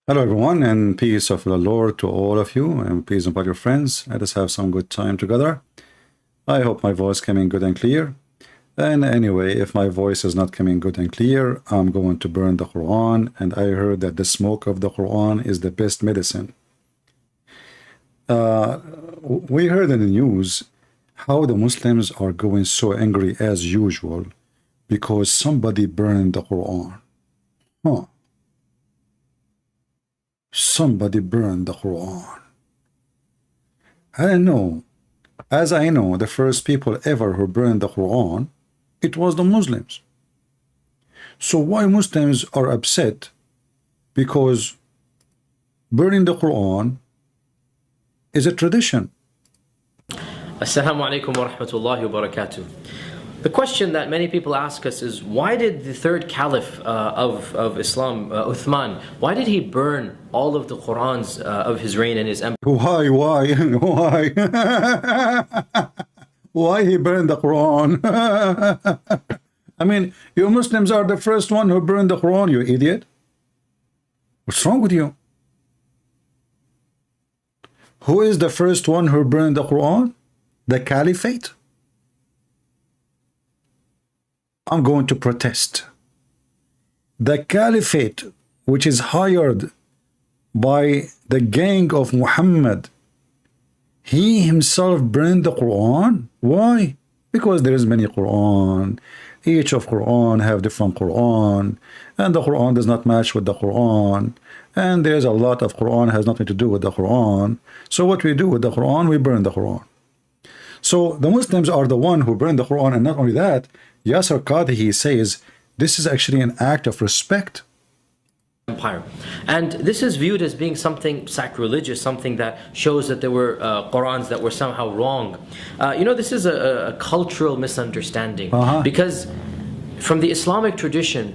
Hello everyone, and peace of the Lord to all of you, and peace about your friends. Let us have some good time together. I hope my voice coming good and clear. And anyway, if my voice is not coming good and clear, I'm going to burn the Quran, and I heard that the smoke of the Quran is the best medicine. We heard in the news how the Muslims are going so angry as usual because somebody burned the Quran. Huh. Somebody burned the Quran. I don't know. As I know, the first people ever who burned the Quran, it was the Muslims. So why Muslims are upset? Because burning the Quran is a tradition. Assalamu alaikum wa rahmatullahi wa barakatuh. The question that many people ask us is, why did the third caliph of Islam, Uthman, why did he burn all of the Qurans of his reign and his empire? Why? Why he burned the Quran? I mean, you Muslims are the first one who burned the Quran, you idiot. What's wrong with you? Who is the first one who burned the Quran? The caliphate? I'm going to protest. The caliphate, which is hired by the gang of Mohammed, he himself burned the Quran. Why? Because there is many Quran. Each of Quran have different Quran, and the Quran does not match with the Quran, and there's a lot of Quran has nothing to do with the Quran. So what we do with the Quran, we burn the Quran. So the Muslims are the one who burned the Quran, and not only that, Yasser Qadhi, he says this is actually an act of respect. Empire. And this is viewed as being something sacrilegious, something that shows that there were Qurans that were somehow wrong. This is a cultural misunderstanding. Because from the Islamic tradition,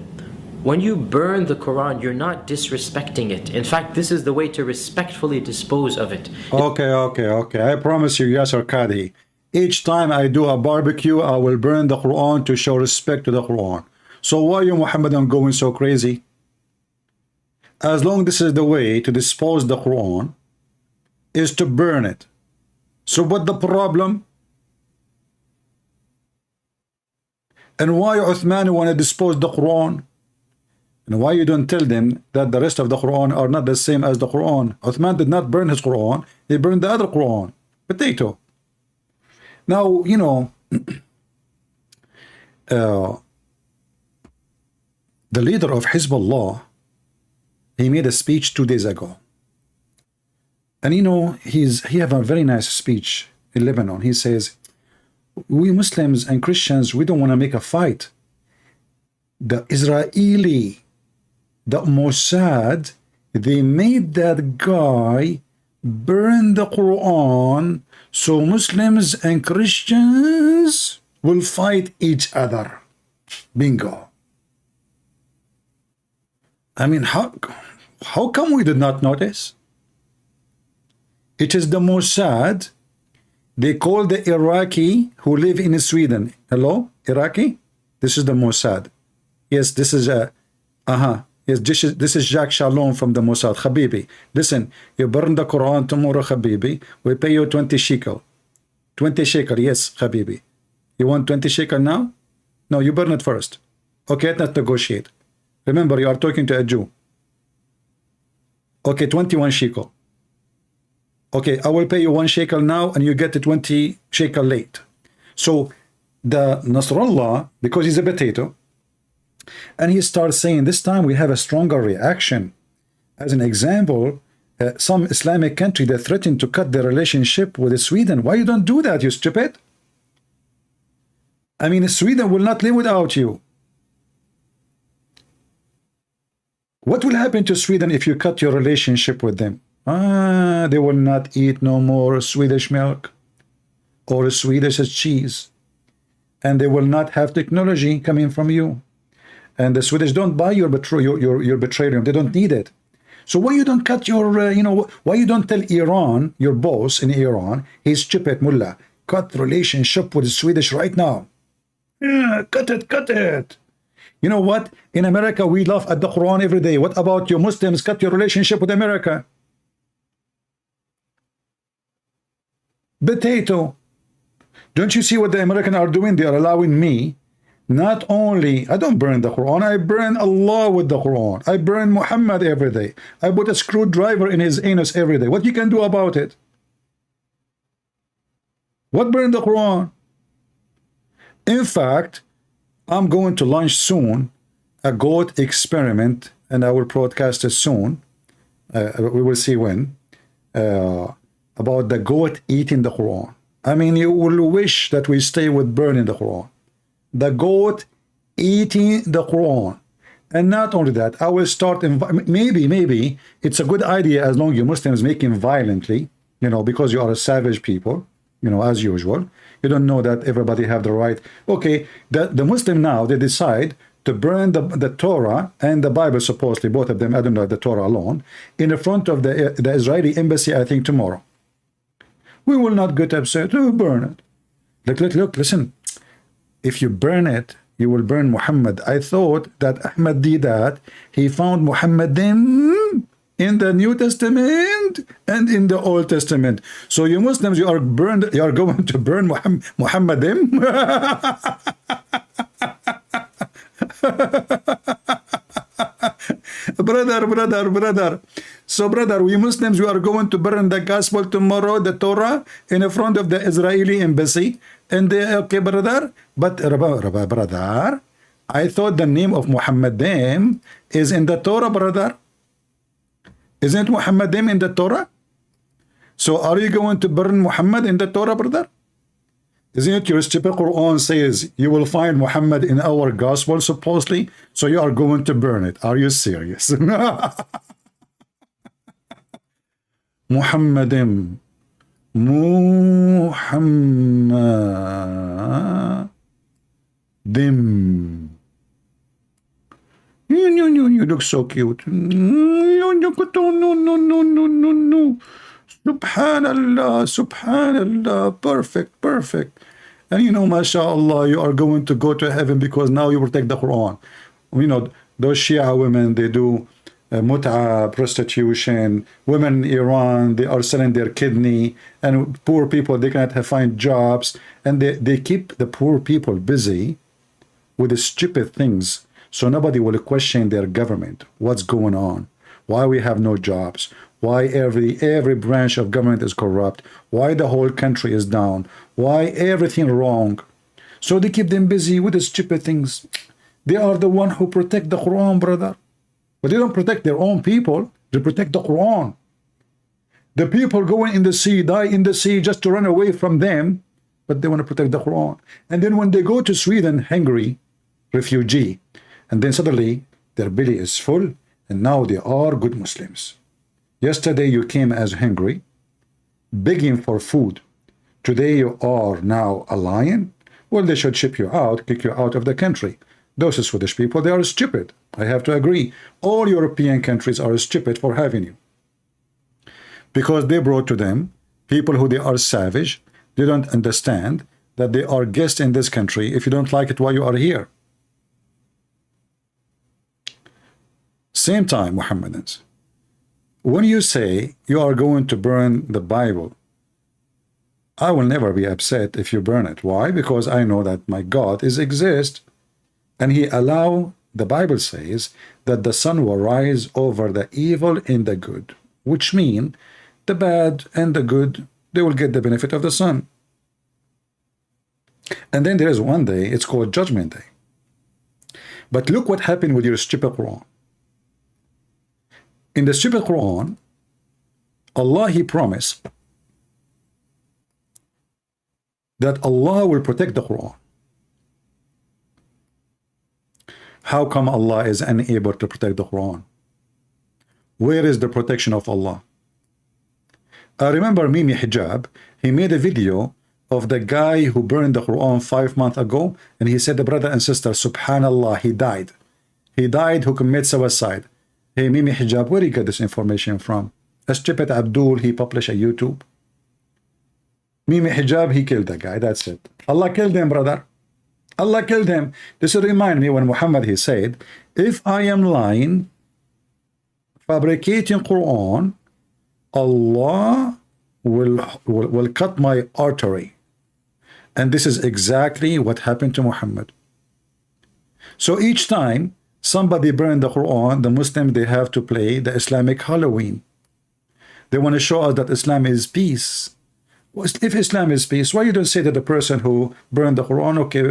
when you burn the Quran, you're not disrespecting it. In fact, this is the way to respectfully dispose of it. Okay. I promise you, Yasser Qadhi, each time I do a barbecue, I will burn the Quran to show respect to the Quran. So why are you Muhammadan going so crazy? As long as this is the way to dispose the Quran, is to burn it. So what the problem? And why Uthman want to dispose the Quran? And why you don't tell them that the rest of the Quran are not the same as the Quran? Uthman did not burn his Quran, he burned the other Quran. Potato. Now, you know, the leader of Hezbollah, he made a speech 2 days ago. And you know, he have a very nice speech in Lebanon. He says, we Muslims and Christians, we don't want to make a fight. The Israeli, the Mossad, they made that guy burn the Quran so Muslims and Christians will fight each other. Bingo. I mean, how come we did not notice? It is the Mossad. They call the Iraqi who live in Sweden. Hello, Iraqi? This is the Mossad. Yes, this is Yes, this is Jack Shalom from the Mossad. Habibi, listen, you burn the Quran tomorrow, Habibi. We pay you 20 shekel. 20 shekel, yes, Habibi. You want 20 shekel now? No, you burn it first. Okay, let's not negotiate. Remember, you are talking to a Jew. Okay, 21 shekel. Okay, I will pay you 1 shekel now, and you get the 20 shekel late. So the Nasrallah, because he's a potato, and he starts saying, this time we have a stronger reaction. As an example, some Islamic country that threatened to cut their relationship with Sweden. Why you don't do that, you stupid? I mean, Sweden will not live without you. What will happen to Sweden if you cut your relationship with them? They will not eat no more Swedish milk or Swedish cheese. And they will not have technology coming from you. And the Swedish don't buy your petroleum. They don't need it. So why you don't cut your, why you don't tell Iran, your boss in Iran, he's stupid, mullah, cut relationship with the Swedish right now. Yeah, cut it. You know what? In America, we laugh at the Quran every day. What about you Muslims? Cut your relationship with America. Potato. Don't you see what the Americans are doing? They are allowing me, not only, I don't burn the Quran, I burn Allah with the Quran. I burn Muhammad every day. I put a screwdriver in his anus every day. What you can do about it? What burn the Quran? In fact, I'm going to launch soon a goat experiment, and I will broadcast it soon. We will see when. About the goat eating the Quran. I mean, you will wish that we stay with burning the Quran. The goat eating the Quran. And not only that, I will start, maybe it's a good idea as long as you Muslims making violently, you know, because you are a savage people, you know, as usual. You don't know that everybody have the right. Okay, the Muslim now, they decide to burn the Torah and the Bible, supposedly, both of them, I don't know, the Torah alone, in the front of the Israeli embassy, I think, tomorrow. We will not get upset. Oh, burn it. Look, listen. If you burn it, you will burn Muhammad. I thought that Ahmed did that. He found Muhammad in the New Testament and in the Old Testament. So you Muslims, you are going to burn Muhammad. Brother. So, brother, we Muslims, we are going to burn the gospel tomorrow, the Torah, in front of the Israeli embassy. And they, okay, brother, but brother, I thought the name of Muhammad is in the Torah, brother. Isn't Muhammad in the Torah? So, are you going to burn Muhammad in the Torah, brother? Isn't it your stupid Quran says you will find Muhammad in our gospel, supposedly? So you are going to burn it. Are you serious? Muhammadim. You look so cute. No. Subhanallah, perfect. And you know, mashallah, you are going to go to heaven because now you protect the Quran. You know, those Shia women, they do mut'a, prostitution. Women in Iran, they are selling their kidney, and poor people, they cannot find jobs, and they keep the poor people busy with the stupid things, so nobody will question their government. What's going on? Why we have no jobs? Why every branch of government is corrupt? Why the whole country is down? Why everything wrong? So they keep them busy with the stupid things. They are the one who protect the Quran, brother. But they don't protect their own people. They protect the Quran. The people going in the sea, die in the sea just to run away from them, but they want to protect the Quran. And then when they go to Sweden, Hungary, refugee, and then suddenly their belly is full, and now they are good Muslims. Yesterday you came as hungry, begging for food. Today you are now a lion? Well, they should ship you out, kick you out of the country. Those Swedish people, they are stupid. I have to agree. All European countries are stupid for having you. Because they brought to them people who they are savage. They don't understand that they are guests in this country. If you don't like it, why you are here? Same time, Mohammedans. When you say you are going to burn the Bible, I will never be upset if you burn it. Why? Because I know that my God exists, and he allow, the Bible says, that the sun will rise over the evil and the good, which mean the bad and the good, they will get the benefit of the sun. And then there is one day, it's called Judgment Day. But look what happened with your stupid Quran. In the stupid Quran, Allah, he promised that Allah will protect the Quran. How come Allah is unable to protect the Quran? Where is the protection of Allah? I remember Mimi Hijab, he made a video of the guy who burned the Quran 5 months ago, and he said, the brother and sister, subhanallah, he died. He died who committed suicide. Hey, Mimi Hijab, where did you get this information from? A stupid Abdul, he published a YouTube. Mimi Hijab, he killed the guy, that's it. Allah killed him, brother. Allah killed him. This will remind me when Muhammad, he said, if I am lying, fabricating Quran, Allah will cut my artery. And this is exactly what happened to Muhammad. So each time somebody burned the Quran, the Muslims, they have to play the Islamic Halloween. They want to show us that Islam is peace. Well, if Islam is peace, why you don't say to the person who burned the Quran, okay,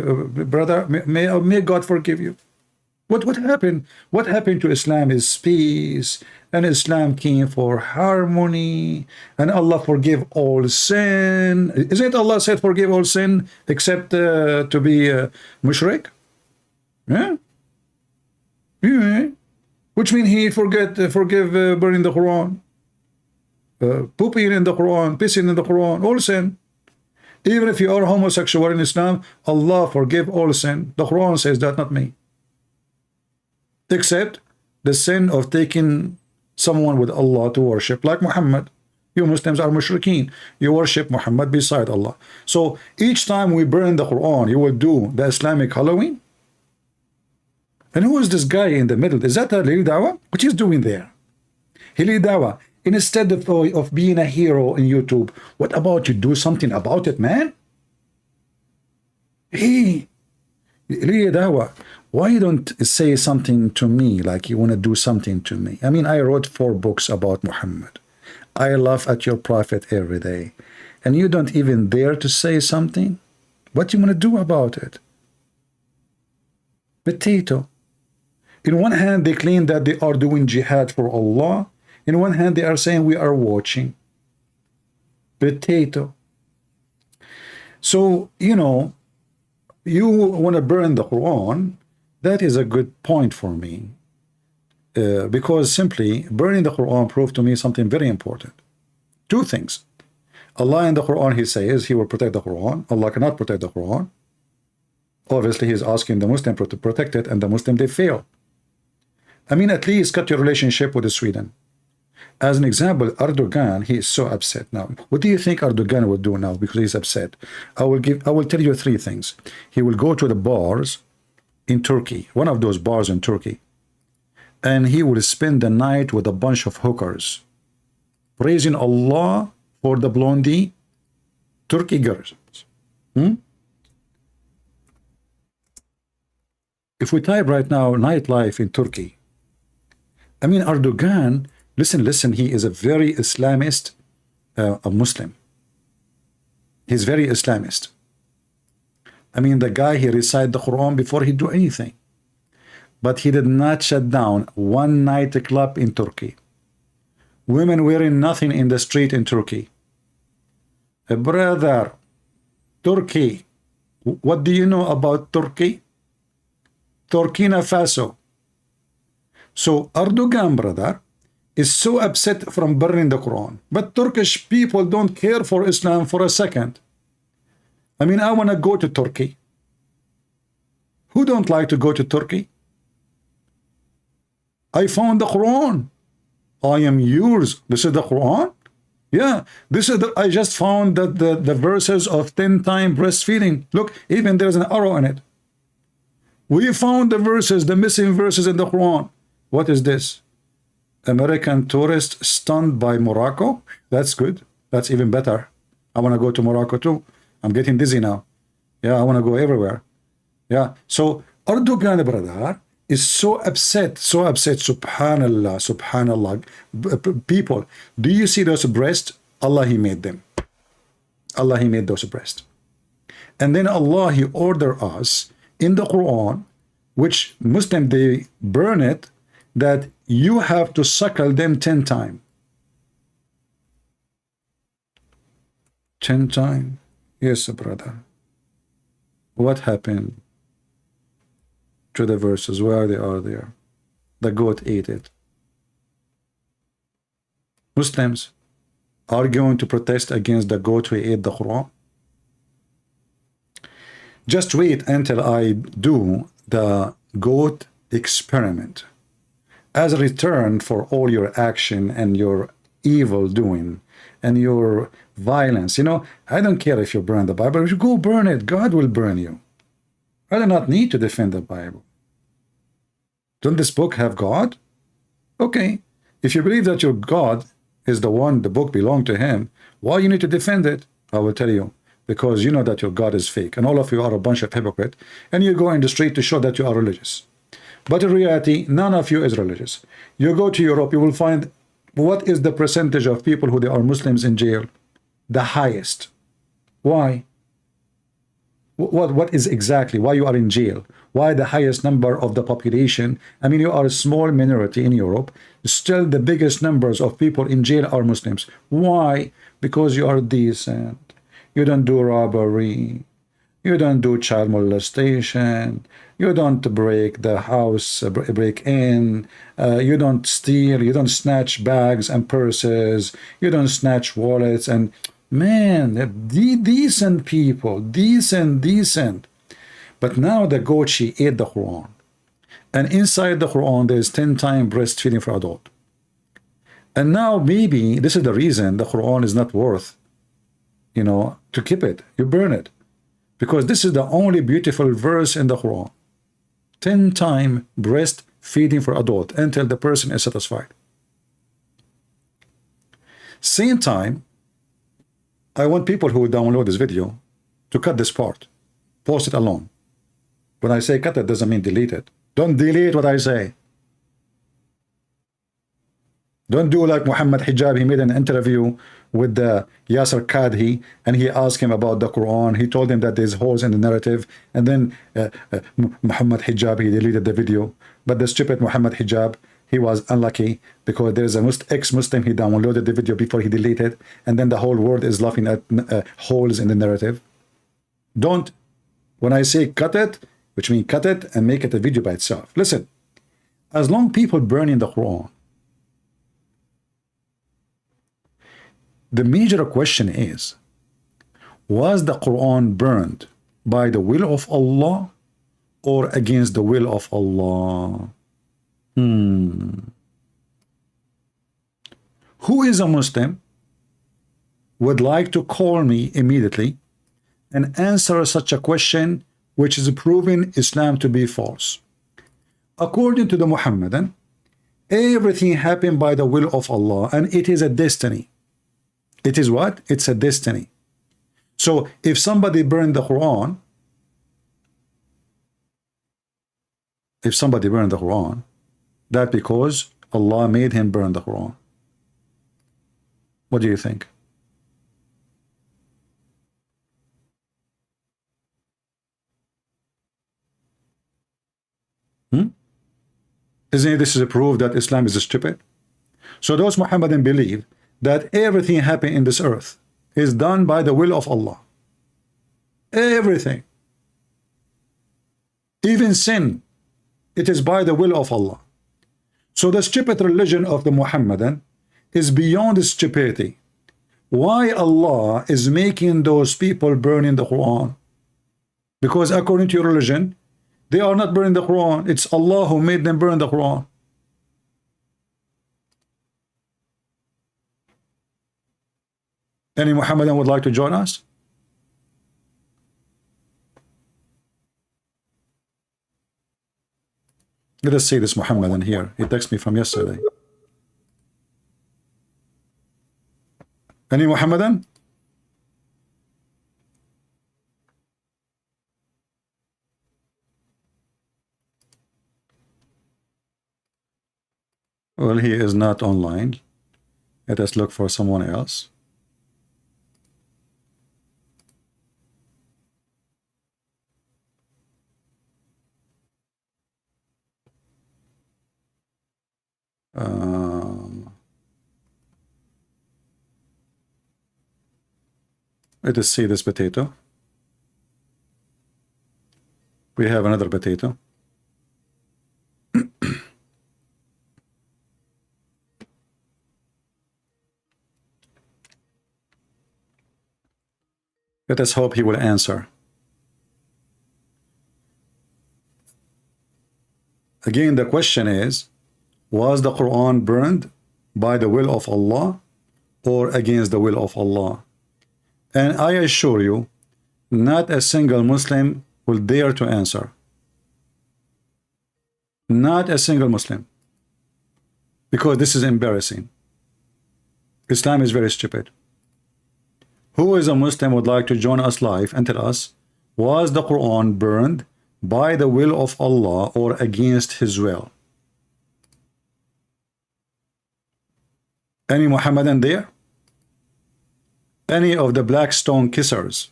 brother, may God forgive you? What happened? What happened to Islam is peace, and Islam came for harmony, and Allah forgive all sin. Isn't Allah said forgive all sin except to be mushrik? Yeah? Yeah. Which means he forgive burning the Quran, pooping in the Quran, pissing in the Quran, all sin. Even if you are homosexual in Islam, Allah forgive all sin. The Quran says that, not me. Except the sin of taking someone with Allah to worship, like Muhammad. You Muslims are mushrikeen. You worship Muhammad beside Allah. So each time we burn the Quran, you will do the Islamic Halloween. And who is this guy in the middle? Is that Dawah? What he's doing there? Dawah. Instead of being a hero in YouTube, what about you do something about it, man? Hey, Dawah, why you don't say something to me like you want to do something to me? I mean, I wrote 4 books about Muhammad. I laugh at your prophet every day. And you don't even dare to say something? What do you want to do about it? Potato. In one hand, they claim that they are doing jihad for Allah. In one hand, they are saying we are watching. Potato. So, you know, you want to burn the Quran. That is a good point for me. Because simply burning the Quran proved to me something very important. 2 things. Allah in the Quran, he says he will protect the Quran. Allah cannot protect the Quran. Obviously, he is asking the Muslim to protect it, and the Muslim, they fail. I mean, at least cut your relationship with Sweden. As an example, Erdogan, he is so upset now. What do you think Erdogan will do now because he's upset? I will tell you 3 things. He will go to the bars in Turkey, one of those bars in Turkey, and he will spend the night with a bunch of hookers, praising Allah for the blondie Turkey girls. If we type right now nightlife in Turkey, I mean, Erdogan, listen, he is a very Islamist, a Muslim. He's very Islamist. I mean, the guy, he recite the Quran before he do anything. But he did not shut down one nightclub in Turkey. Women wearing nothing in the street in Turkey. Brother, Turkey, what do you know about Turkey? Burkina Faso. So Erdogan, brother, is so upset from burning the Quran. But Turkish people don't care for Islam for a second. I mean, I want to go to Turkey. Who don't like to go to Turkey? I found the Quran. I am yours. This is the Quran? Yeah, this is I just found that the verses of 10-time breastfeeding. Look, even there's an arrow in it. We found the verses, the missing verses in the Quran. What is this? American tourist stunned by Morocco? That's good. That's even better. I want to go to Morocco too. I'm getting dizzy now. Yeah, I want to go everywhere. Yeah. So Erdogan, brother, is so upset. Subhanallah, subhanallah. People, do you see those breasts? Allah, he made them. Allah, he made those breasts. And then Allah, he ordered us in the Quran, which Muslim, they burn it, that you have to suckle them 10 times. 10 times? Yes, brother. What happened to the verses? Where they are there? The goat ate it. Muslims are going to protest against the goat who ate the Quran. Just wait until I do the goat experiment as a return for all your action and your evil doing and your violence. You know, I don't care if you burn the Bible. If you go burn it, God will burn you. I do not need to defend the Bible. Don't this book have God? Okay. If you believe that your God is the one, the book belonged to him, why you need to defend it? I will tell you. Because you know that your God is fake. And all of you are a bunch of hypocrites. And you go in the street to show that you are religious. But in reality, none of you is religious. You go to Europe, you will find what is the percentage of people who they are Muslims in jail? The highest. Why? What is exactly why you are in jail? Why the highest number of the population? I mean, you are a small minority in Europe. Still, the biggest numbers of people in jail are Muslims. Why? Because you are decent. You don't do robbery. You don't do child molestation. You don't break the house, break in. You don't steal. You don't snatch bags and purses. You don't snatch wallets. And man, decent people, decent. But now the goat, she ate the Quran. And inside the Quran, there is 10 times breastfeeding for adult. And now maybe this is the reason the Quran is not worth, you know, to keep it. You burn it. Because this is the only beautiful verse in the Quran. 10 times breastfeeding for adult until the person is satisfied. Same time, I want people who download this video to cut this part. Post it alone. When I say cut it, doesn't mean delete it. Don't delete what I say. Don't do like Mohammed Hijab. He made an interview with the Yasser Qadhi, and he asked him about the Quran. He told him that there's holes in the narrative, and then Mohammed Hijab, he deleted the video. But the stupid Mohammed Hijab, he was unlucky because there's a ex-Muslim, he downloaded the video before he deleted, and then the whole world is laughing at holes in the narrative. Don't, when I say cut it, which means cut it and make it a video by itself. Listen, as long people burning the Quran, the major question is, was the Quran burned by the will of Allah or against the will of Allah? Who is a Muslim would like to call me immediately and answer such a question which is proving Islam to be false? According to the Muhammadan, everything happened by the will of Allah, and it is a destiny. It is what? It's a destiny. So if somebody burned the Quran, that because Allah made him burn the Quran. What do you think? Isn't this a proof that Islam is stupid? So those Muhammadan believe that everything happening in this earth is done by the will of Allah. Everything. Even sin, it is by the will of Allah. So the stupid religion of the Muhammadan is beyond stupidity. Why Allah is making those people burning the Quran? Because according to your religion, they are not burning the Quran. It's Allah who made them burn the Quran. Any Muhammadan would like to join us? Let us see this Muhammadan here. He texted me from yesterday. Any Muhammadan? Well, he is not online. Let us look for someone else. Let us see this potato. We have another potato. Let us hope he will answer. Again, the question is, was the Quran burned by the will of Allah or against the will of Allah? And I assure you, not a single Muslim will dare to answer. Not a single Muslim. Because this is embarrassing. Islam is very stupid. Who is a Muslim would like to join us live and tell us, was the Quran burned by the will of Allah or against his will? Any Muhammadan there? Any of the black stone kissers,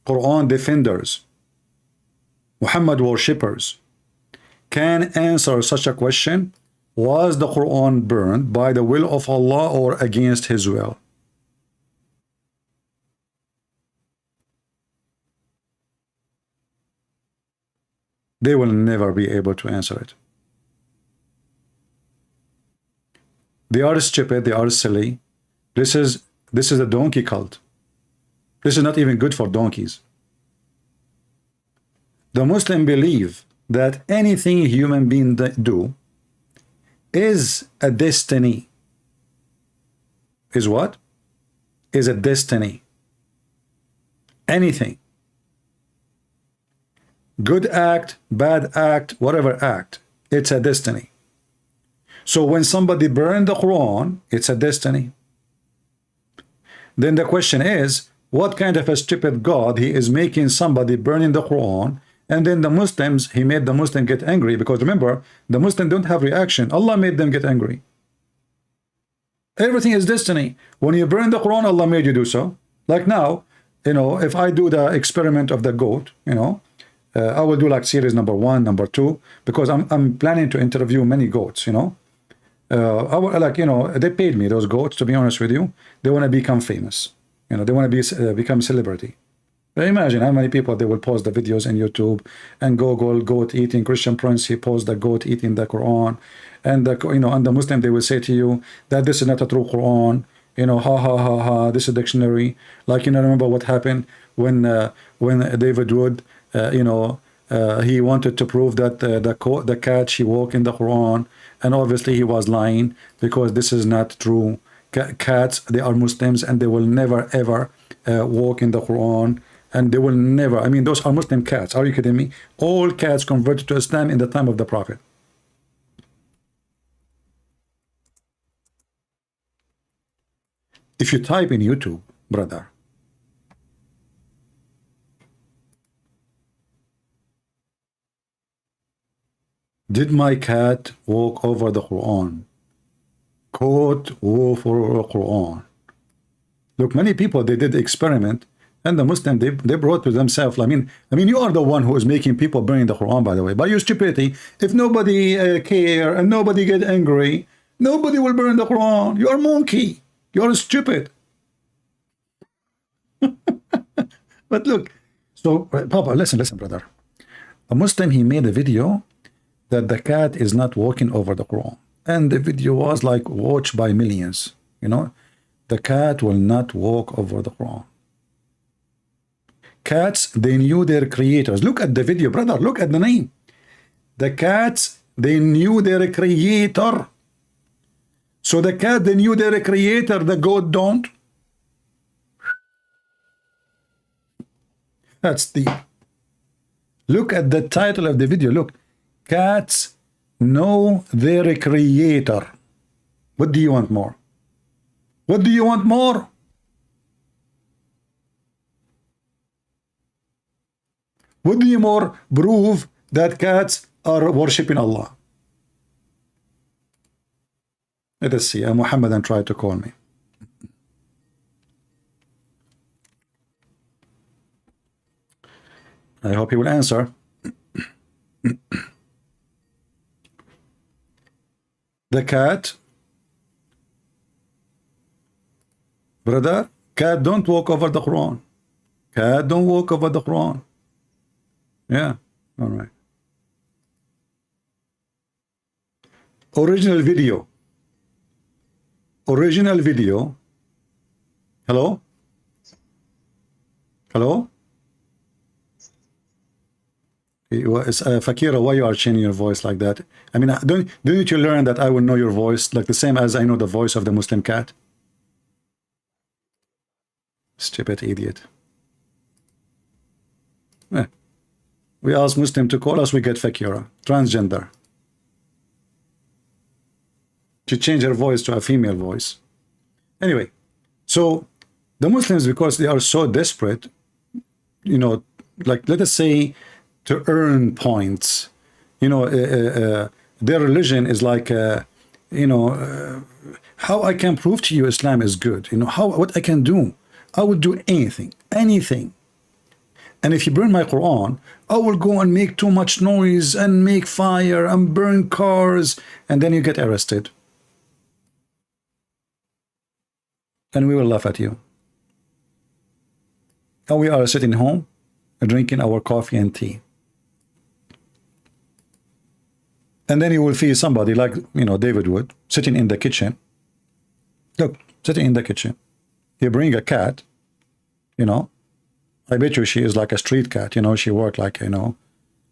Quran defenders, Muhammad worshippers can answer such a question? Was the Quran burned by the will of Allah or against his will? They will never be able to answer it. They are stupid, they are silly. This is a donkey cult. This is not even good for donkeys. The Muslim believe that anything human beings do is a destiny. Is what? Is a destiny. Anything. Good act, bad act, whatever act, it's a destiny. So when somebody burned the Quran, it's a destiny. Then the question is, what kind of a stupid God he is making somebody burning the Quran, and then the Muslims, he made the Muslim get angry, because remember, the Muslim don't have reaction. Allah made them get angry. Everything is destiny. When you burn the Quran, Allah made you do so. Like now, you know, if I do the experiment of the goat, you know, I will do like series number 1, number 2, because I'm planning to interview many goats, you know. I will, like, you know, they paid me, those goats, to be honest with you. They want to become famous. You know, they want to become celebrity. But imagine how many people they will post the videos in YouTube and Google goat eating. Christian Prince, he posts the goat eating the Quran, and the, you know, and the Muslim, they will say to you that this is not a true Quran. You know, ha ha ha ha. This is dictionary. Like, you know, remember what happened when David Wood, you know, he wanted to prove that the cat she walked in the Quran, and obviously he was lying, because this is not true. Cats, they are Muslims, and they will never ever walk in the Quran, and they will never. I mean, those are Muslim cats. Are you kidding me? All cats converted to Islam in the time of the Prophet. If you type in YouTube, brother, did my cat walk over the Quran? Quote over the Quran. Look, many people, they did the experiment, and the Muslim, they brought to themselves. I mean, you are the one who is making people burning the Quran, by the way, by your stupidity. If nobody care and nobody get angry, nobody will burn the Quran. You are monkey. You are stupid. But look, so Papa, listen, brother. A Muslim, he made a video that the cat is not walking over the Quran, and the video was like watched by millions. You know, the cat will not walk over the Quran. Cats, they knew their creators. Look at the video, brother. Look at the name. The cats, they knew their creator. So the cat, they knew their creator. The goat don't. That's deep. Look at the title of the video. Look, cats know their creator. What do you want more? What do you want more? What do you more prove that cats are worshipping Allah? Let us see. Muhammad and tried to call me. I hope he will answer. The cat, brother, cat don't walk over the Quran. Cat don't walk over the Quran. Yeah, all right. Original video. Original video. Hello? Hello? Fakira, why you are changing your voice like that? I mean, don't you learn that I will know your voice like the same as I know the voice of the Muslim cat? Stupid idiot. We ask Muslim to call us, we get fakira, transgender. She changed her voice to a female voice. Anyway, so the Muslims, because they are so desperate, you know, like let us say to earn points, you know, their religion is like, you know, how I can prove to you Islam is good, you know, what I can do. I will do anything, anything. And if you burn my Quran, I will go and make too much noise and make fire and burn cars, and then you get arrested. And we will laugh at you. And we are sitting home, drinking our coffee and tea. And then you will see somebody like, you know, David Wood, sitting in the kitchen. Look, sitting in the kitchen. He bring a cat, you know. I bet you she is like a street cat, you know. She work like, you know,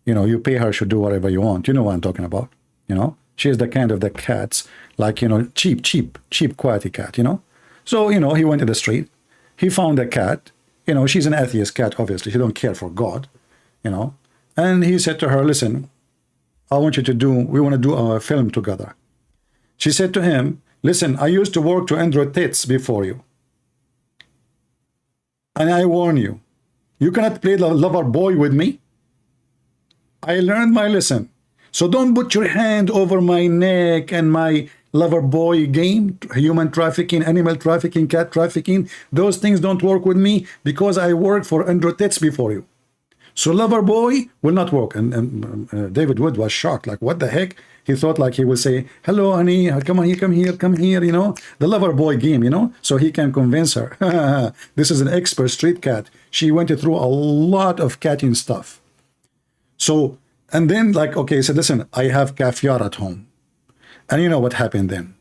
you pay her, she'll do whatever you want. You know what I'm talking about, you know. She is the kind of the cats, like, you know, cheap quality cat, you know. So, you know, he went to the street. He found a cat. You know, she's an atheist cat, obviously. She don't care for God, you know. And he said to her, listen, I want you to we want to do a film together. She said to him, listen, I used to work to Android tits before you. And I warn you, you cannot play the lover boy with me. I learned my lesson. So don't put your hand over my neck and my lover boy game, human trafficking, animal trafficking, cat trafficking. Those things don't work with me because I worked for Android tits before you. So lover boy will not work. And David Wood was shocked, like, what the heck? He thought like he would say, hello, honey, come on, come here, you know, the lover boy game, you know, so he can convince her. This is an expert street cat. She went through a lot of catting stuff. So, and then like, okay, he said, listen, I have caviar at home. And you know what happened then?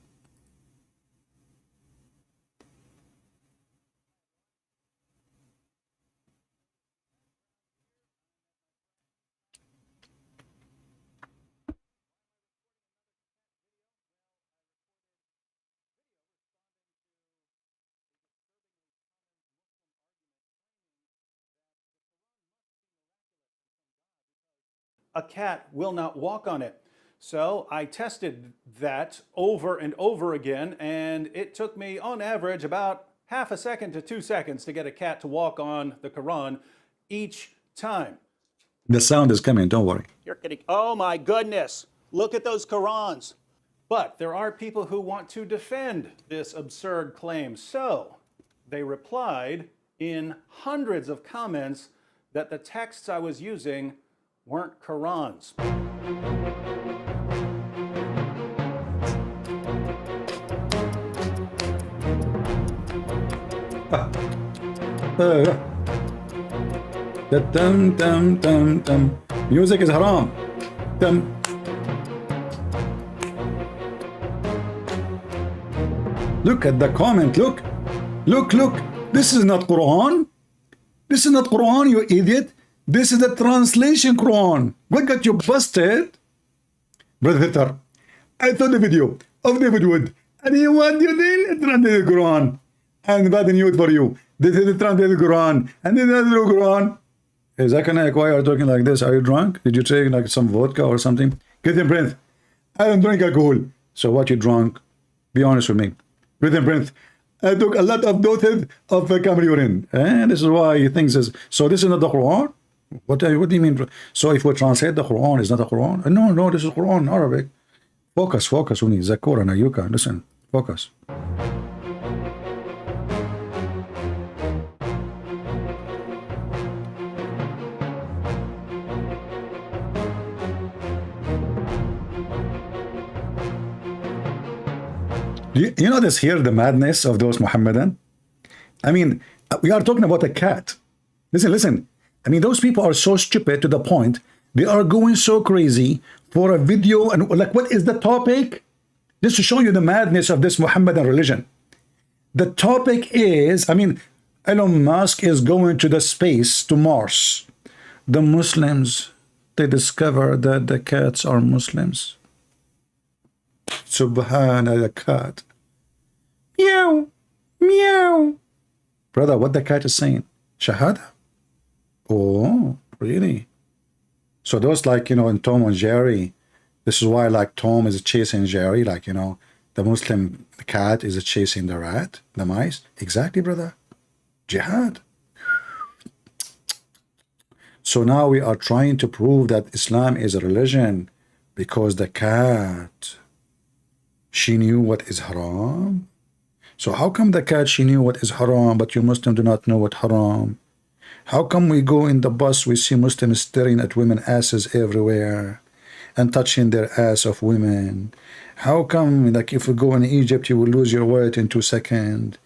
A cat will not walk on it. So I tested that over and over again, and it took me on average about half a second to 2 seconds to get a cat to walk on the Quran each time. The sound is coming, don't worry. You're kidding. Oh my goodness. Look at those Qurans. But there are people who want to defend this absurd claim. So they replied in hundreds of comments that the texts I was using weren't Qurans. Music is haram. Look at the comment. Look. This is not Quran. This is not Quran, you idiot. This is the translation Quran. What got you busted? Brother Hitler, I saw the video of David Wood, and he want you to translate the Quran. And bad news for you. This is the translated Quran, and this is the Quran. Hey, Zakir, Naik, why are you talking like this? Are you drunk? Did you take like some vodka or something? Get in breath. I don't drink alcohol. So what, you drunk? Be honest with me. Breathe in breath. I took a lot of doses of camel urine. And this is why he thinks this. So this is not the Quran? What do you mean? So if we translate the Quran, is not a Quran? No, this is Quran, Arabic. Focus, we need Zakir and Ayuka. Listen, focus. You know this here, the madness of those Mohammedan? I mean, we are talking about a cat. Listen. I mean, those people are so stupid to the point they are going so crazy for a video. And like, what is the topic? Just to show you the madness of this Mohammedan religion. The topic is, I mean, Elon Musk is going to the space, to Mars. The Muslims, they discover that the cats are Muslims. Subhanallah, the cat. Meow, meow. Brother, what the cat is saying? Shahada? Oh, really? So those, like, in Tom and Jerry, this is why, like, Tom is chasing Jerry, like, the Muslim cat is chasing the rat, the mice. Exactly, brother. Jihad. So now we are trying to prove that Islam is a religion because the cat, she knew what is haram. So how come the cat, she knew what is haram, but you Muslim do not know what haram? How come we go in the bus, we see Muslims staring at women asses everywhere and touching their ass of women? How come, like, if we go in Egypt, you will lose your wallet in 2 seconds?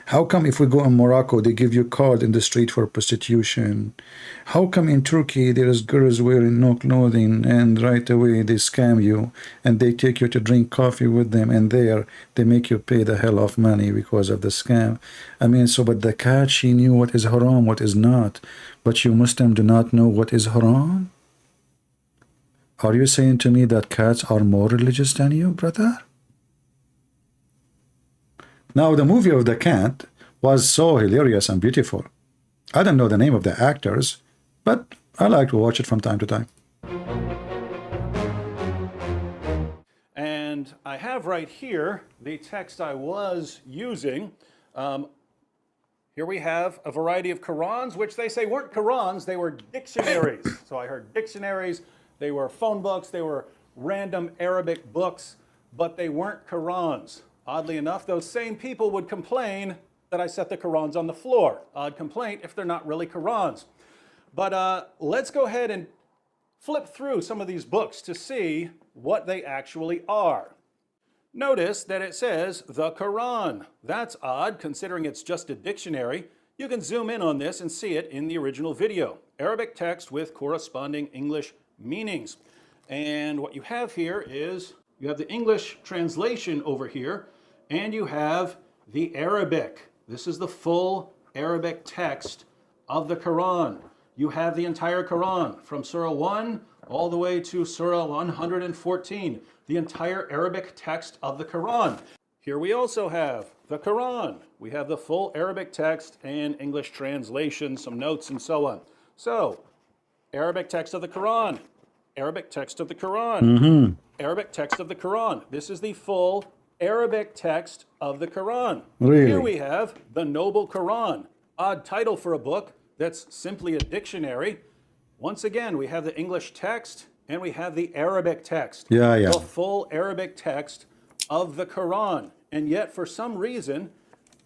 How come if we go in Morocco, they give you card in the street for prostitution? How come in Turkey, there is girls wearing no clothing and right away they scam you and they take you to drink coffee with them, and there they make you pay the hell of money because of the scam? I mean, so, but the cat, she knew what is haram, what is not. But you Muslim do not know what is haram? Are you saying to me that cats are more religious than you, brother? Now, the movie of the cat was so hilarious and beautiful. I don't know the name of the actors, but I like to watch it from time to time. And I have right here the text I was using. Here we have a variety of Qurans, which they say weren't Qurans, they were dictionaries. So I heard dictionaries, they were phone books, they were random Arabic books, but they weren't Qurans. Oddly enough, those same people would complain that I set the Qurans on the floor. Odd complaint if they're not really Qurans. But let's go ahead and flip through some of these books to see what they actually are. Notice that it says the Quran. That's odd considering it's just a dictionary. You can zoom in on this and see it in the original video. Arabic text with corresponding English meanings. And what you have here is you have the English translation over here, and you have the Arabic. This is the full Arabic text of the Quran. You have the entire Quran from Surah 1 all the way to Surah 114, the entire Arabic text of the Quran. Here we also have the Quran. We have the full Arabic text and English translation, some notes and so on. So, Arabic text of the Quran, Arabic text of the Quran, Arabic text of the Quran. This is the full Arabic text of the Quran. Really? Here we have the Noble Quran. Odd title for a book that's simply a dictionary. Once again, we have the English text and we have the Arabic text. Yeah. The full Arabic text of the Quran. And yet, for some reason,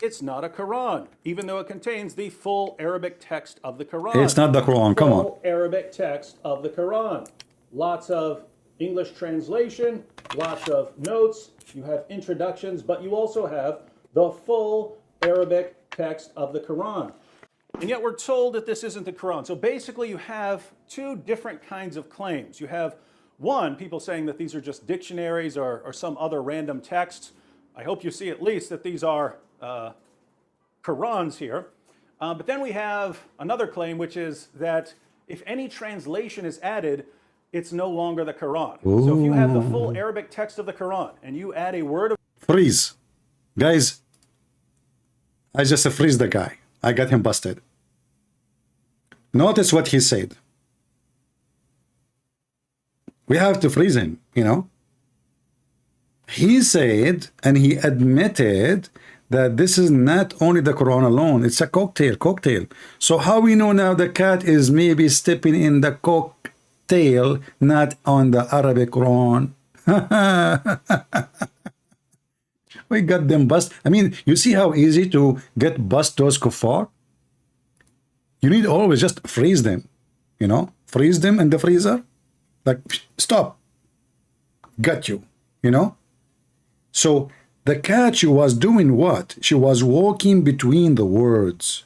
it's not a Quran, even though it contains the full Arabic text of the Quran. It's not the Quran, come on. Full Arabic text of the Quran. Lots of English translation, lots of notes, you have introductions, but you also have the full Arabic text of the Quran. And yet we're told that this isn't the Quran. So basically you have two different kinds of claims. You have one, people saying that these are just dictionaries or some other random texts. I hope you see at least that these are Qurans here. But then we have another claim, which is that if any translation is added, it's no longer the Quran. Ooh. So if you have the full Arabic text of the Quran and you add a word of... Freeze. Guys, I just freeze the guy. I got him busted. Notice what he said. We have to freeze him, He said, and he admitted, that this is not only the Quran alone, it's a cocktail. So how we know now the cat is maybe stepping in the cocktail, not on the Arabic Quran? We got them bust. I mean, you see how easy to get bust those kuffar? You need always just freeze them, freeze them in the freezer. Like, stop. Got you, So the cat, she was doing what? She was walking between the words.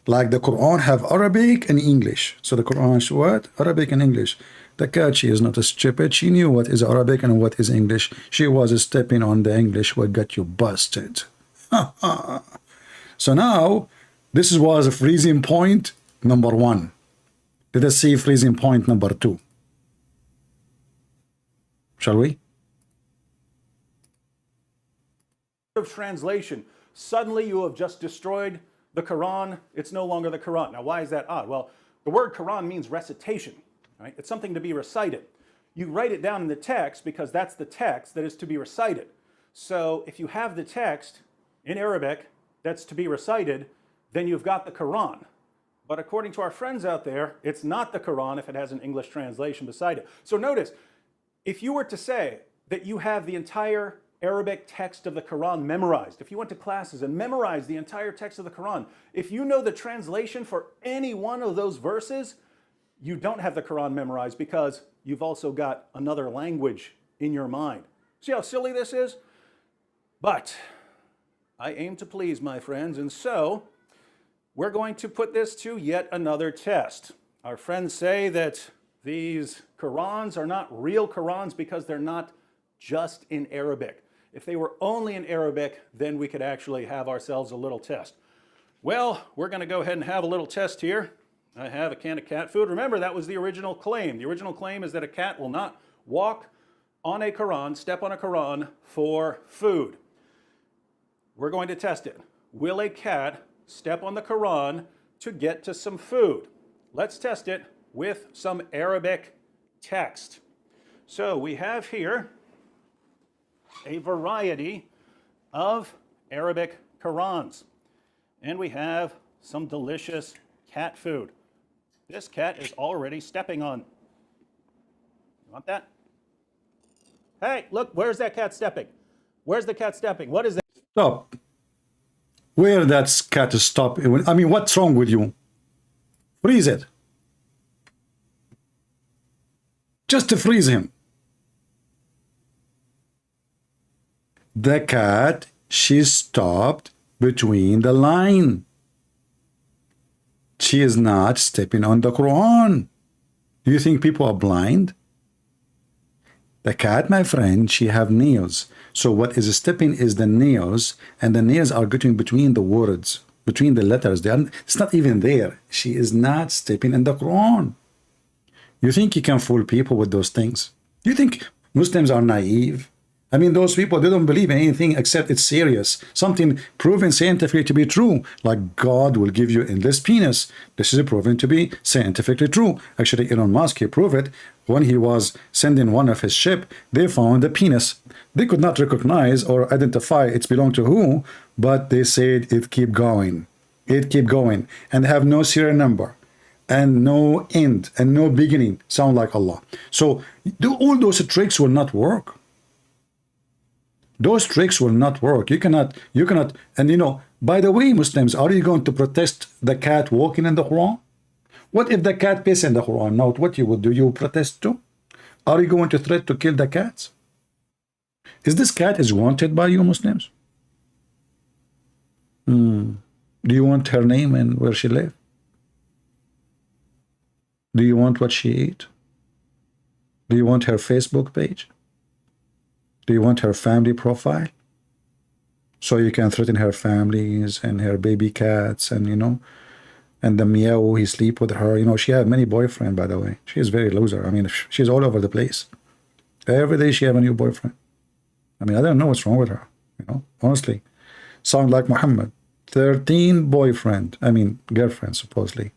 Like the Quran have Arabic and English. So the Quran is what? Arabic and English. The cat, she is not a stupid. She knew what is Arabic and what is English. She was stepping on the English, what got you busted. So now, this was a freezing point number 1. Let us see freezing point number 2. Shall we? Of translation. Suddenly you have just destroyed the Quran. It's no longer the Quran. Now, why is that odd? Well, the word Quran means recitation. right? It's something to be recited. You write it down in the text because that's the text that is to be recited. So if you have the text in Arabic that's to be recited, then you've got the Quran. But according to our friends out there, it's not the Quran if it has an English translation beside it. So notice, if you were to say that you have the entire Arabic text of the Quran memorized, if you went to classes and memorized the entire text of the Quran, if you know the translation for any one of those verses, you don't have the Quran memorized because you've also got another language in your mind. See how silly this is? But I aim to please, my friends, and so we're going to put this to yet another test. Our friends say that these Qurans are not real Qurans because they're not just in Arabic. If they were only in Arabic, then we could actually have ourselves a little test. Well, we're going to go ahead and have a little test here. I have a can of cat food. Remember, that was the original claim. The original claim is that a cat will not walk on a Quran, step on a Quran for food. We're going to test it. Will a cat step on the Quran to get to some food? Let's test it with some Arabic text. So we have here a variety of Arabic Qurans. And we have some delicious cat food. This cat is already stepping on. You want that? Hey, look, where's that cat stepping? Where's the cat stepping? What is that? Stop. Where that cat stop? I mean, what's wrong with you? Freeze it. Just to freeze him. The cat, she stopped between the line. She is not stepping on the Quran. Do you think people are blind? The cat, my friend, she have nails. So what is stepping is the nails, and the nails are getting between the words, between the letters. It's not even there. She is not stepping in the Quran. You think you can fool people with those things? You think Muslims are naive? I mean, those people, they don't believe in anything except it's serious. Something proven scientifically to be true, like God will give you endless penis. This is proven to be scientifically true. Actually, Elon Musk, he proved it. When he was sending one of his ship, they found the penis. They could not recognize or identify it belonged to who, but they said it keep going. It keep going and have no serial number and no end and no beginning. Sound like Allah. So all those tricks will not work. Those tricks will not work. You cannot, and you know, by the way, Muslims, are you going to protest the cat walking in the Quran? What if the cat piss in the Quran? Now, what you would do? You protest too? Are you going to threat to kill the cats? Is this cat is wanted by you Muslims? Do you want her name and where she live? Do you want what she ate? Do you want her Facebook page? Do you want her family profile? So you can threaten her families and her baby cats and, you know, and the meow, he sleep with her. You know, she have many boyfriends, by the way. She is very loser. I mean, she's all over the place. Every day she have a new boyfriend. I mean, I don't know what's wrong with her. You know, honestly. Sound like Mohammed. 13 boyfriend. I mean, girlfriend, supposedly.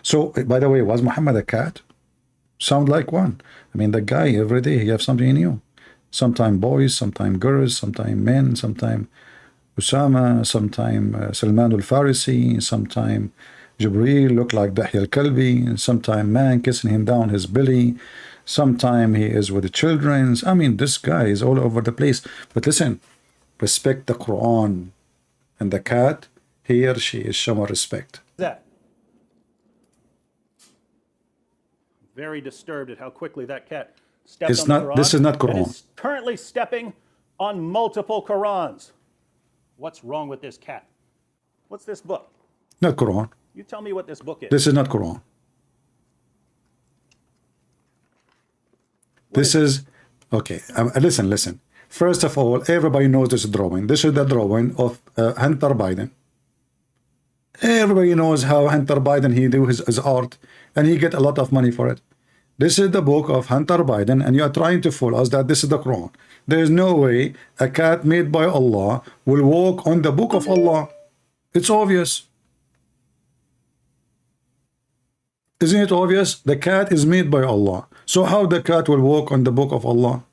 So, by the way, was Mohammed a cat? Sound like one. I mean, the guy, every day, he have something new. Sometime boys, sometime girls, sometime men, sometime Usama, sometime Salman al-Farisi, sometime Jibreel look like Dahya al-Kalbi, sometime man kissing him down his belly, sometime he is with the children. I mean, this guy is all over the place. But listen, respect the Quran. And the cat, here she is showing respect. That. Very disturbed at how quickly that cat stepped It's on not, the Quran. this is not Quran. And is currently stepping on multiple Qurans. What's wrong with this cat? What's this book? Not Quran. You tell me what this book is. This is not Quran. This is, okay, listen. First of all, everybody knows this drawing. This is the drawing of Hunter Biden. Everybody knows how Hunter Biden, he do his art, and he get a lot of money for it. This is the book of Hunter Biden, and you are trying to fool us that this is the Quran. There is no way a cat made by Allah will walk on the book of Allah. It's obvious. Isn't it obvious? The cat is made by Allah. So how the cat will walk on the book of Allah?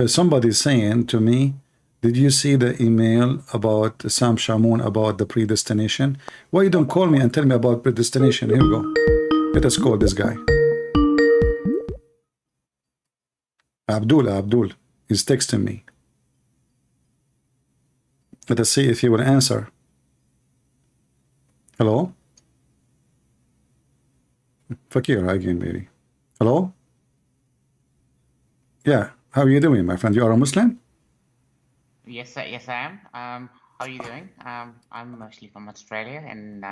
Somebody saying to me, did you see the email about Sam Shamoun about the predestination? Why you don't call me and tell me about predestination? Here we go. Let us call this guy. Abdul is texting me. Let us see if he will answer. Hello? Fakir again, maybe. Hello? Yeah. How are you doing, my friend? You are a Muslim? Yes, sir. Yes, I am. How are you doing? I'm mostly from Australia, and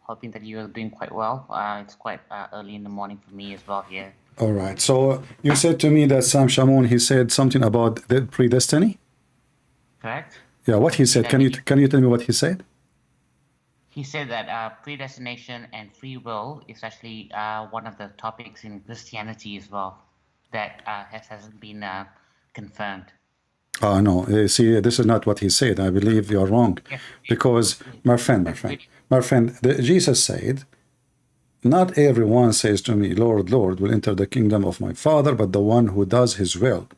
hoping that you are doing quite well. It's quite early in the morning for me as well here. All right. So you said to me that Sam Shamoun, he said something about the predestiny? Correct? Yeah, what he said. Can you tell me what he said? He said that predestination and free will is actually one of the topics in Christianity as well that hasn't been confirmed. No, see, this is not what he said. I believe you're wrong. Yes. Because, my friend, Jesus said, not everyone says to me, Lord, Lord, will enter the kingdom of my Father, but the one who does his will.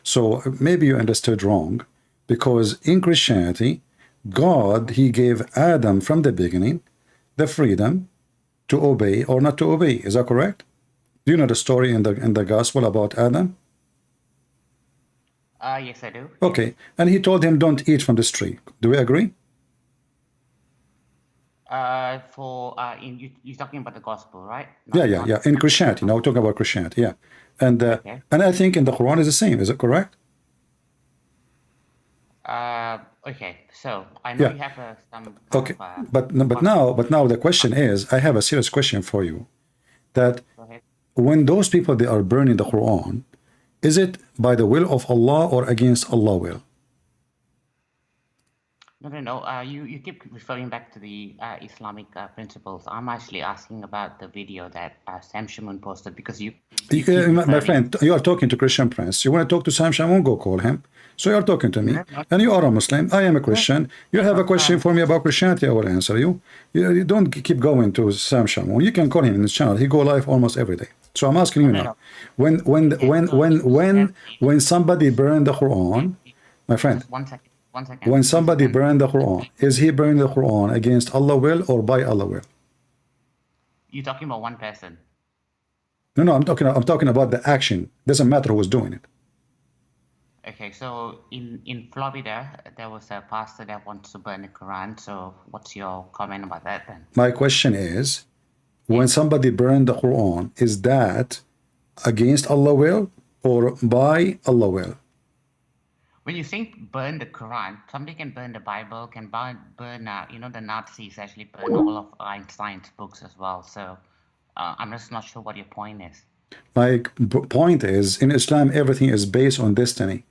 So maybe you understood wrong, because in Christianity, God, he gave Adam from the beginning the freedom to obey or not to obey. Is that correct? Do you know the story in the gospel about Adam? Yes, I do. Okay, and he told him, don't eat from this tree. Do we agree? You're talking about the gospel, right? Yeah. In Christianity, now we're talking about Christianity, yeah. And Okay. and I think in the Quran is the same. Is it correct? Okay. So I know Yeah. you have some. Okay, but now the question is, I have a serious question for you. That Go ahead. when those people they are burning the Quran, is it by the will of Allah or against Allah's will? No. You keep referring back to the Islamic principles. I'm actually asking about the video that Sam Shamoun posted because you keep My referring- friend, you are talking to Christian Prince. You want to talk to Sam Shamoun? Go call him. So you are talking to me, and you are a Muslim. I am a Christian. You have a question for me about Christianity, I will answer you. You don't keep going to Sam Shamoun. You can call him in his channel. He go live almost every day. So I'm asking you now, when somebody burned the Quran, my friend, One second. when somebody burned the Quran, is he burning the Quran against Allah will or by Allah will? You're talking about one person. No, I'm talking about the action. Doesn't matter who was doing it. Okay, so in Florida, there was a pastor that wants to burn the Quran. So what's your comment about that then? My question is, when somebody burned the Quran, is that against Allah will or by Allah will? When you think burn the Quran, somebody can burn the Bible, can burn the Nazis actually burn all of Einstein's books as well. So I'm just not sure what your point is. My point is, in Islam, everything is based on destiny.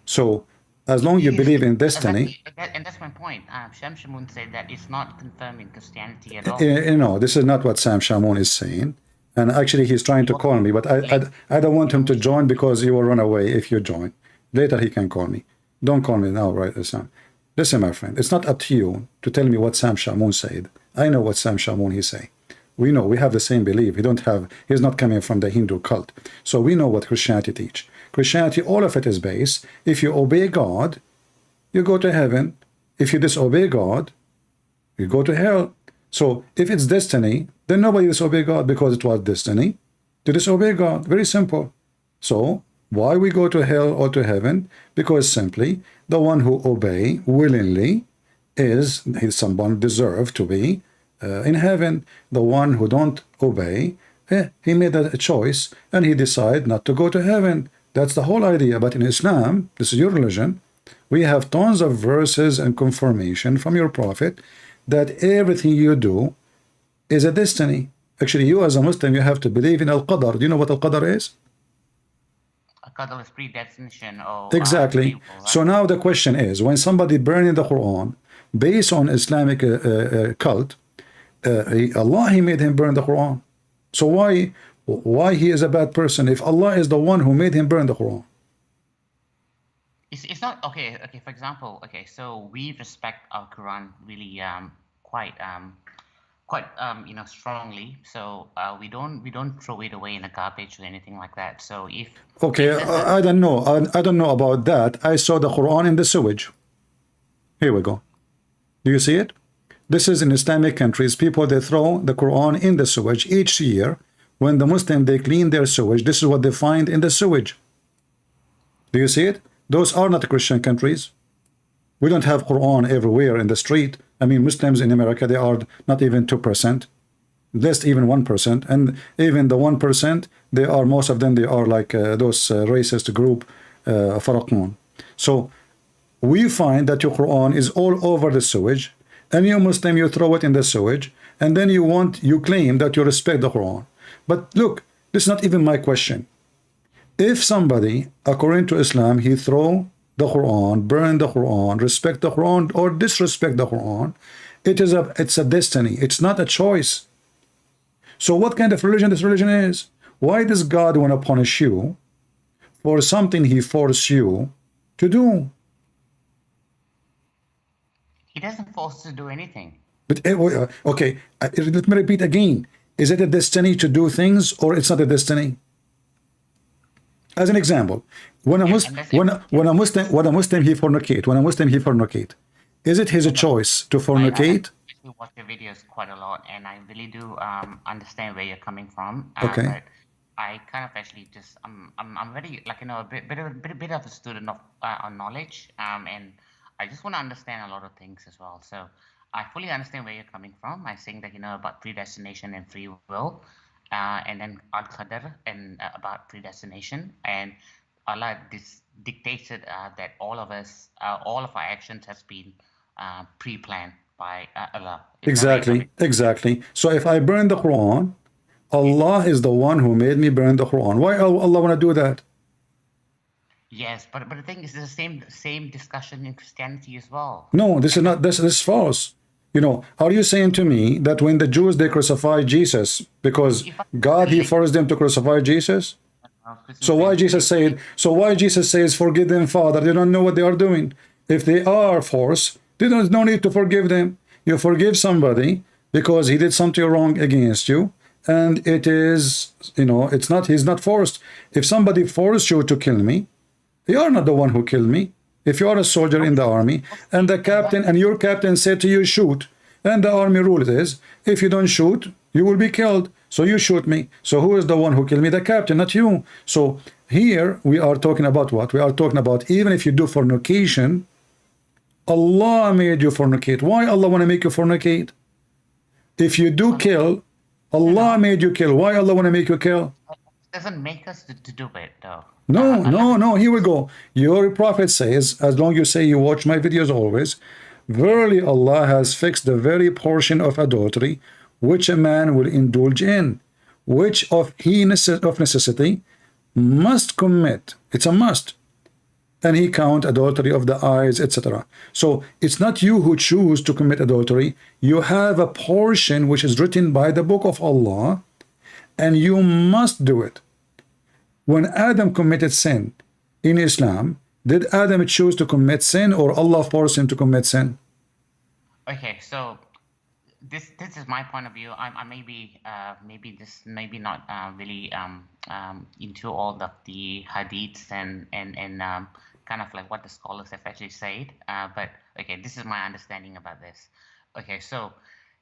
So, as long as you believe in destiny, and that's my point. Sam Shamoun said that it's not confirmed in Christianity at all. this is not what Sam Shamoun is saying. And actually, he's trying to call me, but I don't want him to join because he will run away if you join. Later, he can call me. Don't call me now, right, Sam? Listen, my friend, it's not up to you to tell me what Sam Shamoun said. I know what Sam Shamoun he say. We know we have the same belief. He's not coming from the Hindu cult. So we know what Christianity teach. Christianity, all of it is based. If you obey God, you go to heaven. If you disobey God, you go to hell. So if it's destiny, then nobody disobey God because it was destiny to disobey God. Very simple. So why we go to hell or to heaven? Because simply the one who obey willingly is someone deserved to be in heaven. The one who don't obey, he made a choice and he decided not to go to heaven. That's the whole idea. But in Islam, this is your religion, we have tons of verses and confirmation from your prophet that everything you do is a destiny. Actually, you as a Muslim, you have to believe in Al-Qadar. Do you know what Al-Qadar is? Al-Qadar is predestination. Or, Exactly. free will, right? So now the question is, when somebody burning the Quran based on Islamic cult, Allah, he made him burn the Quran. So why he is a bad person if Allah is the one who made him burn the Quran? It's not okay. Okay, for example, okay, so we respect our Quran really quite strongly. So we don't throw it away in the garbage or anything like that. So Okay, if there's a I don't know. I don't know about that. I saw the Quran in the sewage. Here we go. Do you see it? This is in Islamic countries. People, they throw the Quran in the sewage each year. When the Muslim, they clean their sewage, this is what they find in the sewage. Do you see it? Those are not Christian countries. We don't have Quran everywhere in the street. I mean, Muslims in America, they are not even 2%, less even 1%. And even the 1%, they are, most of them, they are like those racist group, Faraqun. So we find that your Quran is all over the sewage, and you Muslim, you throw it in the sewage, and then you claim that you respect the Quran. But look, this is not even my question. If somebody, according to Islam, he throw the Quran, burn the Quran, respect the Quran, or disrespect the Quran, it's a destiny. It's not a choice. So what kind of religion this religion is? Why does God want to punish you for something he forced you to do? He doesn't force us to do anything. But okay, let me repeat again. Is it a destiny to do things, or it's not a destiny? As an example, when a Muslim he fornicate, is it his choice to fornicate? I actually watch your videos quite a lot, and I really do understand where you're coming from. Okay. But I kind of actually just I'm very, like, a bit of a student of on knowledge, and I just want to understand a lot of things as well. So I fully understand where you're coming from. I think that about predestination and free will, and then al-qadar and about predestination, and Allah dictated that all of us, all of our actions has been pre-planned by Allah. Exactly. So if I burn the Quran, Allah is the one who made me burn the Quran. Why Allah want to do that? Yes, but the thing is, the same discussion in Christianity as well. No, this is not. This is false. Are you saying to me that when the Jews, they crucified Jesus because God, he forced them to crucify Jesus? So why Jesus says, forgive them, Father? They don't know what they are doing. If they are forced, there's no need to forgive them. You forgive somebody because he did something wrong against you, and it is, he's not forced. If somebody forced you to kill me, you are not the one who killed me. If you are a soldier in the army, and the captain and your captain said to you, shoot, and the army rule is, if you don't shoot, you will be killed. So you shoot me. So who is the one who killed me? The captain, not you. So here we are talking about what? We are talking about even if you do fornication, Allah made you fornicate. Why Allah want to make you fornicate? If you do kill, Allah made you kill. Why Allah want to make you kill? It doesn't make us to do it, though. No, here we go. Your prophet says, as long as you say you watch my videos always, verily Allah has fixed the very portion of adultery which a man will indulge in, which of necessity must commit. It's a must. And he count adultery of the eyes, etc. So it's not you who choose to commit adultery. You have a portion which is written by the book of Allah, and you must do it. When Adam committed sin in Islam, did Adam choose to commit sin, or Allah forced him to commit sin? Okay, so this is my point of view. I maybe not really into all of the hadiths and kind of like what the scholars have actually said. But okay, this is my understanding about this. Okay, so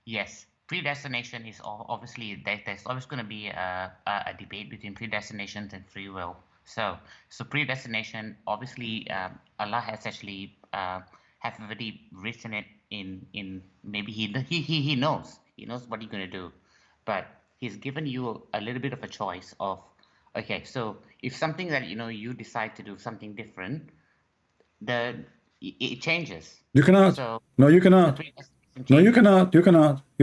yes, predestination is obviously there's always going to be a debate between predestination and free will. So predestination, obviously, Allah has actually have already written it in maybe he knows what he's going to do, but he's given you a little bit of a choice of, okay, so if something that you decide to do something different, it changes. You cannot. So No, you cannot. No, you cannot. You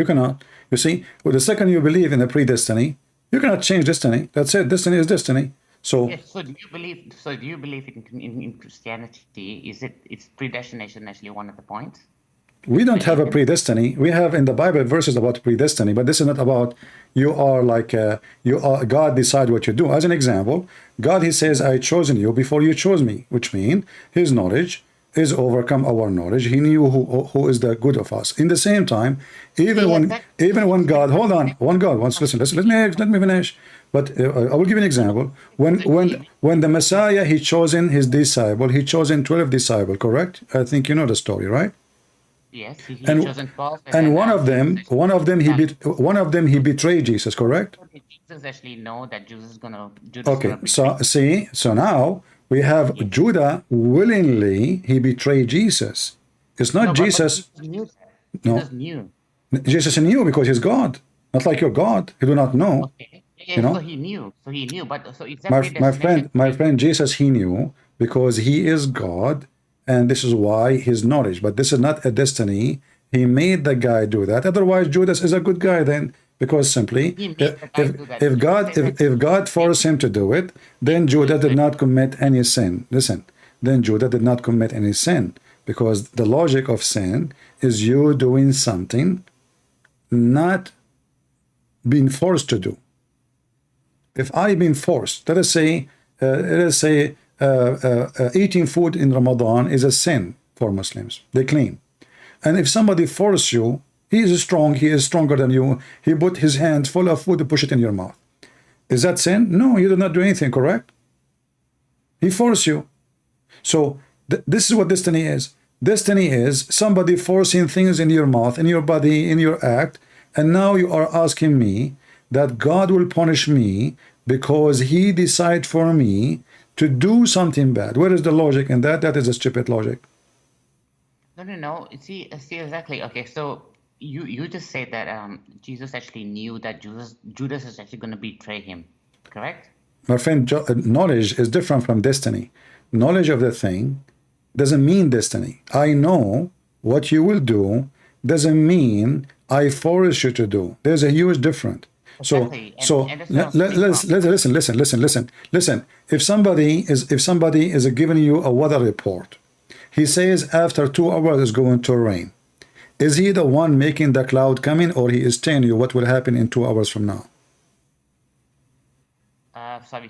cannot. You see, well, the second you believe in the predestiny, you cannot change destiny. That's it. Destiny is destiny. So yes, so do you believe in Christianity? Is predestination actually one of the points? We don't have a predestiny. We have in the Bible verses about predestiny, but this is not about you are like you are God decide what you do. As an example, God he says, "I chosen you before you chose me," which means His knowledge is overcome our knowledge. He knew who is the good of us. In the same time, even when God, hold on, one God wants listen, let me finish. But I will give you an example. When the Messiah he chosen his disciple, he chosen 12 disciples. Correct? I think you know the story, right? Yes, he And chosen 12, and then one of them he betrayed Jesus. Correct? Jesus actually know that Judas is gonna Okay, betray. so see, so now we have Judah willingly he betrayed Jesus. It's not No, but Jesus. Jesus knew that. No, Jesus knew. Jesus knew because he's God. Not like your God. He do not know. Okay. You Yeah, so know, he knew. So he knew. But so is that predestination? my friend Jesus he knew because he is God, and this is why his knowledge. But this is not a destiny. He made the guy do that. Otherwise, Judas is a good guy then, because simply He made the guy do that. if Jesus God said that if God forced him to do it, then Judah did not commit any sin. Listen, then Judah did not commit any sin, because the logic of sin is you doing something not being forced to do. If I've been forced, let us say eating food in Ramadan is a sin for Muslims. They claim. And if somebody forces you, he is strong, he is stronger than you, he put his hand full of food and push it in your mouth. Is that sin? No, you did not do anything, correct? He forced you. So this is what destiny is. Destiny is somebody forcing things in your mouth, in your body, in your act, and now you are asking me that God will punish me because he decided for me to do something bad. Where is the logic in that? That is a stupid logic. No. See exactly. Okay, so you just said that Jesus actually knew that Judas is actually going to betray him, correct? My friend, knowledge is different from destiny. Knowledge of the thing doesn't mean destiny. I know what you will do doesn't mean I force you to do. There's a huge difference. Exactly. So and that's where I'm listen. If somebody is giving you a weather report, he says after 2 hours it's going to rain. Is he the one making the cloud coming, or he is telling you what will happen in 2 hours from now? Sorry,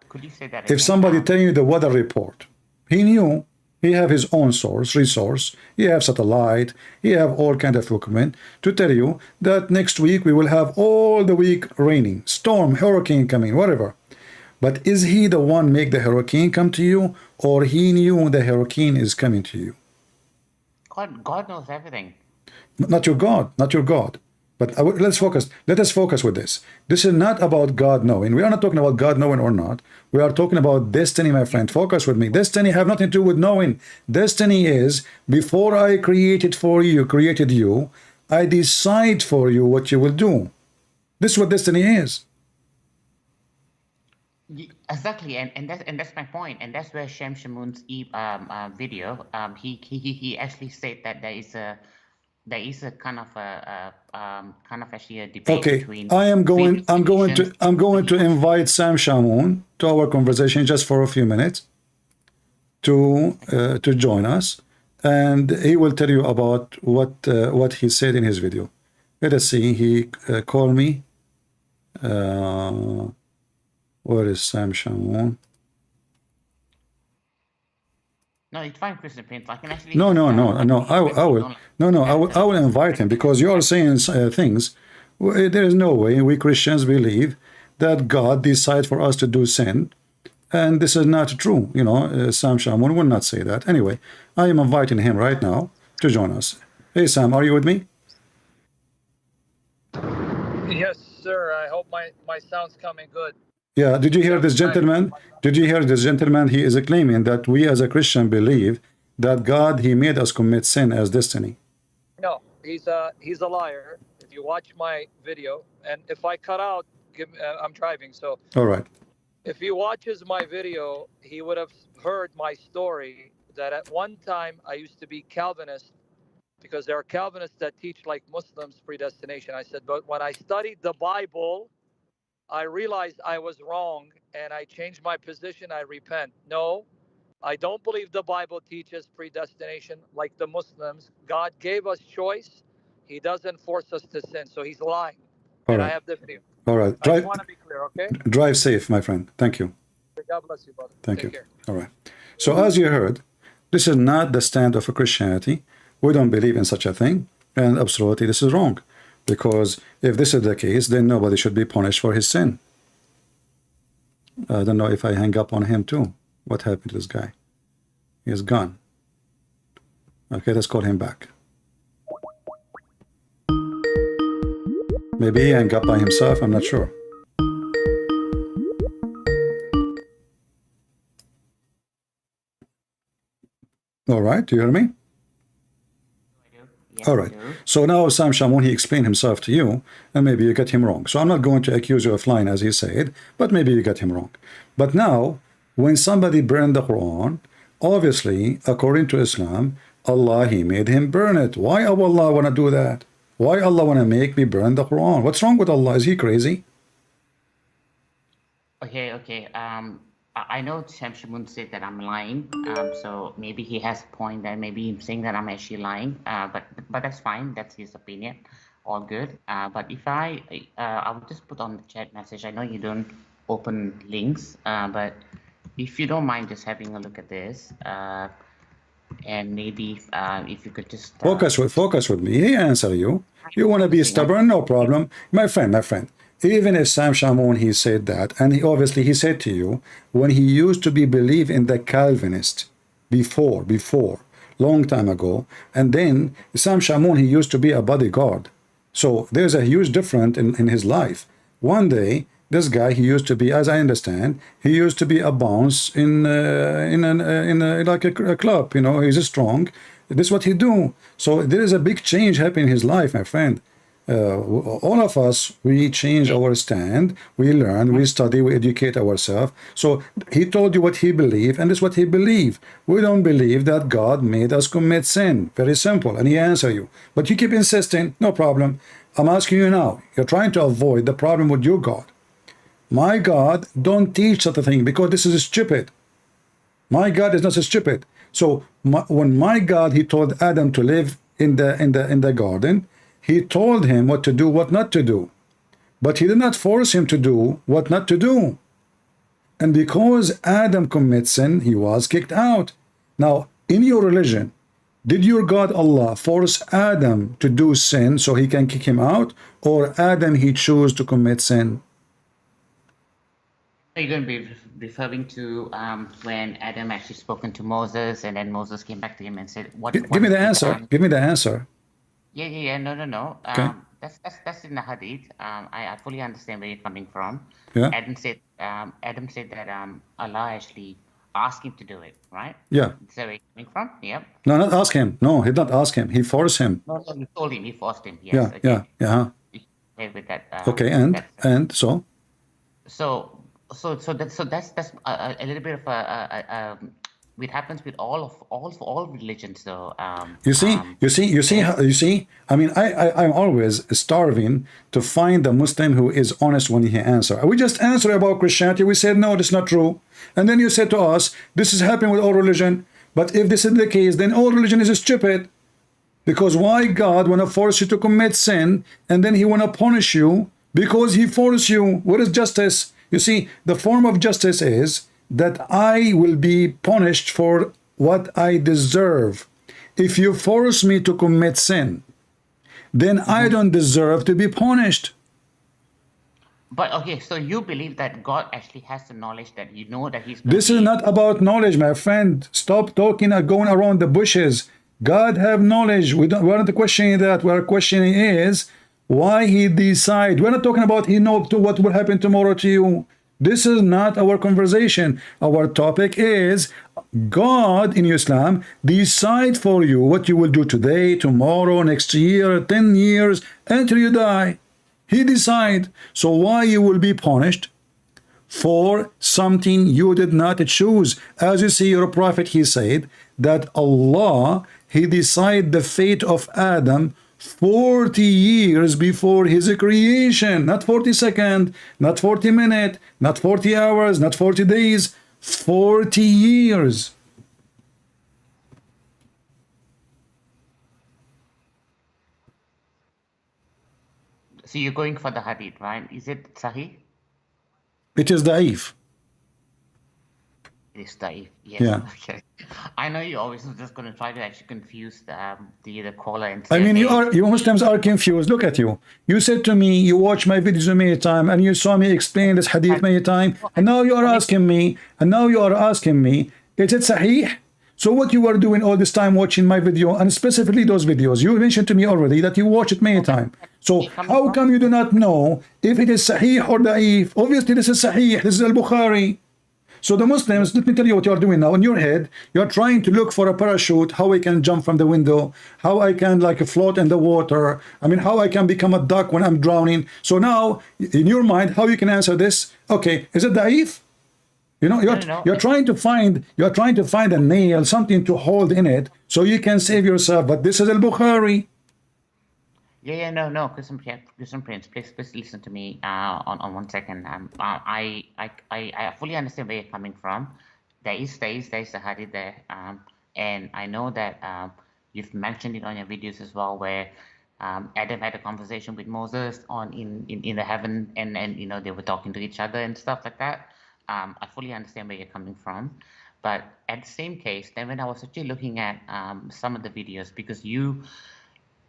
could you say that If again? somebody telling you the weather report, he knew. He have his own resource. He have satellite. He have all kind of equipment to tell you that next week we will have all the week raining, storm, hurricane coming, whatever. But is he the one make the hurricane come to you, or he knew the hurricane is coming to you? God knows everything. Not your God, not your God. But let's focus. Let us focus with this. This is not about God knowing. We are not talking about God knowing or not. We are talking about destiny, my friend. Focus with me. Destiny have nothing to do with knowing. Destiny is before I created you, I decide for you what you will do. This is what destiny is. Exactly, and that's my point, and that's where Shem Shamoon's video, he actually said that there is a kind of actually a debate Okay, between I'm going to invite Sam Shamoon to our conversation just for a few minutes to join us, and he will tell you about what he said in his video. Let us see. He called me. Where is Sam Shamoon? No, it's fine, Christian Prince. I can actually No. I will invite him, because you are saying things. There is no way we Christians believe that God decides for us to do sin, and this is not true. You know, Sam Shamoon will not say that. Anyway, I am inviting him right now to join us. Hey Sam, are you with me? Yes, sir. I hope my sound's coming good. Yeah, did you hear this gentleman? Did you hear this gentleman? He is claiming that we as a Christian believe that God, he made us commit sin as destiny. No, he's a liar. If you watch my video, and if I cut out, I'm driving, so. All right. If he watches my video, he would have heard my story that at one time I used to be Calvinist, because there are Calvinists that teach like Muslims predestination. I said, but when I studied the Bible, I realized I was wrong and I changed my position. I repent. No, I don't believe the Bible teaches predestination like the Muslims. God gave us choice. He doesn't force us to sin. So he's lying. All And I right. have the video. All right. I just want to be clear, okay? Drive safe, my friend. Thank you. God bless you, brother. Thank Take you. care. All right. So as you heard, this is not the stand of a Christianity. We don't believe in such a thing. And absolutely, this is wrong. Because if this is the case, then nobody should be punished for his sin. I don't know if I hang up on him too. What happened to this guy? He's gone. Okay, let's call him back. Maybe he hung up by himself, I'm not sure. All right, do you hear me? All right. So now Sam Shamoun, he explained himself to you, and maybe you get him wrong. So I'm not going to accuse you of lying, as he said, but maybe you get him wrong. But now, when somebody burned the Quran, obviously, according to Islam, Allah, he made him burn it. Why Allah want to do that? Why Allah want to make me burn the Quran? What's wrong with Allah? Is he crazy? Okay. I know Sam Shamoun said that I'm lying, so maybe he has a point that maybe I'm saying that I'm actually lying, but that's fine. That's his opinion. All good. But if I will just put on the chat message. I know you don't open links, but if you don't mind just having a look at this, and maybe if you could just focus with me. He answer you. You want to be stubborn? No problem, my friend. Even if Sam Shamoun, he said that, and he said to you, when he used to believe in the Calvinist before, long time ago, and then Sam Shamoun, he used to be a bodyguard. So there's a huge difference in his life. One day, this guy, he used to be, as I understand, he used to be a bounce in like a club. You know, he's strong. This is what he do. So there is a big change happening in his life, my friend. All of us, we change our stand, we learn, we study, we educate ourselves. So he told you what he believed, and this is what he believed. We don't believe that God made us commit sin. Very simple. And he answer you. But you keep insisting, no problem. I'm asking you now. You're trying to avoid the problem with your God. My God don't teach such a thing because this is stupid. My God is not so stupid. So when my God, he told Adam to live in the garden, he told him what to do, what not to do. But he did not force him to do what not to do. And because Adam commits sin, he was kicked out. Now, in your religion, did your God Allah force Adam to do sin so he can kick him out? Or Adam, he chose to commit sin? Are you going to be referring to when Adam actually spoken to Moses, and then Moses came back to him and said, Give me the answer. Give me the answer. Yeah. No. Okay. That's in the hadith. I fully understand where you're coming from. Yeah. Adam said that Allah actually asked him to do it, right? Yeah. Is that where you're coming from? Yep. No, not ask him. No, he did not ask him. He forced him. No, he told him. He forced him. Yes. Yeah. Okay. Yeah. Okay, with that. Okay. And so. So that's a little bit of a it happens with all religions, though. You see. I mean, I'm always starving to find a Muslim who is honest when he answers. We just answer about Christianity. We said no, that's not true. And then you said to us, this is happening with all religion. But if this is the case, then all religion is stupid. Because why God want to force you to commit sin, and then he want to punish you because he forced you? What is justice? You see, the form of justice is that I will be punished for what I deserve. If you force me to commit sin, then I don't deserve to be punished. But okay, so you believe that God actually has the knowledge that you know that he's... This is not about knowledge, my friend. Stop talking and going around the bushes. God have knowledge. We're not questioning that. What we're questioning is why he decide. We're not talking about he know what will happen tomorrow to you. This is not our conversation. Our topic is God in Islam decide for you what you will do today, tomorrow, next year, 10 years, until you die. He decide. So why you will be punished for something you did not choose? As you see, your prophet, he said that Allah, he decide the fate of Adam 40 years before his creation, not 40 seconds, not 40 minutes, not 40 hours, not 40 days, 40 years. So you're going for the hadith, right? Is it sahih? It is da'if. It is sahih. Yes. Yeah. Okay. I know you're always just going to try to actually confuse the caller and I say, mean, hey, you Muslims are confused. Look at you. You said to me, you watched my videos many times, and you saw me explain this hadith many times, and now you are asking me, is it sahih? So what you were doing all this time watching my video, and specifically those videos, you mentioned to me already that you watched it many times. So how come you do not know if it is sahih or da'if? Obviously this is sahih, this is al-Bukhari. So the Muslims, let me tell you what you are doing now. In your head, you are trying to look for a parachute, how I can jump from the window, how I can like float in the water. I mean, how I can become a duck when I'm drowning. So now, in your mind, how you can answer this? Okay, is it da'if? You know, you're trying to find a nail, something to hold in it, so you can save yourself. But this is al-Bukhari. No, Christian Prince, please listen to me on 1 second. I fully understand where you're coming from. There is a hadith there, and I know that you've mentioned it on your videos as well, where Adam had a conversation with Moses in the heaven, and you know they were talking to each other and stuff like that. I fully understand where you're coming from, but at the same case, then when I was actually looking at some of the videos, because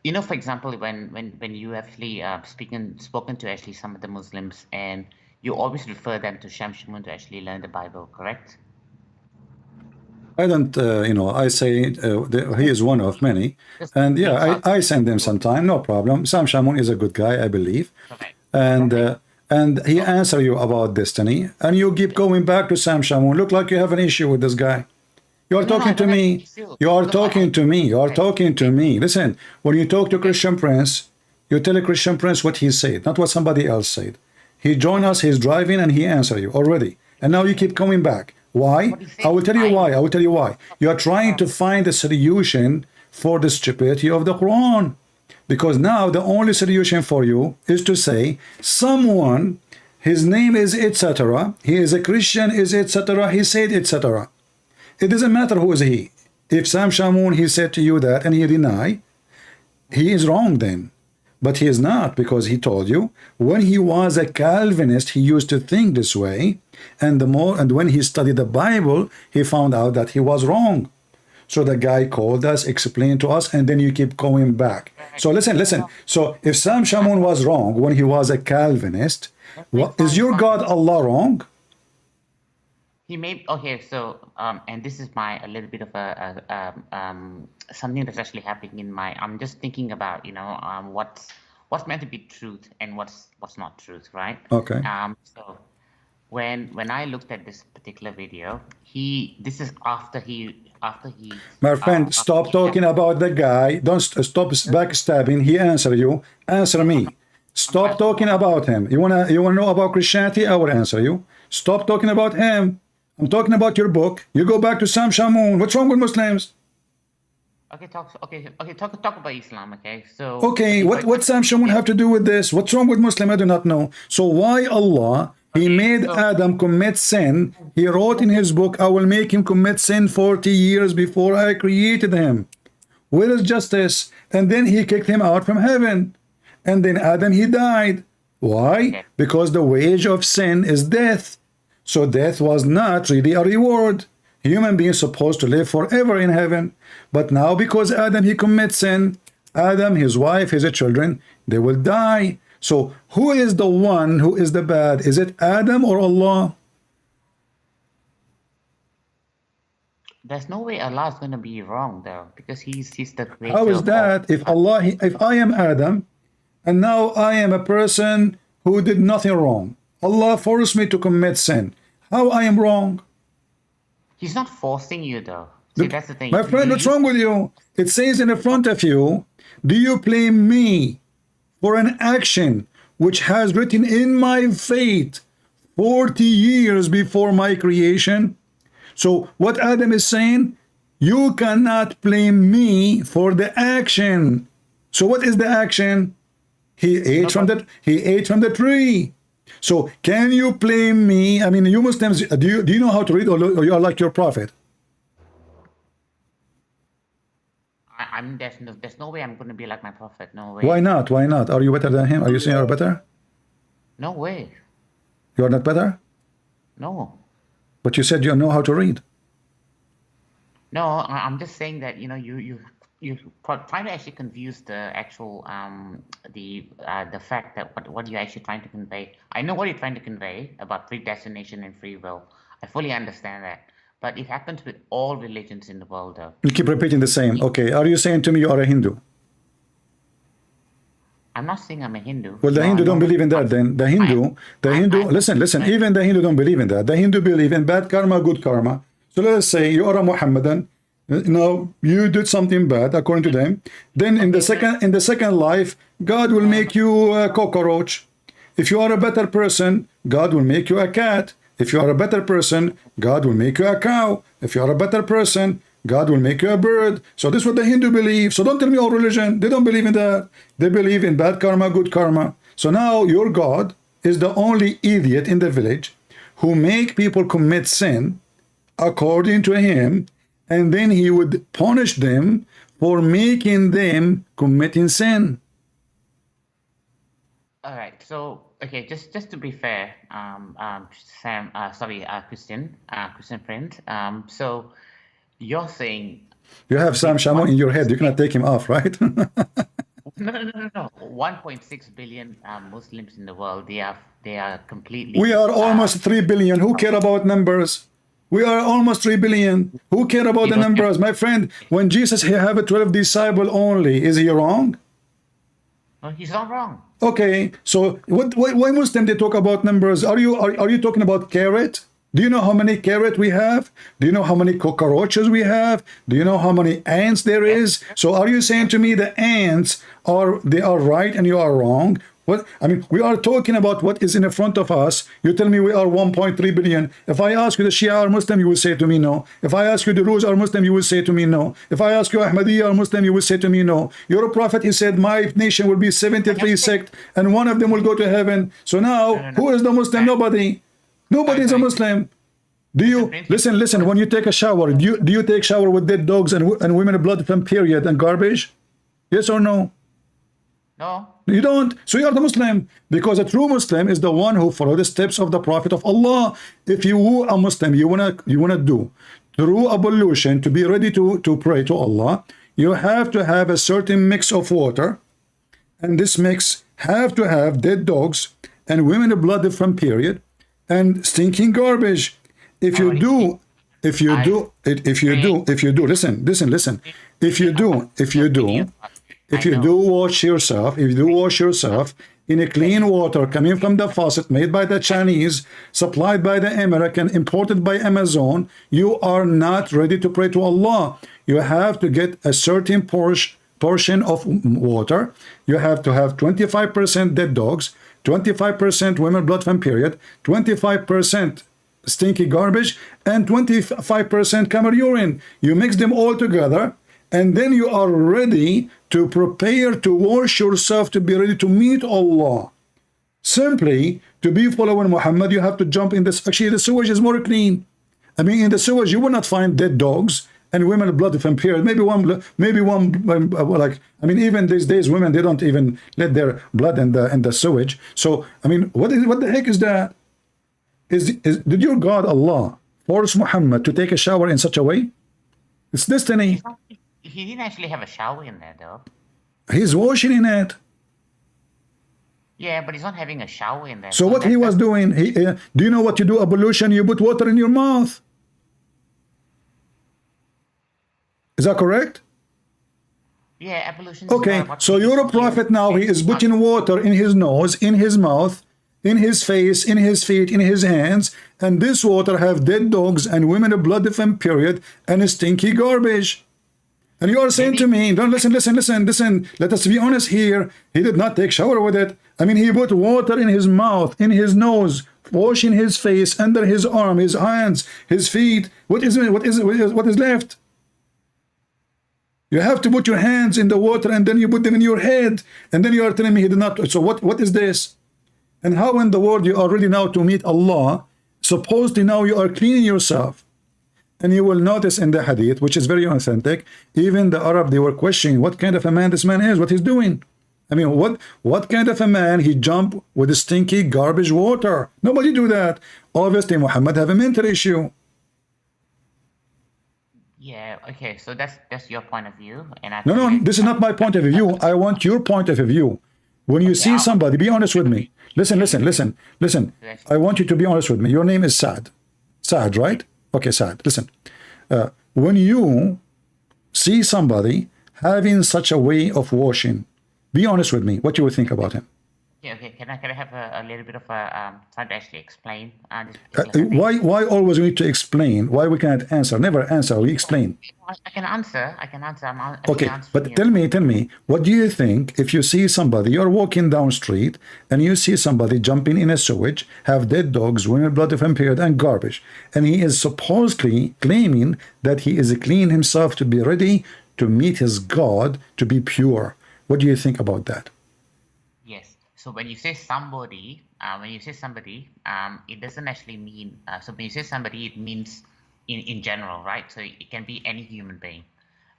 you know, for example, when you actually spoken to actually some of the Muslims, and you always refer them to Shamshimun to actually learn the Bible, correct? I don't, you know, I say he is one of many, and yeah, I send them sometime, no problem. Sam Shamoun is a good guy, I believe, and he answer you about destiny, and you keep going back to Sam Shamoun. Look like you have an issue with this guy. You are talking to me. You are talking to me. You are talking to me. Listen, when you talk to Christian Prince, you tell a Christian Prince what he said, not what somebody else said. He joined us, he's driving, and he answered you already. And now you keep coming back. Why? I will tell you why. I will tell you why. You are trying to find a solution for the stupidity of the Quran. Because now the only solution for you is to say, someone, his name is etc., he is a Christian, is etc., he said etc. It doesn't matter who is he. If Sam Shamoun, he said to you that and he deny, he is wrong then. But he is not, because he told you when he was a Calvinist, he used to think this way, and when he studied the Bible, he found out that he was wrong. So the guy called us, explained to us, and then you keep going back. So listen. So if Sam Shamoun was wrong when he was a Calvinist, is your God Allah wrong? He made so and this is a little bit of a something that's actually happening in my. I'm just thinking about what's meant to be truth and what's not truth, right? Okay. So when I looked at this particular video, this is after he. My friend, stop talking about the guy. Don't stop backstabbing. He answer you. Answer me. Stop talking about him. You wanna know about Christianity? I will answer you. Stop talking about him. I'm talking about your book. You go back to Sam Shamoun. What's wrong with Muslims? Talk about Islam, okay? So okay, what Sam Shamoun have to do with this? What's wrong with Muslim? I do not know. So why Allah, he made Adam commit sin? He wrote in his book, I will make him commit sin 40 years before I created him. Where is justice? And then he kicked him out from heaven. And then Adam, he died. Why? Because the wage of sin is death. So death was not really a reward. Human beings supposed to live forever in heaven. But now because Adam, he commits sin, Adam, his wife, his children, they will die. So who is the one who is the bad? Is it Adam or Allah? There's no way Allah is going to be wrong though, because he's the creator. How is that? If I am Adam, and now I am a person who did nothing wrong, Allah forced me to commit sin. How I am wrong? He's not forcing you though. See, that's the thing. My friend, what's wrong with you? It says in the front of you, do you blame me for an action which has written in my fate 40 years before my creation? So what Adam is saying, you cannot blame me for the action. So what is the action? He ate from the tree. So can you blame me? I mean, you Muslims, do you know how to read, or you are like your prophet? there's no way I'm going to be like my prophet. No way. Why not? Why not? Are you better than him? Are you saying you're better? No way. You're not better? No. But you said you know how to read. No, I'm just saying that you trying to actually confuse the actual the fact that what you're actually trying to convey. I know what you're trying to convey about predestination and free will. I fully understand that. But it happens with all religions in the world, though. You keep repeating the same. Okay, are you saying to me you are a Hindu? I'm not saying I'm a Hindu. Well, the Hindu don't believe in that then. The Hindu, listen, even the Hindu don't believe in that. The Hindu believe in bad karma, good karma. So let us say you are a Mohammedan. Now you did something bad according to them. Then in the second life, God will make you a cockroach. If you are a better person, God will make you a cat. If you are a better person, God will make you a cow. If you are a better person, God will make you a bird. So this is what the Hindu believe. So don't tell me all religion. They don't believe in that. They believe in bad karma, good karma. So now your God is the only idiot in the village who make people commit sin according to him, and then he would punish them for making them committing sin. All right. So okay, just to be fair, Christian friend. So you're saying you have Sam Shamo in your head. You cannot take him off, right? No. 1.6 billion Muslims in the world. They are completely. We are almost 3 billion. Who care about numbers? We are almost 3 billion. Who care about the numbers? My friend, when Jesus he have a 12 disciple only, is he wrong? No, he's not wrong. Okay, so why Muslim they talk about numbers? Are you talking about carrot? Do you know how many carrot we have? Do you know how many cockroaches we have? Do you know how many ants there is? So are you saying to me the ants are right and you are wrong? What I mean, we are talking about what is in front of us. You tell me we are 1.3 billion. If I ask you the Shia are Muslim, you will say to me no. If I ask you the Druze are Muslim, you will say to me no. If I ask you Ahmadiyya are Muslim, you will say to me no. Your prophet, he said, my nation will be 73 sects and one of them will go to heaven. So now, who is the Muslim? Nobody. Nobody is a Muslim. Do you listen? When you take a shower, do you take shower with dead dogs and women blood from period and garbage? Yes or no? No. You don't. So you are the Muslim, because a true Muslim is the one who follows the steps of the Prophet of Allah. If you are Muslim, you wanna do through ablution to be ready to pray to Allah, you have to have a certain mix of water, and this mix have to have dead dogs and women blood from period and stinking garbage. If you do, listen. If you do wash yourself in a clean water coming from the faucet made by the Chinese, supplied by the American, imported by Amazon, you are not ready to pray to Allah. You have to get a certain portion of water. You have to have 25% dead dogs, 25% women blood from period, 25% stinky garbage, and 25% camel urine. You mix them all together, and then you are ready to prepare to wash yourself to be ready to meet Allah. Simply to be following Muhammad, you have to jump in this. Actually, the sewage is more clean. I mean, in the sewage you will not find dead dogs and women blood from period. Maybe one like, I mean, even these days women, they don't even let their blood in the sewage. So I mean, what the heck is that? Did your God Allah force Muhammad to take a shower in such a way? It's destiny. He didn't actually have a shower in there, though. He's washing in it. Yeah, but he's not having a shower in there. So what he was doing, do you know what you do? Ablution, you put water in your mouth. Is that correct? Yeah, ablution. Okay, so your prophet now, he is putting water in his nose, in his mouth, in his face, in his feet, in his hands, and this water have dead dogs and women of blood from period and stinky garbage. And you are saying to me, don't listen, let us be honest here. He did not take shower with it. I mean, he put water in his mouth, in his nose, washing his face, under his arm, his hands, his feet. What is left? You have to put your hands in the water and then you put them in your head. And then you are telling me he did not. So what is this? And how in the world you are ready now to meet Allah? Supposedly now you are cleaning yourself. And you will notice in the hadith, which is very authentic, even the Arab, they were questioning what kind of a man this man is, what he's doing. I mean, what kind of a man he jump with stinky garbage water? Nobody do that. Obviously, Muhammad have a mental issue. Yeah, okay, so that's your point of view, and I No, think this is not my point of view. I want your point of view. When you see somebody, be honest with me. Listen. I want you to be honest with me. Your name is Saad. Saad, right? Okay, Saad. Listen. When you see somebody having such a way of washing, be honest with me. What you would think about him? okay. Can I have a little bit of a time to actually explain this particular thing? Why always we need to explain? Why we cannot answer? Never answer. We explain. I can answer. I'm Okay, answering but you. tell me, what do you think if you see somebody, you're walking down street and you see somebody jumping in a sewage, have dead dogs, women blood of impaired and garbage, and he is supposedly claiming that he is clean himself to be ready to meet his God, to be pure. What do you think about that? Yes. So when you say somebody, it doesn't actually mean. So when you say somebody, it means in general, right? So it can be any human being,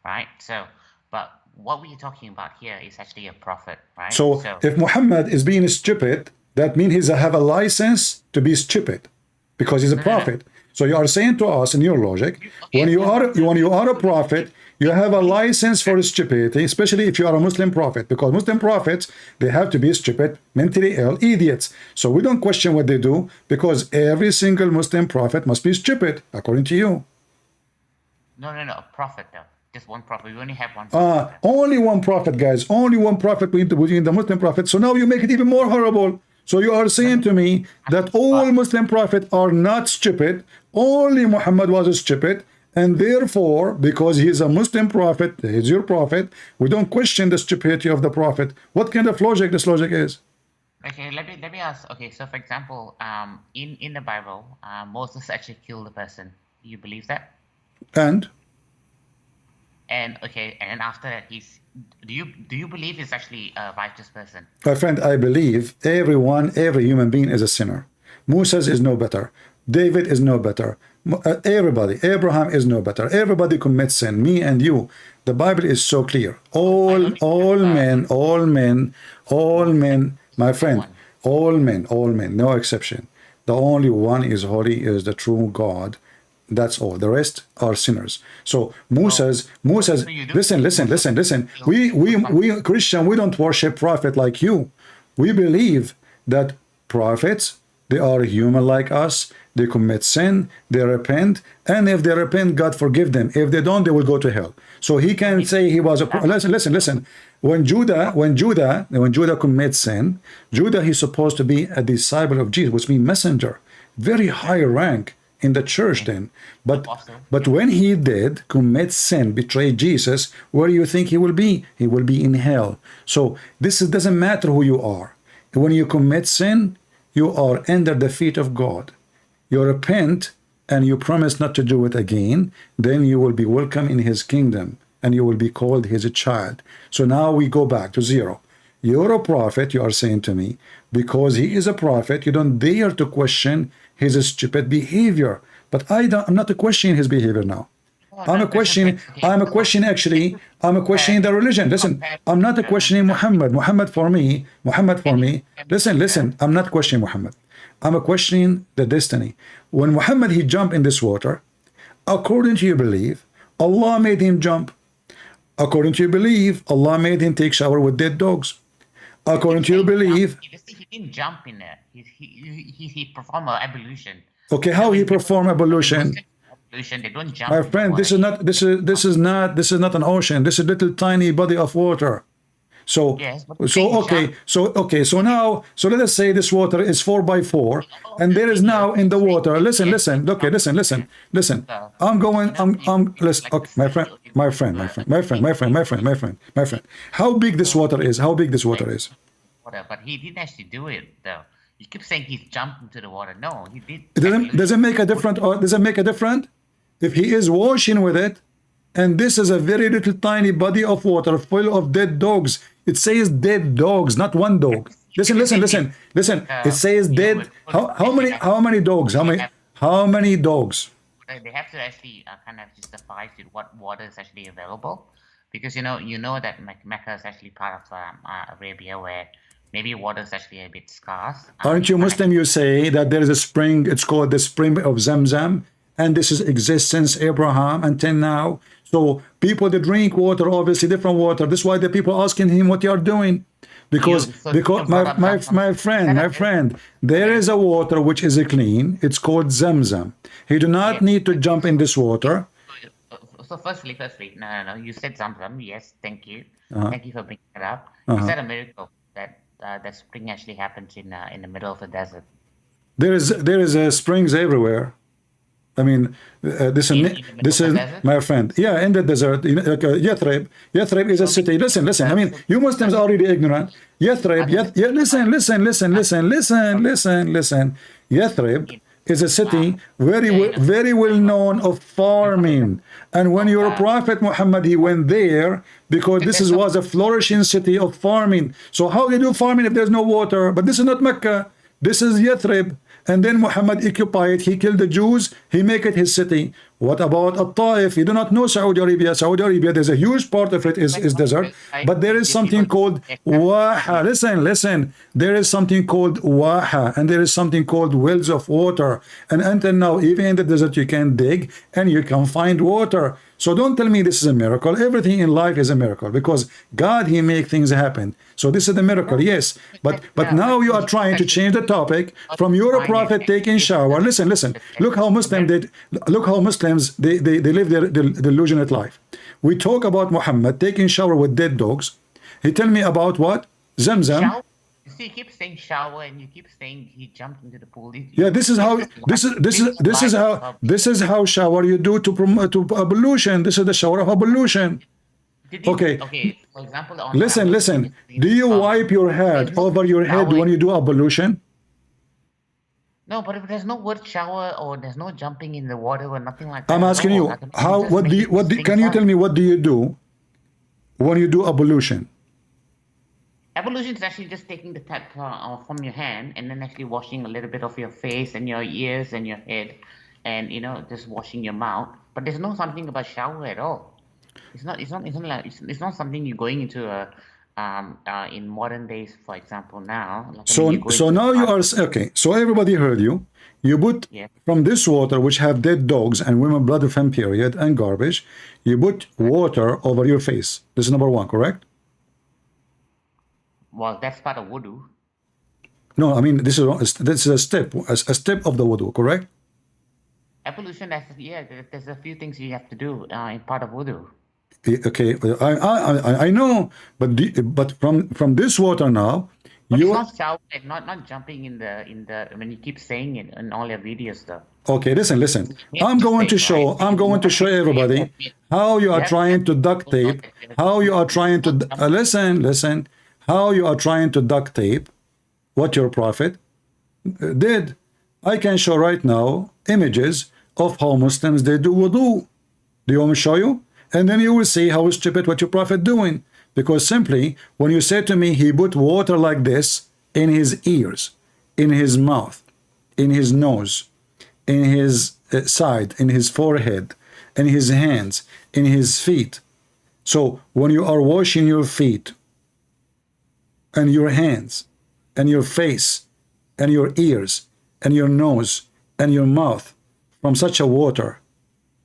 right? So, but what we're talking about here is actually a prophet, right? So if Muhammad is being stupid, that means he have a license to be stupid because he's a prophet. So you are saying to us in your logic, when you are a prophet, you have a license for stupidity, especially if you are a Muslim prophet, because Muslim prophets, they have to be stupid, mentally ill, idiots. So we don't question what they do, because every single Muslim prophet must be stupid, according to you. No, a prophet though. Just one prophet. We only have one prophet. Only one prophet, guys. Only one prophet within the Muslim prophet. So now you make it even more horrible. So you are saying to me that all Muslim prophets are not stupid. Only Muhammad was stupid. And therefore, because he is a Muslim prophet, he is your prophet, we don't question the stupidity of the prophet. What kind of logic this logic is? Okay, let me ask. Okay, so for example, in the Bible, Moses actually killed a person. Do you believe that? And okay, and then after that, do you believe he's actually a righteous person? my friend, I believe every human being is a sinner. Moses is no better. David is no better. Everybody, Abraham is no better. Everybody commits sin, me and you. The Bible is so clear. All men, my friend, all men, no exception. The only one is holy, is the true God. That's all. The rest are sinners. So Moses, listen. We Christian, we don't worship prophet like you. We believe that prophets, they are human like us. They commit sin, they repent, and if they repent, God forgive them. If they don't, they will go to hell. So he can say he was a listen. When Judah commits sin, Judah is supposed to be a disciple of Jesus, which means messenger, very high rank in the church then. But when he did commit sin, betray Jesus, where do you think he will be? He will be in hell. So doesn't matter who you are. When you commit sin, you are under the feet of God. You repent and you promise not to do it again, then you will be welcome in his kingdom and you will be called his child. So now we go back to zero. You're a prophet, you are saying to me, because he is a prophet, you don't dare to question his stupid behavior. But I'm not questioning his behavior now. I'm questioning the religion. Listen, I'm not questioning Muhammad. Muhammad for me, listen, I'm not questioning Muhammad. I'm questioning the destiny. When Muhammad, he jumped in this water, according to your belief, Allah made him jump. According to your belief, Allah made him take shower with dead dogs. According to your belief, he didn't jump in there. He performed an evolution. Okay, how he perform evolution? They don't jump. My friend, this is not an ocean. This is a little tiny body of water. So yes, so now let us say this water is 4x4, and there is now in the water. Listen. Okay, my friend. How big this water is? But he didn't actually do it though. You keep saying he's jumped into the water. No, he did. Does it make a difference? Or does it make a difference if he is washing with it? And this is a very little tiny body of water full of dead dogs. It says dead dogs, not one dog. Listen. It says dead. How many dogs? How many dogs? they have to actually kind of justify to what water is actually available, because you know that Mecca is actually part of Arabia, where maybe water is actually a bit scarce. Aren't you Muslim? You say that there is a spring, it's called the spring of Zamzam, and this is exists since Abraham until now. So people that drink water, obviously different water. That's why the people asking him what you are doing. Because my friend, there is a water which is clean. It's called Zamzam. He do not need to jump in this water. So firstly, no. You said Zamzam. Yes, thank you. Uh-huh. Thank you for bringing it up. Is that a miracle that that spring actually happens in the middle of the desert? There is springs everywhere. I mean, this is my friend. Yeah, in the desert, like, Yathrib. Yathrib is a city. Listen. I mean, you Muslims are already ignorant. Yathrib. Listen. Yathrib is a city very well known of farming. And when your Prophet Muhammad, he went there because this was a flourishing city of farming. So how they do farming if there's no water? But this is not Mecca. This is Yathrib. And then Muhammad occupied, he killed the Jews, he make it his city. What about At-Taif? You do not know Saudi Arabia. Saudi Arabia, there's a huge part of it is desert. But there is something called Waha. Listen. There is something called Waha. And there is something called wells of water. And until now, even in the desert, you can dig and you can find water. So don't tell me this is a miracle. Everything in life is a miracle because God, he make things happen. So this is the miracle, yes. But now you are trying to change the topic from your prophet taking shower. Listen. Look how Muslims they live their delusionate life. We talk about Muhammad taking shower with dead dogs. He tell me about what? Zamzam. You see, you keep saying shower and you keep saying he jumped into the pool. Yeah, this is how shower you do to promote to ablution. This is the shower of ablution. Okay. For example, listen. Do you wipe your head over your head when you do ablution? No, but if there's no word shower or there's no jumping in the water or nothing like that. I'm asking you, can you tell me what do you do when you do ablution? Ablution is actually just taking the tap from your hand and then actually washing a little bit of your face and your ears and your head, and just washing your mouth. But there's no something about shower at all. It's not something you're going into in modern days, for example. Now, so now you are okay. So everybody heard you. You put from this water, which have dead dogs and women blood of him period and garbage. You put water over your face. This is number one, correct? Well, that's part of wudu. No, I mean this is a step of the wudu, correct? Ablution, there's a few things you have to do in part of wudu. Okay, I know, but from this water now, it's not showering, not jumping in the. I mean, you keep saying it in all your videos, though. Okay, listen. I'm going to show everybody how you are trying to duct tape. How you are trying to listen. How you are trying to duct tape what your prophet did. I can show right now images of how Muslims they do wudu. Do you want me to show you? And then you will see how stupid what your prophet doing. Because simply when you say to me he put water like this in his ears, in his mouth, in his nose, in his side, in his forehead, in his hands, in his feet. So when you are washing your feet and your hands and your face and your ears and your nose and your mouth from such a water,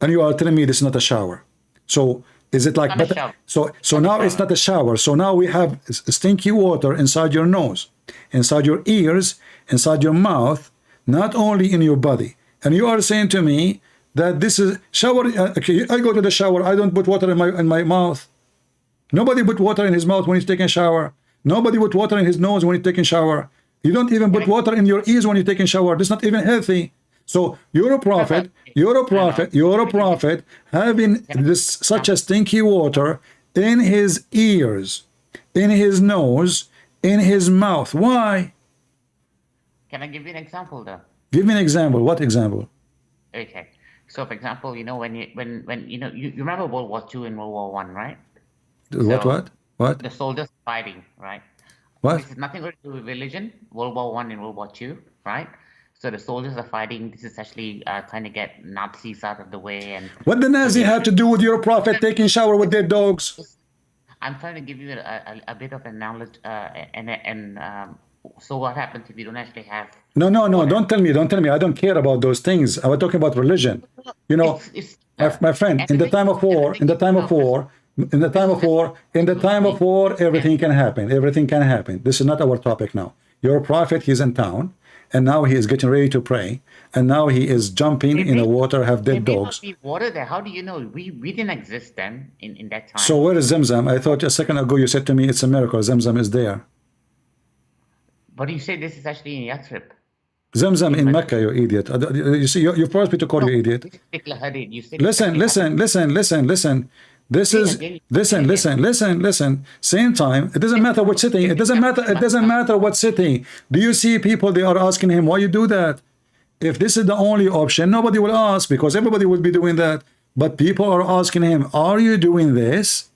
and you are telling me this is not a shower. So is it like better? So now it's not a shower. So now we have stinky water inside your nose, inside your ears, inside your mouth, not only in your body. And you are saying to me that this is shower. Okay, I go to the shower. I don't put water in my mouth. Nobody put water in his mouth when he's taking a shower. Nobody put water in his nose when he's taking shower. You don't even put water in your ears when you're taking shower. That's not even healthy. So you're a prophet having this such a stinky water in his ears, in his nose, in his mouth. Why? Can I give you an example though? Give me an example. What example? Okay. So for example, when you remember World War II and World War I, right? What? The soldiers fighting, right? What? This is nothing to do with religion. World War I and World War II, right? So the soldiers are fighting. This is actually trying to get Nazis out of the way. And What the Nazi have to do with your prophet taking shower with their dogs? I'm trying to give you a bit of a knowledge. So what happens if you don't actually have? No, don't tell me. I don't care about those things. I was talking about religion. You know, my friend, in the time of war, everything can happen. Everything can happen. This is not our topic now. Your prophet, he's in town, and now he is getting ready to pray, and now he is jumping in the water, have dead dogs. Be water there. How do you know? We didn't exist then in that time. So where is Zamzam? I thought a second ago you said to me it's a miracle. Zamzam is there. But you say this is actually in Yathrib. Zamzam in Mecca, you idiot. You see, you forced me to call you idiot. Listen. Listen. Same time, it doesn't matter what city. It doesn't matter what city. Do you see people, they are asking him, why you do that? If this is the only option, nobody will ask because everybody will be doing that. But people are asking him, are you doing this?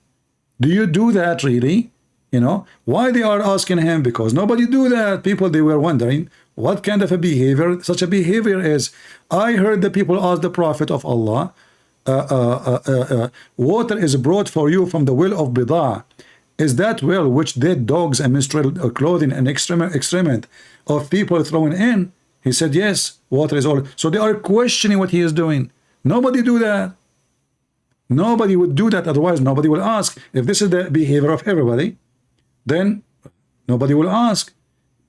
Do you do that really? You know, why they are asking him? Because nobody do that. People, they were wondering what kind of a behavior such a behavior is. I heard the people ask the Prophet of Allah, water is brought for you from the well of Bidah. Is that well which dead dogs and menstrual clothing and excrement of people thrown in? He said, yes, water is all. So they are questioning what he is doing. Nobody do that. Nobody would do that. Otherwise, nobody will ask. If this is the behavior of everybody, then nobody will ask.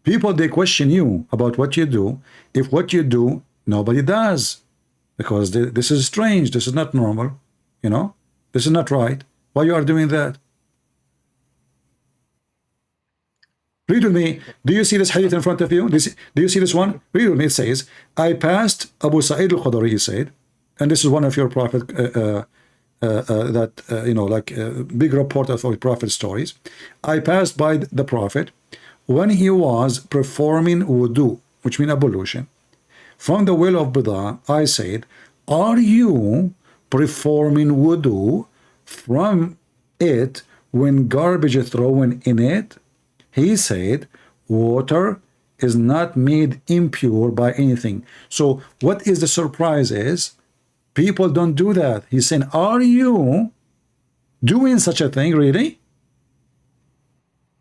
People, they question you about what you do. If what you do, nobody does. Because this is strange. This is not normal. You know, this is not right. Why you are doing that? Read with me. Do you see this hadith in front of you? Do you see this one? Read with me. It says, I passed Abu Sa'id al-Khudri, he said, and this is one of your prophet big reporter for prophet stories. I passed by the prophet when he was performing wudu, which means ablution, from the well of Bidah. I said, are you performing wudu from it when garbage is thrown in it? He said, water is not made impure by anything. So what is the surprise is, people don't do that. He's saying, are you doing such a thing really?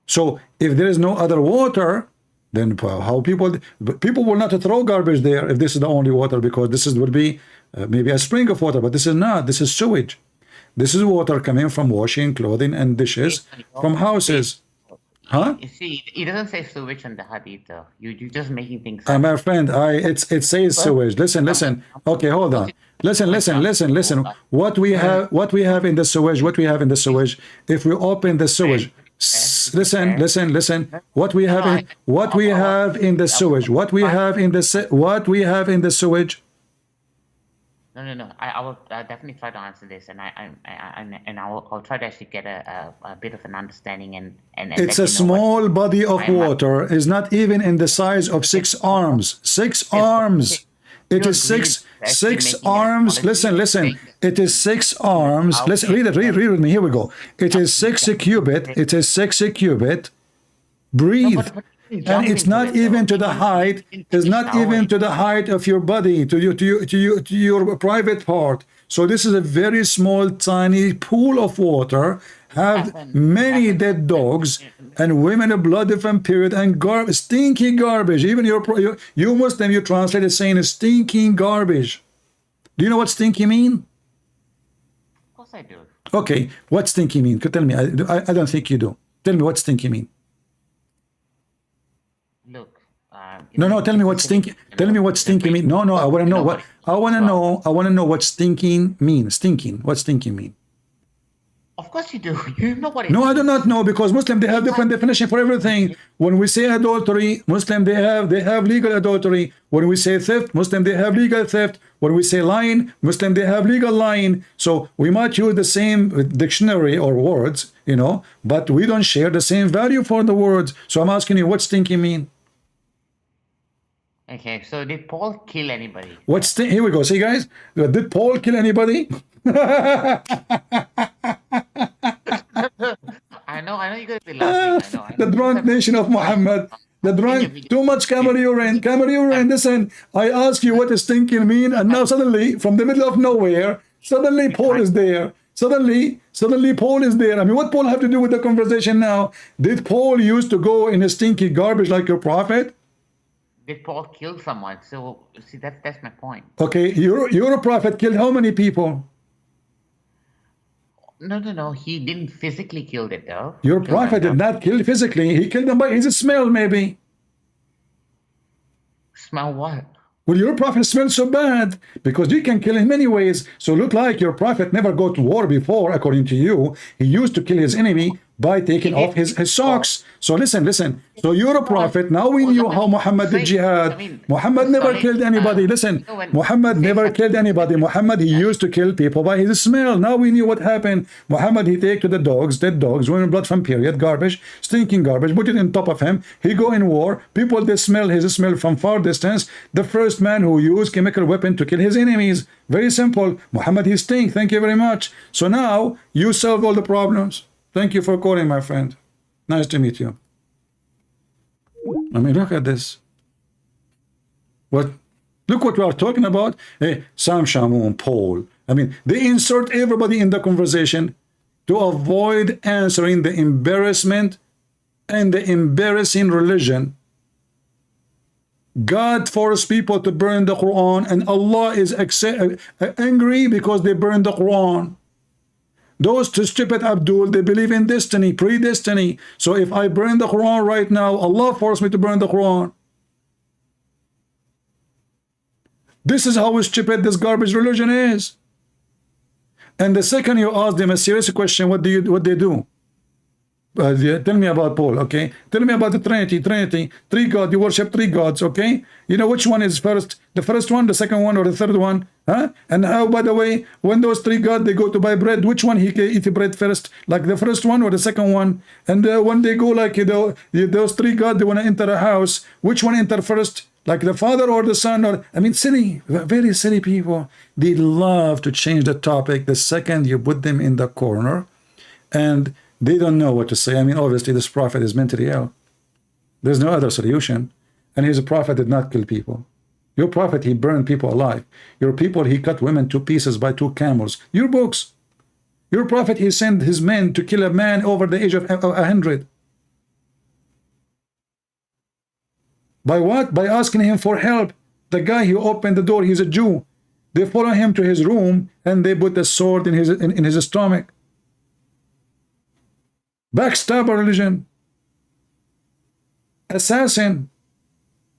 So if there is no other water, then how people will not throw garbage there if this is the only water, because this would be maybe a spring of water, but this is not. This is sewage. This is water coming from washing clothing and dishes from houses. Huh? You see, it doesn't say sewage in the hadith though. You're just making things up. My friend, it says sewage. Listen. Okay, hold on. Listen. What we have in the sewage, if we open the sewage, listen. What we have in the sewage. No. I will definitely try to answer this, and I'll try to actually get a bit of an understanding and it's a small body of water. Is not even in the size of 6 arms. 6 arms. It is six arms. Listen. It is 6 arms. Listen, read with me. Here we go. It is 6 cubit. It is 6 cubit. Breathe. And it's not even to the height. It's not even to the height of your body, to your private part. So this is a very small, tiny pool of water. Have many dead dogs and women of blood different period and stinky garbage. Even you Muslim, you translate it saying stinking garbage. Do you know what stinky mean? Of course I do. Okay, what stinky mean? Tell me. I don't think you do. Tell me what stinky mean. Look. No. Tell me what stinky. Tell me what stinky mean. No. I want to know what. I want to know what stinking means. Stinking. What stinking mean? Of course you do. You know what it No, I do not know, because Muslim, they have different definition for everything. When we say adultery, Muslim, they have legal adultery. When we say theft, Muslim, they have legal theft. When we say lying, Muslim, they have legal lying. So we might use the same dictionary or words, but we don't share the same value for the words. So I'm asking you, what stinky mean? Okay, so did Paul kill anybody? Here we go. See, guys, did Paul kill anybody? I know you're gonna be laughing. I know. The drunk nation of Mohammed. The drying, too much camel urine, camel urine. Listen, I ask you what is stinking mean, and now suddenly, from the middle of nowhere, suddenly Paul is there. Suddenly Paul is there. I mean, what Paul have to do with the conversation now? Did Paul used to go in a stinky garbage like your prophet? Did Paul kill someone? So see, that's my point. Okay, your prophet killed how many people? No. He didn't physically kill it though. Your prophet did not kill physically. He killed them by his smell, maybe. Smell what? Well, your prophet smells so bad because you can kill in many ways. So look like your prophet never go to war before, according to you. He used to kill his enemy by taking off his socks. So listen. So you're a prophet. Now we knew how Muhammad did jihad. Muhammad never killed anybody. Listen, Muhammad never killed anybody. Muhammad, he used to kill people by his smell. Now we knew what happened. Muhammad, he take to the dogs, dead dogs, women blood from period, garbage, stinking garbage, put it on top of him. He go in war. People, they smell his smell from far distance. The first man who used chemical weapon to kill his enemies. Very simple. Muhammad, he stink. Thank you very much. So now you solve all the problems. Thank you for calling, my friend. Nice to meet you. I mean, look at this. What? Look what we are talking about. Hey, Sam Shamoun, Paul. I mean, they insert everybody in the conversation to avoid answering the embarrassment and the embarrassing religion. God forced people to burn the Quran, and Allah is angry because they burned the Quran. Those two stupid Abdul, they believe in destiny, predestiny. So if I burn the Quran right now, Allah forced me to burn the Quran. This is how stupid this garbage religion is. And the second you ask them a serious question, what they do? Tell me about Paul, okay? Tell me about the Trinity, three gods. You worship three gods, okay? You know which one is first? The first one, the second one, or the third one? Huh? And how, by the way, when those three gods, they go to buy bread, which one he eat the bread first? Like the first one or the second one? And when they go like, you know, those three gods, they want to enter a house, which one enter first? Like the father or the son? Or I mean, silly, very silly people. They love to change the topic the second you put them in the corner. And they don't know what to say. I mean, obviously, this prophet is mentally ill. There's no other solution. And his prophet did not kill people. Your prophet, he burned people alive. Your people, he cut women to pieces by 2 camels. Your books. Your prophet, he sent his men to kill a man over the age of 100. By what? By asking him for help. The guy who opened the door, he's a Jew. They follow him to his room and they put the sword in his stomach. Backstabber religion. Assassin.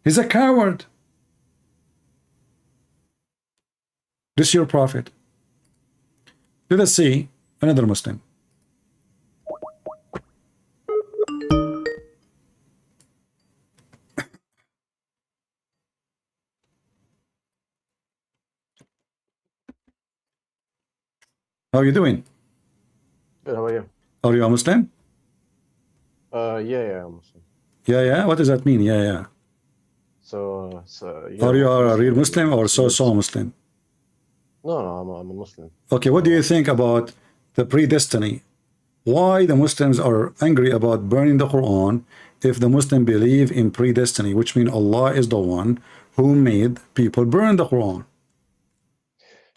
He's a coward. This is your prophet. Let us see another Muslim. How are you doing? Good, how are you? Are you a Muslim? Yeah, I'm Muslim. Yeah. What does that mean? Yeah. So Are you a real Muslim or so Muslim? No, I'm a Muslim. Okay, what do you think about the predestiny? Why the Muslims are angry about burning the Quran if the Muslim believe in predestiny, which means Allah is the one who made people burn the Quran?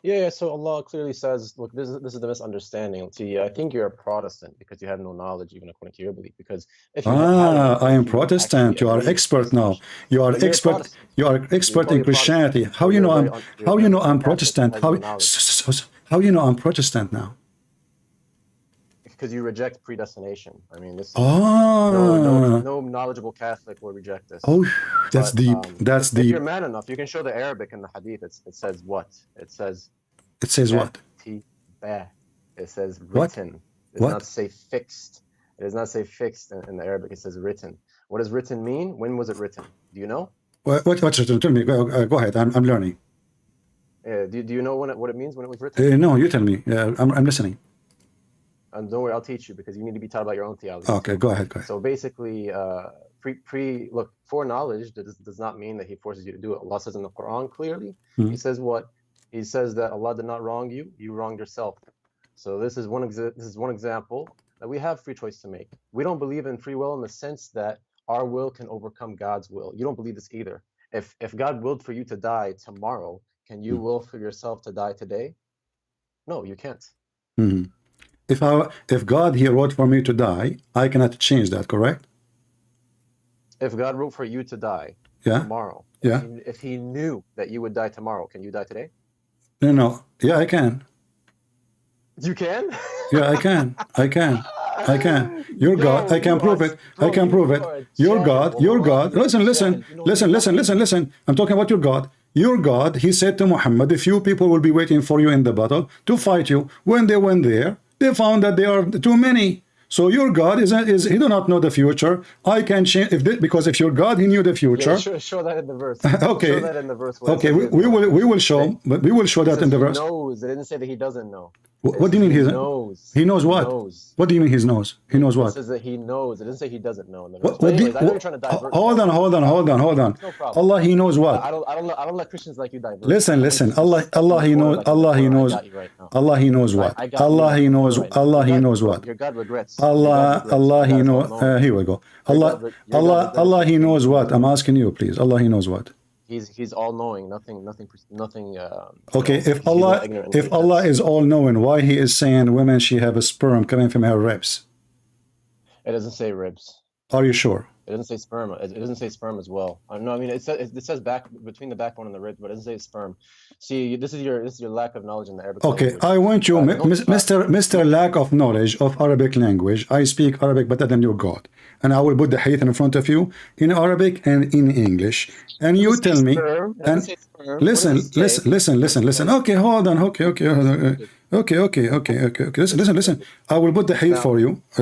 Yeah, so Allah clearly says, look, this is the misunderstanding. See, I think you're a Protestant because you have no knowledge, even according to your belief. Because if you I am Protestant. You are expert now. You are expert. You are expert in Christianity. How you know I'm Protestant? How you know I'm Protestant now? Because you reject predestination. I mean, this. Oh. No knowledgeable Catholic will reject this. Oh, that's deep. That's deep. If you're man enough, you can show the Arabic in the Hadith. It says what? It says. It says what? It says written. It does not say fixed. It does not say fixed in the Arabic. It says written. What does written mean? When was it written? Do you know? What's written? Tell me. Go ahead. I'm learning. Do you know what it means when it was written? No, you tell me. I'm listening. And don't worry, I'll teach you because you need to be taught about your own theology. Okay, go ahead. So basically, look, foreknowledge does not mean that He forces you to do it. Allah says in the Quran clearly. He says what? He says that Allah did not wrong you; you wronged yourself. So this is one example that we have free choice to make. We don't believe in free will in the sense that our will can overcome God's will. You don't believe this either. If God willed for you to die tomorrow, can you will for yourself to die today? No, you can't. Mhm. If God he wrote for me to die, I cannot change that, correct? If God wrote for you to die Yeah. tomorrow, Yeah. if he knew that you would die tomorrow, can you die today? No. Yeah, I can. You can? Yeah, I can. I can. I can. You're God. I can prove it. I can prove it. You're God. You're God. Listen. I'm talking about your God. Your God, he said to Muhammad, a few people will be waiting for you in the battle to fight you. When they went there, they found that there are too many. So your God is he do not know the future. I can change because if your God he knew the future. Yeah, show that in the verse. Okay. Show that in the verse. Okay, we will show, but we will show that in the verse. He knows. It didn't say that he doesn't know. What do you mean he knows? He knows what? What do you mean he knows? He knows what? It says that he knows. It didn't say he doesn't know. Hold on. Allah he knows what? I don't let Christians like you divert. Listen. Allah he knows. Allah he knows what? Allah he knows what? Your God regrets. Allah he knows. Here we go. Allah he knows what? I'm asking you, please. Allah he knows what? He's all knowing. Nothing. Okay, if Allah is all knowing, why he is saying women she have a sperm coming from her ribs? It doesn't say ribs. Are you sure? It doesn't say sperm. It doesn't say sperm as well. No, I mean it says back between the backbone and the ribs, but it doesn't say sperm. See, this is your lack of knowledge in the Arabic language. Okay, I want you, Mr. Lack of knowledge of Arabic language. I speak Arabic better than your God, and I will put the hadith in front of you in Arabic and in English, and you tell me. And listen. Okay, hold on. Okay. Listen. I will put the hadith for you. I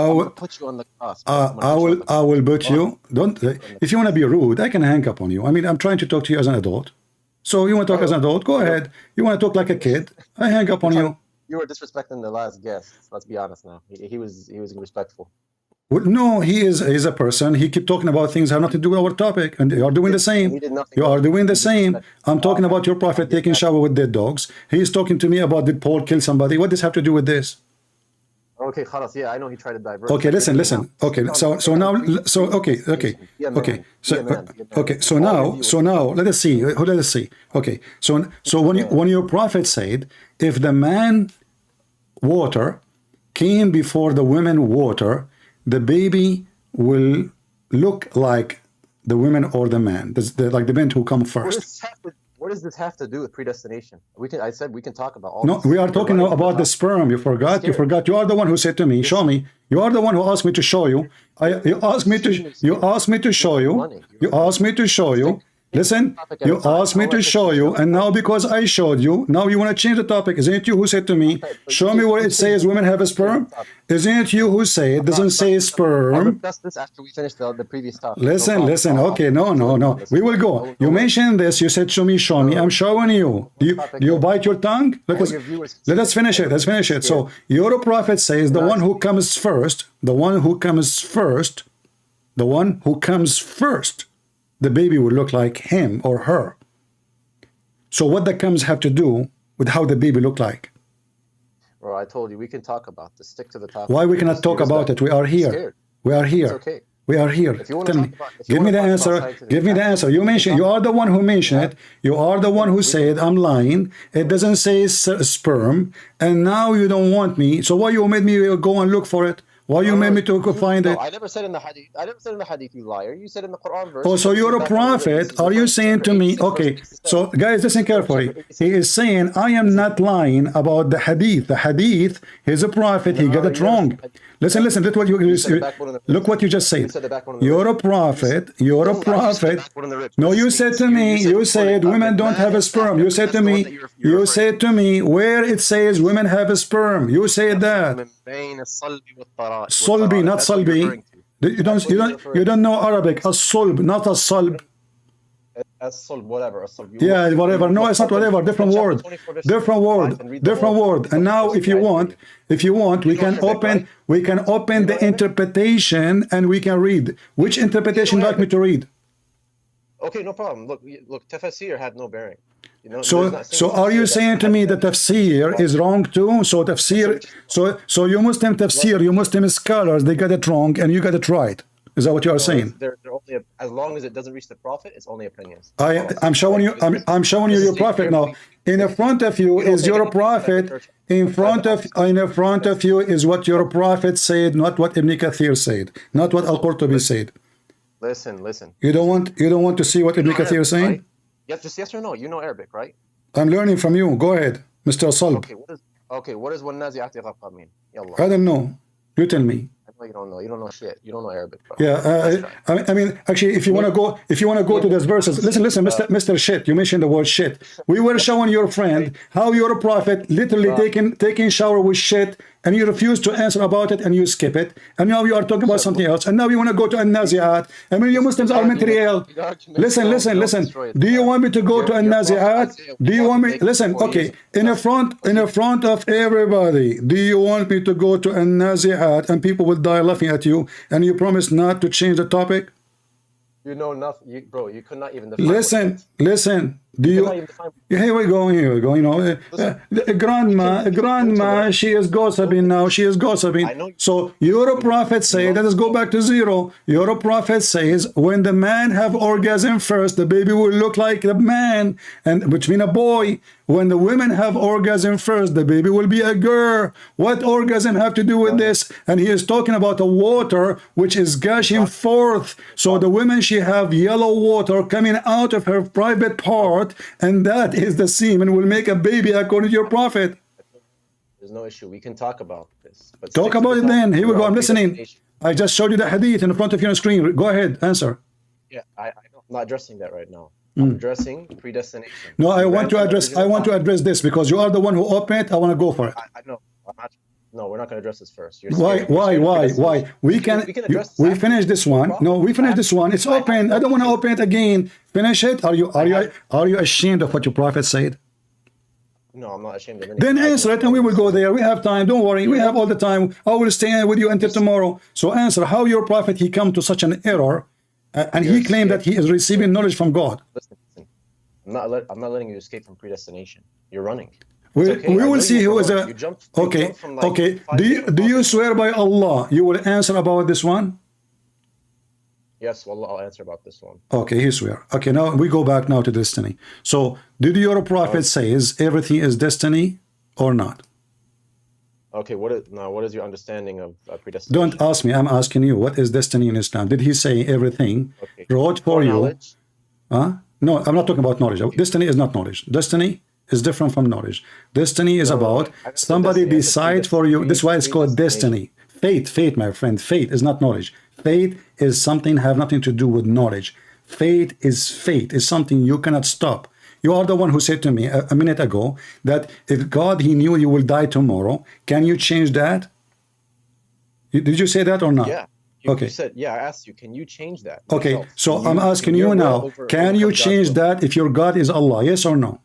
will put you on the cross. I will put you. Don't. If you want to be rude, I can hang up on you. I mean, I'm trying to talk to you as an adult. So you want to talk as an adult? Go ahead. You want to talk like a kid? I hang up on you. You were disrespecting the last guest. Let's be honest now. He was respectful. Well, no, he's a person. He keep talking about things that have nothing to do with our topic, and you are doing the same. You are doing the same. I'm talking about your prophet taking shower with dead dogs. He's talking to me about did Paul kill somebody? What does this have to do with this? Okay, khalas. Yeah, I know he tried to divert. Okay, listen. Okay, so now, So now, let us see. Okay, so when your prophet said, if the man water came before the women water, the baby will look like the women or the man, like the men who come first. What does this have to do with predestination? I said we can talk about all. No, we are talking about the sperm. You forgot. You are the one who said to me, "Show me." You are the one who asked me to show you. You asked me to show you. Listen, you asked me to show you, and now because I showed you, now you want to change the topic. Isn't it you who said to me, show me where it says women have a sperm? Isn't it you who say it doesn't say sperm? I'll discuss this after we finish the previous topic. Listen. Okay, no. We will go. You mentioned this. You said, show me. I'm showing you. Do you bite your tongue? Let us finish it. Let's finish it. So your prophet says the one who comes first, the baby would look like him or her. So what that comes have to do with how the baby look like? Well, I told you we can talk about this. Stick to the topic. Why we cannot talk about it? We are here. We are here. It's okay. We are here. Tell me. Give me the answer. Give me the answer. You mentioned. You are the one who mentioned it. You are the one who said I'm lying. It doesn't say sperm, and now you don't want me. So why you made me go and look for it? Why you made me to go find it? I never said in the hadith, you liar. You said in the Quran verse. Oh, so you're a prophet. Are you saying to me, okay, so guys, listen carefully. He is saying, I am not lying about the hadith. The hadith, he's a prophet. He got it wrong. Listen, look what you just said. You're a prophet. No, you said to me, you said women don't have a sperm. You said to me, where it says women have a sperm. You said that. Solbi, not salbi. You don't know Arabic. As-solb, not as-salb. As-solb, whatever. Yeah, whatever. No, it's not whatever. Different word. And now, if you want, we can open the interpretation and we can read. Which interpretation would you like me to read? Okay, no problem. Look, tafsir had no bearing. You know, So are you saying to me that tafsir is wrong too? So tafsir, so you Muslim tafsir, you Muslim scholars, they got it wrong and you got it right. Is that what you are saying? They're only, as long as it doesn't reach the Prophet, it's only opinions. I'm showing you. I'm showing you your prophet now. In the front of you is your prophet. In front of you is what your prophet said, not what Ibn Kathir said, not what Al-Qurtubi said. Listen. You don't want to see what Ibn Kathir is saying? Right? Yes, just yes or no. You know Arabic, right? I'm learning from you. Go ahead, Mr. Salb. What does وَالنَّازِعَاتِ غَرْقًا mean? Yalla. I don't know. You tell me. I know you don't know. You don't know shit. You don't know Arabic, bro. Yeah, I mean, actually, if you want to go to those verses, listen, Mr. Shit. You mentioned the word shit. We were showing your friend how your prophet literally taking shower with shit, and you refuse to answer about it, and you skip it, and now you are talking about something else, and now you want to go to An-Nazi'at. I mean, you Muslims are mentally ill. Listen. Do you want me to go to An-Nazi'at? Do you want me? Listen, okay. In the front of everybody, do you want me to go to An-Nazi'at, and people will die laughing at you, and you promise not to change the topic? You know nothing, bro. You could not even define. Listen. Do you? Here we go. You know, grandma, she is gossiping now. She is gossiping. So your prophet says, let us go back to zero. Your prophet says, when the man have orgasm first, the baby will look like the man, and which means a boy. When the women have orgasm first, the baby will be a girl. What orgasm have to do with this? And he is talking about the water which is gushing forth. So the women, she have yellow water coming out of her private part, and that is the semen will make a baby according to your prophet. There's no issue. We can talk about this. But talk about it then. Here we go. I'm listening. I just showed you the hadith in front of you on the screen. Go ahead, answer. Yeah, I'm not addressing that right now. I'm addressing predestination. No, I want to address this because you are the one who opened it. I want to go for it. I know. No, we're not going to address this first. Why? We finish this one. No, we finish this one. It's open. I don't want to open it again. Finish it. Are you ashamed of what your prophet said? No, I'm not ashamed of anything. Then answer it and we will go there. We have time. Don't worry. We have all the time. I will stay with you until tomorrow. So answer how your prophet, he come to such an error and he claimed that he is receiving knowledge from God. Listen. I'm not letting you escape from predestination. You're running. We will see who is a... Okay. Do you swear by Allah you will answer about this one? Yes, well, I'll answer about this one. Okay, he swear. Okay, now we go back now to destiny. So, did your prophet says everything is destiny or not? Okay, what is your understanding of predestination? Don't ask me. I'm asking you. What is destiny in Islam? Did he say everything wrote for you? No, I'm not talking about knowledge. Destiny is not knowledge. Destiny is different from knowledge. Destiny is about somebody decide for you. This is why it's called destiny. Fate, my friend. Fate is not knowledge. Fate is something have nothing to do with knowledge. Fate is something you cannot stop. You are the one who said to me a minute ago that if God, he knew you will die tomorrow, can you change that? Did you say that or not? Yeah. You said, I asked you, can you change that? Okay, so I'm asking you now, can you change that if your God is Allah? Yes or no?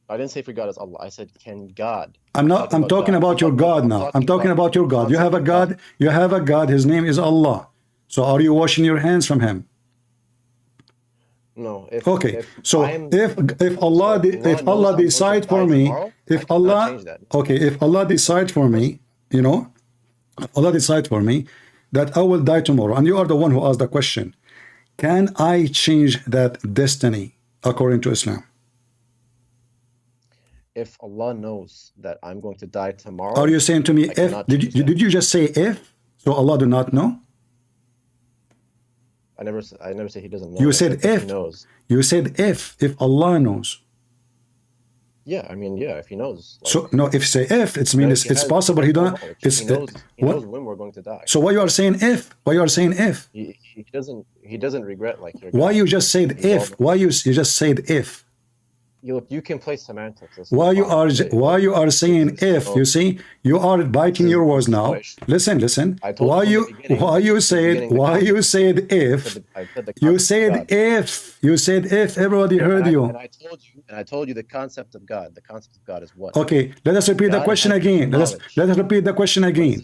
I didn't say if your God is Allah. I said, can God? I'm talking about your God now. I'm talking about your God. You have a God. You have a God. His name is Allah. So are you washing your hands from him? No. If Allah decide for me, if Allah decide for me, you know, Allah decide for me that I will die tomorrow, and you are the one who asked the question, can I change that destiny according to Islam? If Allah knows that I'm going to die tomorrow, are you saying to me if? Did you just say if? So Allah do not know? I never said he doesn't know. You said if. He knows. You said if Allah knows. Yeah, I mean, yeah, if he knows. Like, so no, if say if, it means it's possible he don't. He knows when we're going to die. So why you are saying if? Why you are saying if? He doesn't regret like your. Why you just said if? Why you just said if? You can play semantics. Why you are saying if? You see, you are biting your words now. Listen. Why you said if? You said if. You said if. Everybody heard you. And I told you the concept of God. The concept of God is what? Okay, let us repeat the question again. Let us repeat the question again.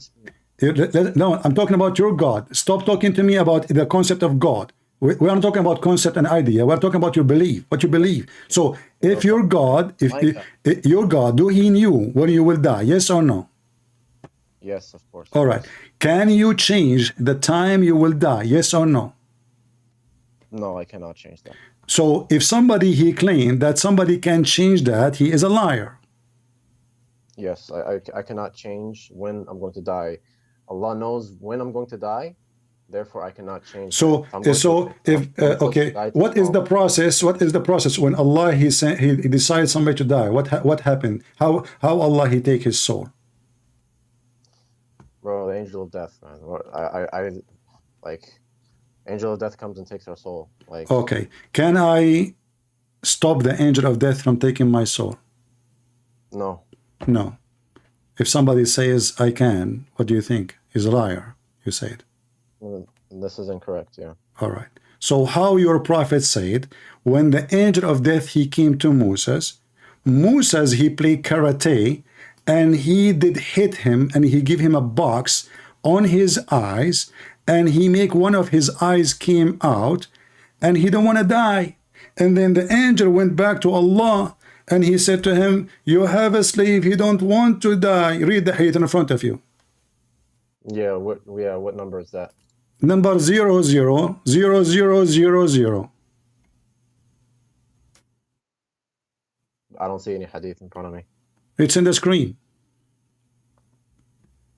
No, I'm talking about your God. Stop talking to me about the concept of God. we are not talking about concept and idea. We're talking about your belief, what you believe. So if your God, if your God, do he knew when you will die? Yes or no? Yes, of course. All right. Can you change the time you will die? Yes or no? No, I cannot change that. So if somebody he claimed that somebody can change that, he is a liar. Yes, I cannot change when I'm going to die. Allah knows when I'm going to die. Therefore, I cannot change. So okay, what is the process? What is the process when Allah he decides somebody to die? What happened? How Allah he take his soul? Bro, the angel of death, man. I like, angel of death comes and takes our soul. Like, okay, can I stop the angel of death from taking my soul? no. No. If somebody says I can, what do you think? He's a liar. You said. This is incorrect. Yeah. All right. So how your prophet said when the angel of death he came to Moses he played karate and he did hit him and he give him a box on his eyes and he make one of his eyes came out and he don't want to die. And then the angel went back to Allah and he said to him, you have a slave, he don't want to die. Read the hadith in front of you. Yeah, what number is that? Number 000000. I don't see any hadith in front of me. It's in the screen.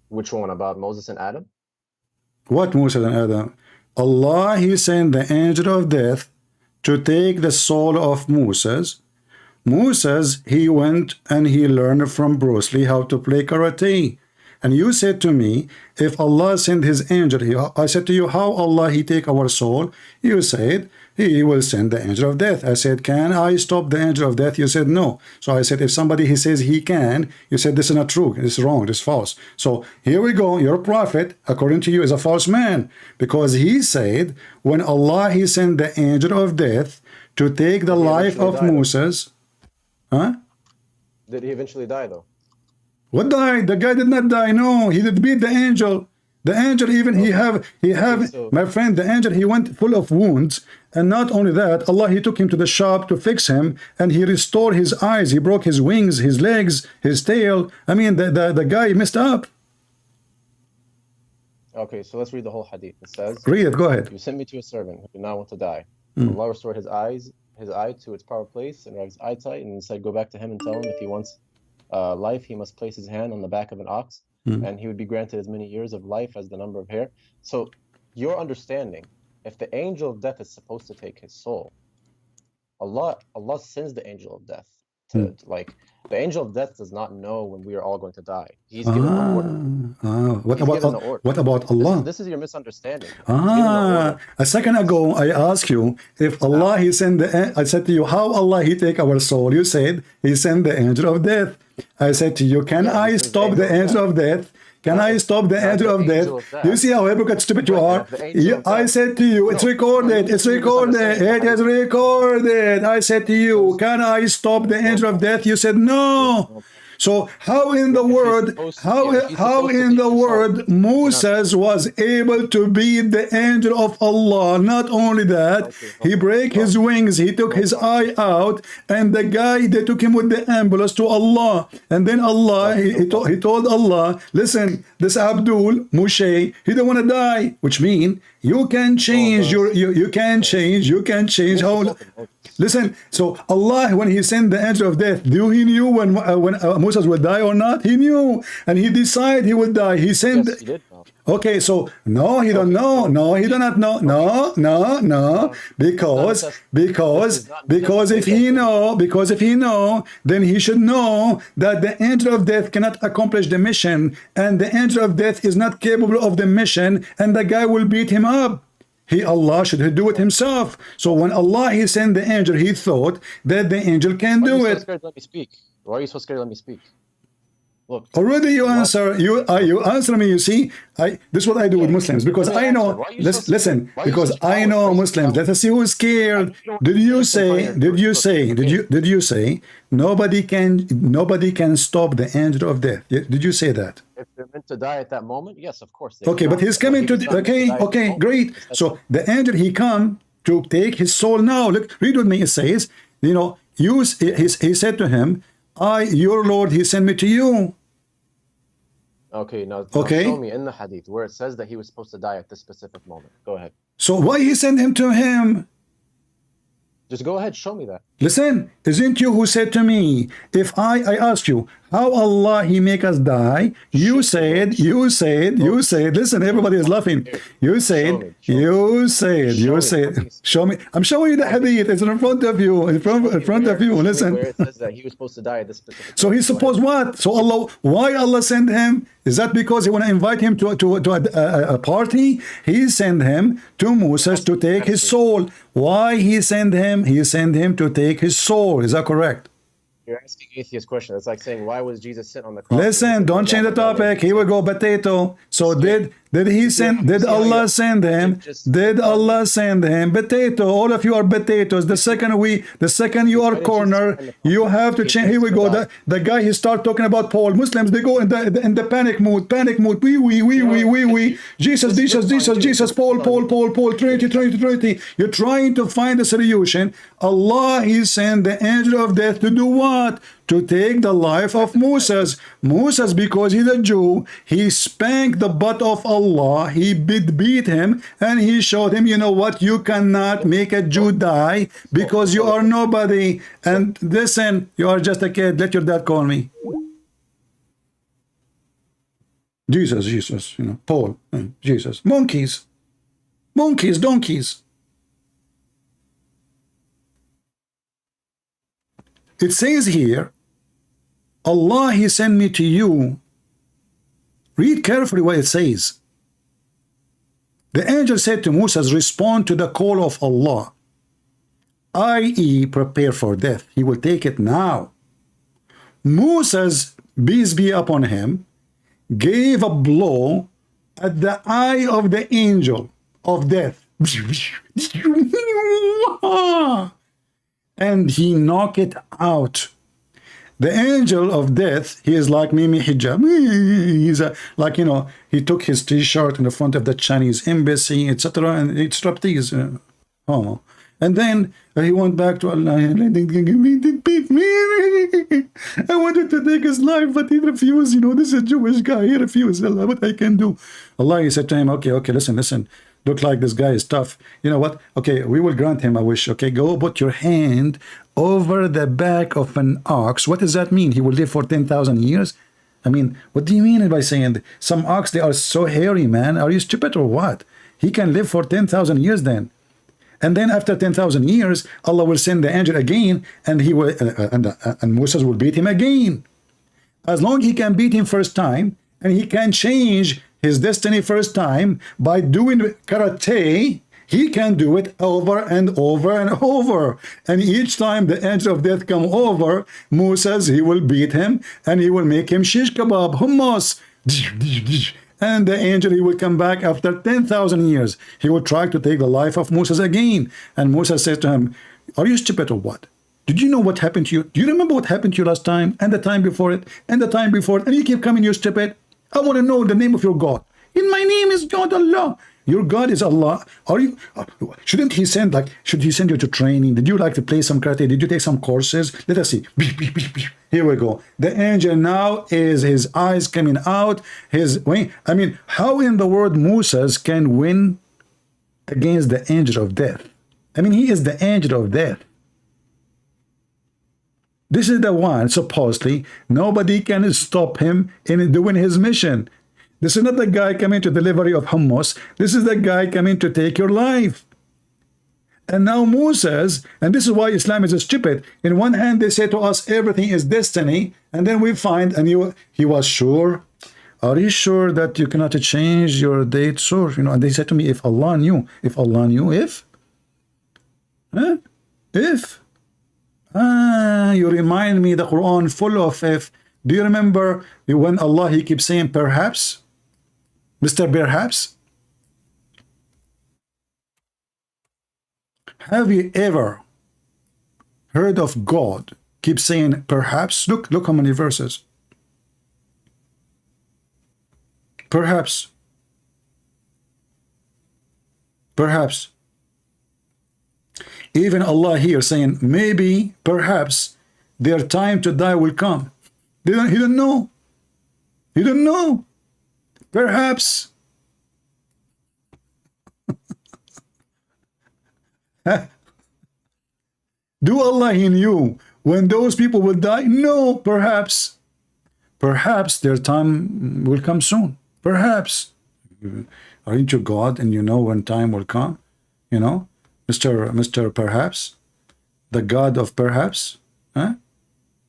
Which one? About Moses and Adam? What Moses and Adam? Allah, he sent the angel of death to take the soul of Moses. Moses, he went and he learned from Bruce Lee how to play karate. And you said to me, if Allah sent his angel, I said to you, how Allah he take our soul? You said, he will send the angel of death. I said, can I stop the angel of death? You said, no. So I said, if somebody he says he can, you said, this is not true, this is wrong, this is false. So here we go, your prophet, according to you, is a false man. Because he said, when Allah he sent the angel of death to take the life of Moses. Huh? Did he eventually die though? What died? The guy did not die. No, he did beat the angel. The angel even he have my friend, the angel he went full of wounds, and not only that, Allah he took him to the shop to fix him, and he restored his eyes, he broke his wings, his legs, his tail. I mean the guy messed up. Okay, so let's read the whole hadith. It says, read it, go ahead. You sent me to a servant who did not want to die. Allah restored his eye to its proper place and his eyesight, and said, go back to him and tell him if he wants life, he must place his hand on the back of an ox, and he would be granted as many years of life as the number of hair. So your understanding, if the angel of death is supposed to take his soul, Allah sends the angel of death to like, the angel of death does not know when we are all going to die. He's given the order. What about Allah? This is your misunderstanding. A second ago I asked you if Allah he sent I said to you, how Allah he take our soul? You said he sent the angel of death. I said to you, can I stop the angel of death? Can I stop the angel of death? You see how hypocrite stupid you are? I said to you, it's recorded, it's recorded, it is recorded. I said to you, can I stop the angel of death? You said no. So how in the world, how in the world Moses was able to beat the angel of Allah? Not only that, he break his wings, he took his eye out, and the guy, they took him with the ambulance to Allah. And then Allah, he told Allah, listen, this Abdul, Moshe, he don't want to die, which means you can change you can change how. Listen, so Allah, when he sent the angel of death, do he knew when Moses would die or not? He knew, and he decided he would die. He sent. Yes, he did know. Okay, so no, he don't know. No, he do not know. No, because if he know, then he should know that the angel of death cannot accomplish the mission, and the angel of death is not capable of the mission, and the guy will beat him up. Allah should do it himself. So when Allah he sent the angel, he thought that the angel can do it. Let me speak. Why are you so scared? Let me speak. Look. Already you answer. You answer me. You see, this is what I do with Muslims, because I know. Listen, because I know Muslims. Let us see who is scared. Did you say? Nobody can stop the angel of death? Did you say that? If they're meant to die at that moment, yes, of course. Okay, but he's coming to. Okay, great. So the angel he come to take his soul now. Look, read with me. It says, you know, he said to him, your Lord, he sent me to you. Okay, now Okay. show me in the hadith where it says that he was supposed to die at this specific moment. Go ahead. So why he sent him to him? Just go ahead, show me that. Listen, isn't you who said to me, if I asked you, how Allah he make us die? You said, listen, everybody is laughing. You said, show me. I'm showing you the hadith. It's in front of you. In front of you. Listen. Where it says that he was supposed to die at this specific So he supposed what? So Allah, why Allah sent him? Is that because he want to invite him to a party? He sent him to Moses to take his soul. Why he sent him? He sent him to take his soul. Is that correct? You're asking atheist question. It's like saying, why was Jesus sent on the cross? Listen, don't change the topic. Here we go, potato. So did Allah send him? Did Allah send him? Potato. All of you are potatoes. The second you are corner, you have to change. Here we go. The guy he start talking about Paul. Muslims, they go in the panic mood. We. Jesus. Paul. Trinity. You're trying to find a solution. Allah, he sent the angel of death to do what? To take the life of Moses. Moses, because he's a Jew, he spanked the butt of Allah. He beat him, and he showed him, you know what? You cannot make a Jew die because you are nobody. And listen, you are just a kid. Let your dad call me. Jesus, you know, Paul, Jesus. Monkeys, donkeys. It says here, Allah, he sent me to you. Read carefully what it says. The angel said to Moses, respond to the call of Allah, i.e. prepare for death. He will take it now. Moses, peace be upon him, gave a blow at the eye of the angel of death. And he knocked it out. The angel of death, he is like Mimi Hijab. He's like, you know, he took his t-shirt in the front of the Chinese embassy, etc. and it's striptease. Oh. And then he went back to Allah. I wanted to take his life, but he refused. You know, this is a Jewish guy. He refused. Allah, what I can do? Allah, he said to him, okay, listen. Look like this guy is tough. You know what? Okay, we will grant him a wish. Okay, go put your hand over the back of an ox. What does that mean? He will live for 10,000 years? I mean, what do you mean by saying some ox, they are so hairy, man? Are you stupid or what? He can live for 10,000 years then. And then after 10,000 years, Allah will send the angel again, and he will, and Moses will beat him again. As long as he can beat him first time, and he can change his destiny first time by doing karate, he can do it over and over and over. And each time the angel of death come over, Moses, he will beat him, and he will make him shish kebab, hummus. And the angel, he will come back after 10,000 years. He will try to take the life of Moses again. And Moses says to him, are you stupid or what? Did you know what happened to you? Do you remember what happened to you last time? And the time before it? And the time before it? And you keep coming, you stupid. I want to know the name of your God. And my name is God Allah. Your God is Allah. Are you? Shouldn't he send should he send you to training? Did you like to play some karate? Did you take some courses? Let us see. Here we go. The angel now is his eyes coming out. His wing. I mean, how in the world Moses can win against the angel of death? I mean, he is the angel of death. This is the one, supposedly, nobody can stop him in doing his mission. This is not the guy coming to delivery of hummus. This is the guy coming to take your life. And now Moses, and this is why Islam is stupid. In one hand, they say to us, everything is destiny. And then we find, and he was sure. Are you sure that you cannot change your date? Sure. You know, and they said to me, if Allah knew. If Allah knew, if? Huh? If? You remind me the Quran full of if. Do you remember when Allah, he keeps saying perhaps? Mr. Perhaps? Have you ever heard of God keep saying perhaps? Look how many verses. Perhaps. Even Allah here saying, maybe, perhaps, their time to die will come. He don't know. He don't know. Perhaps. Do Allah he knew when those people will die? No, perhaps. Perhaps their time will come soon. Perhaps. Aren't you God and you know when time will come? You know, Mr. Perhaps, the God of perhaps, huh?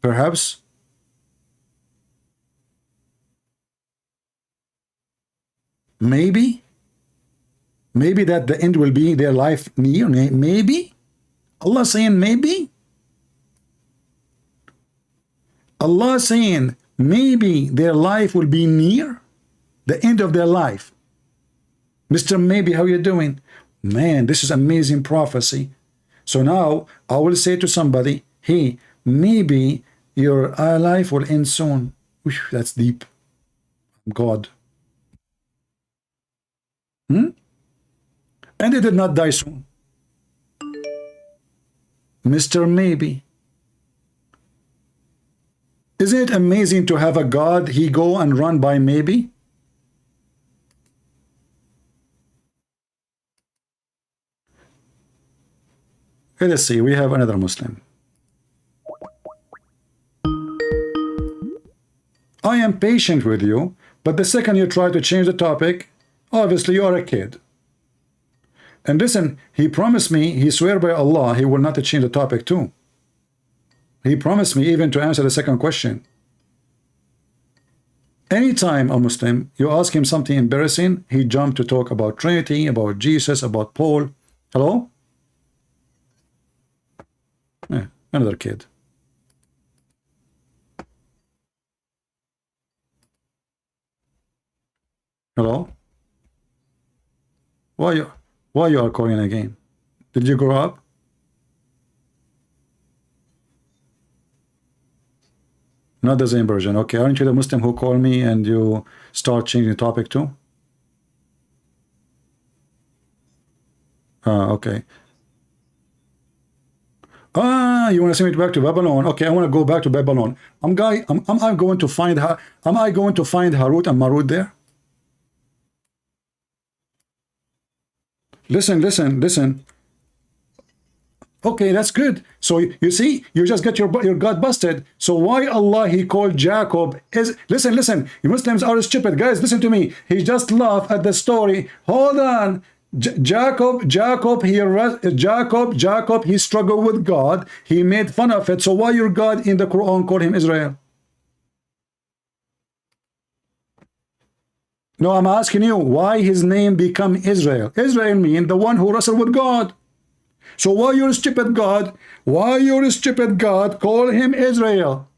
Perhaps. Maybe that the end will be their life near. Maybe Allah saying maybe. Allah saying maybe their life will be near the end of their life. Mr. Maybe, how you doing? Man, this is amazing prophecy. So now I will say to somebody, hey, maybe your life will end soon. Whew, that's deep. God. And they did not die soon. Mr. Maybe. Isn't it amazing to have a God he go and run by maybe? Let us see, we have another Muslim. I am patient with you, but the second you try to change the topic, obviously you are a kid. And listen, he promised me, he swear by Allah, he will not change the topic too. He promised me even to answer the second question. Anytime a Muslim, you ask him something embarrassing, he jumped to talk about Trinity, about Jesus, about Paul. Hello? Another kid. Hello? Why you are calling again? Did you grow up? Not the same version. Okay, aren't you the Muslim who called me and you start changing the topic too? Okay. You want to send me back to Babylon? Okay, I want to go back to Babylon. Am I going to find Harut and Marut there? Listen. Okay, that's good. So you see, you just get your God busted. So why Allah he called Jacob is listen. You Muslims are stupid, guys. Listen to me. He just laughed at the story. Hold on. Jacob, he struggled with God. He made fun of it. So why your God in the Quran called him Israel? No, I'm asking you why his name become Israel. Israel means the one who wrestled with God. So why your stupid God call him Israel?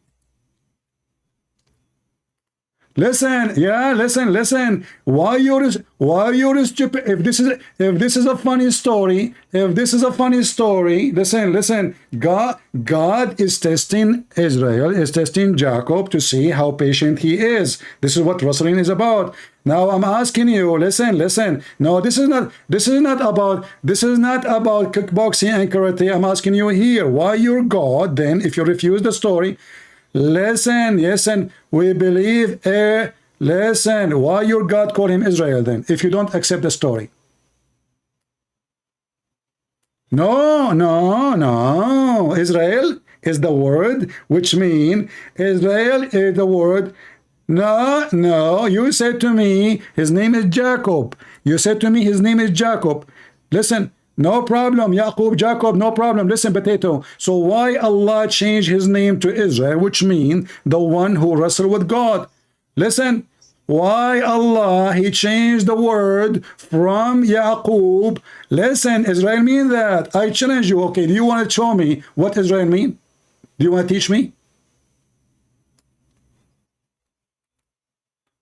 Listen. Why you're stupid? If this is a funny story, listen. God is testing Israel, is testing Jacob to see how patient he is. This is what wrestling is about. Now I'm asking you, listen. No, this is not about kickboxing and karate. I'm asking you here, why your God then, if you refuse the story? Listen, we believe, listen, why your God call him Israel then, if you don't accept the story? No, Israel is the word, which means Israel is the word. No, you said to me, his name is Jacob. Listen, no problem, Jacob, no problem. Listen, potato. So why Allah changed his name to Israel, which means the one who wrestled with God? Listen, why Allah, he changed the word from Yaqub. Listen, Israel mean that. I challenge you. Okay, do you want to show me what Israel mean? Do you want to teach me?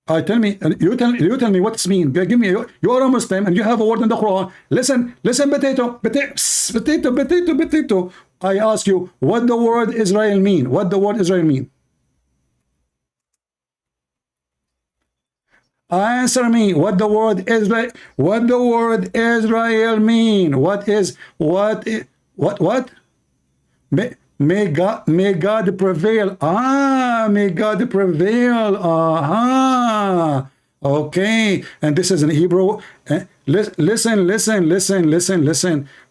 Tell me, you tell me what it means. Give me, you are a Muslim and you have a word in the Quran. Listen, potato. I ask you, what the word Israel mean? Answer me, what the word Israel mean? What? May God prevail. May God prevail. Okay. And this is in Hebrew. Listen.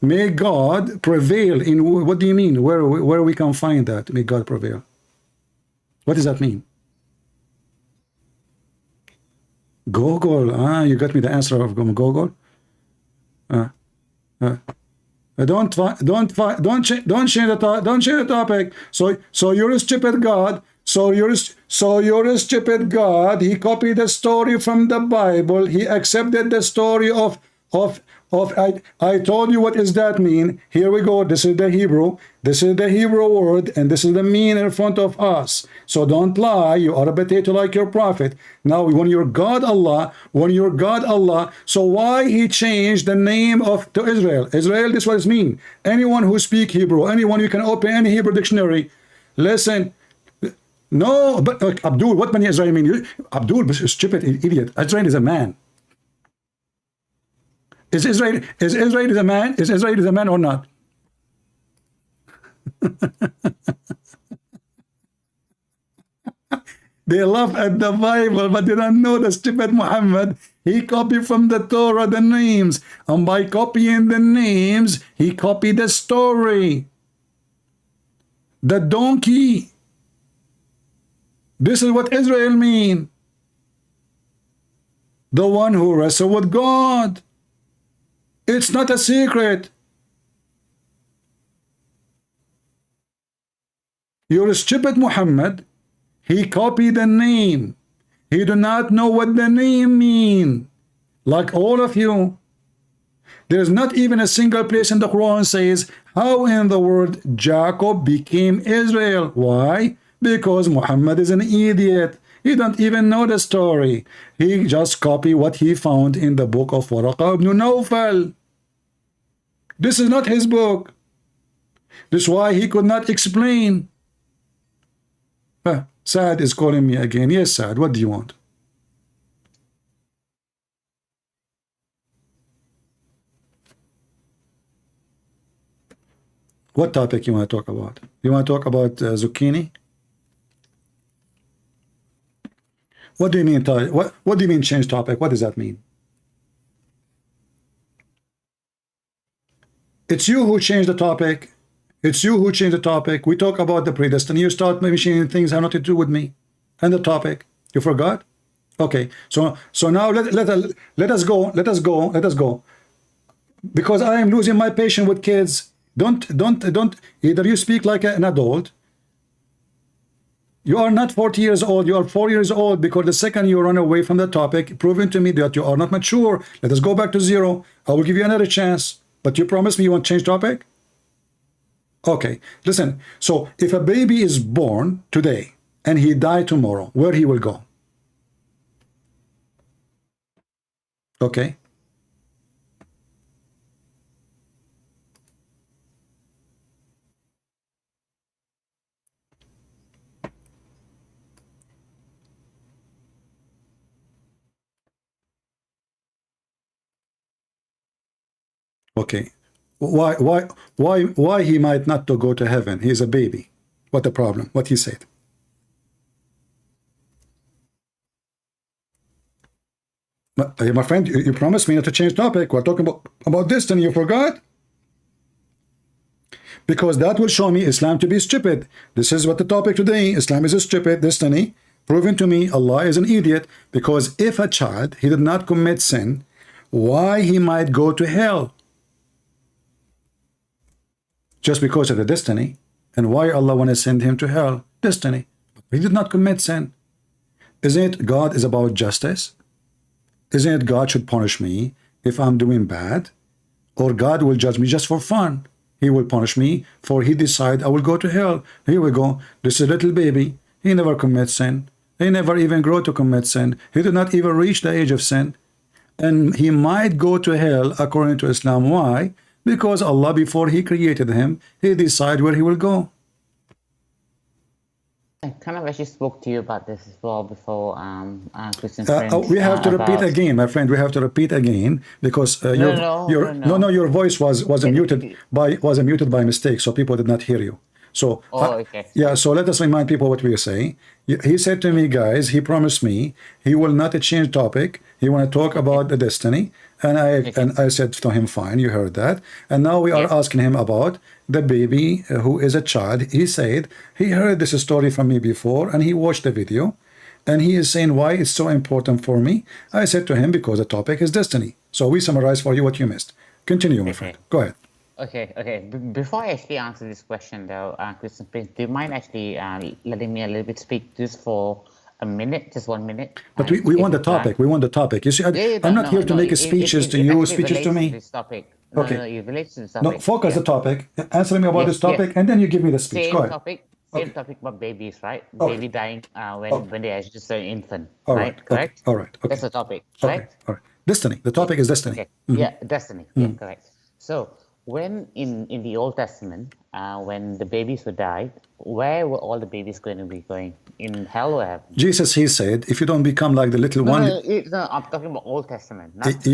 May God prevail. In what do you mean? Where we can find that? May God prevail. What does that mean? Google. You got me the answer of Google. Don't change the topic. So you're a stupid God. So you're a stupid God. He copied the story from the Bible. He accepted the story of I told you what does that mean. Here we go. This is the Hebrew. This is the Hebrew word, and this is the mean in front of us. So don't lie. You are a potato like your prophet. Now, when you're God Allah, so why he changed the name to Israel? Israel, this is what it means. Anyone who speak Hebrew, anyone you can open any Hebrew dictionary. Listen. No, but Abdul, what many Israel mean? Abdul, stupid idiot. Israel is a man. Is Israel a man? Is Israel a man or not? They laugh at the Bible, but they don't know the stupid Muhammad. He copied from the Torah the names, and by copying the names, he copied the story. The donkey. This is what Israel mean. The one who wrestled with God. It's not a secret. You're a stupid Muhammad. He copied the name. He do not know what the name mean. Like all of you. There's not even a single place in the Quran says how in the world Jacob became Israel. Why? Because Muhammad is an idiot. He don't even know the story. He just copied what he found in the book of Waraqah ibn Nawfal. This is not his book. This is why he could not explain. Saad is calling me again. Yes, Saad, what do you want? What topic you want to talk about? You want to talk about zucchini? What do you mean? What do you mean change topic? What does that mean? It's you who changed the topic. It's you who changed the topic. We talk about the predestined. You start mentioning things that have nothing to do with me and the topic. You forgot? Okay. So now let us go. Because I am losing my patience with kids. Don't. Either you speak like an adult. You are not 40 years old. You are 4 years old, because the second you run away from the topic, proving to me that you are not mature. Let us go back to zero. I will give you another chance. But you promise me you won't change topic? Okay, listen. So if a baby is born today and he died tomorrow, where he will go? Okay. Okay. Why he might not to go to heaven? He's a baby. What the problem? What he said? My friend, you promised me not to change topic. We're talking about this, and you forgot? Because that will show me Islam to be stupid. This is what the topic today. Islam is a stupid destiny. Proving to me Allah is an idiot. Because if a child, he did not commit sin, why he might go to hell? Just because of the destiny. And why Allah want to send him to hell? Destiny. He did not commit sin. Isn't it God is about justice? Isn't it God should punish me if I'm doing bad? Or God will judge me just for fun? He will punish me for he decide I will go to hell. Here we go. This is a little baby. He never commits sin. He never even grow to commit sin. He did not even reach the age of sin. And he might go to hell according to Islam. Why? Because Allah, before he created him, he decided where he will go. I kind of actually spoke to you about this as well before, Christian friends, We have to repeat about again, my friend. We have to repeat again because your voice was muted by mistake, so people did not hear you. So Oh, okay. yeah, so let us remind people what we are saying. He said to me, guys, he promised me he will not change topic. He want to talk about the destiny, and I said to him, fine, you heard that. And now we are Yes. asking him about the baby who is a child. He said he heard this story from me before, and he watched the video. And he is saying why it's so important for me. I said to him, because the topic is destiny. So we summarize for you what you missed. Continue, my friend. Go ahead. Okay. Before I actually answer this question, though, Christian Prince, do you mind actually letting me a little bit speak just for a minute, just 1 minute? But we want the topic. We want the topic. You see, I'm not here to make speeches to you, speeches to me. This topic. Okay. No, it relates to this topic. No, focus the topic. Answer me about this topic, and then you give me the speech. Go ahead. Same topic about babies, right? Baby dying when they are just an infant, All right? Correct? All right. Okay. That's the topic, correct? All right. Destiny. The topic is destiny. Okay. Yeah, destiny. Yeah, correct. So when in the Old Testament, when the babies were died, where were all the babies going to be going? In hell or heaven? Jesus, he said, if you don't become like the little one. No, I'm talking about Old Testament, not the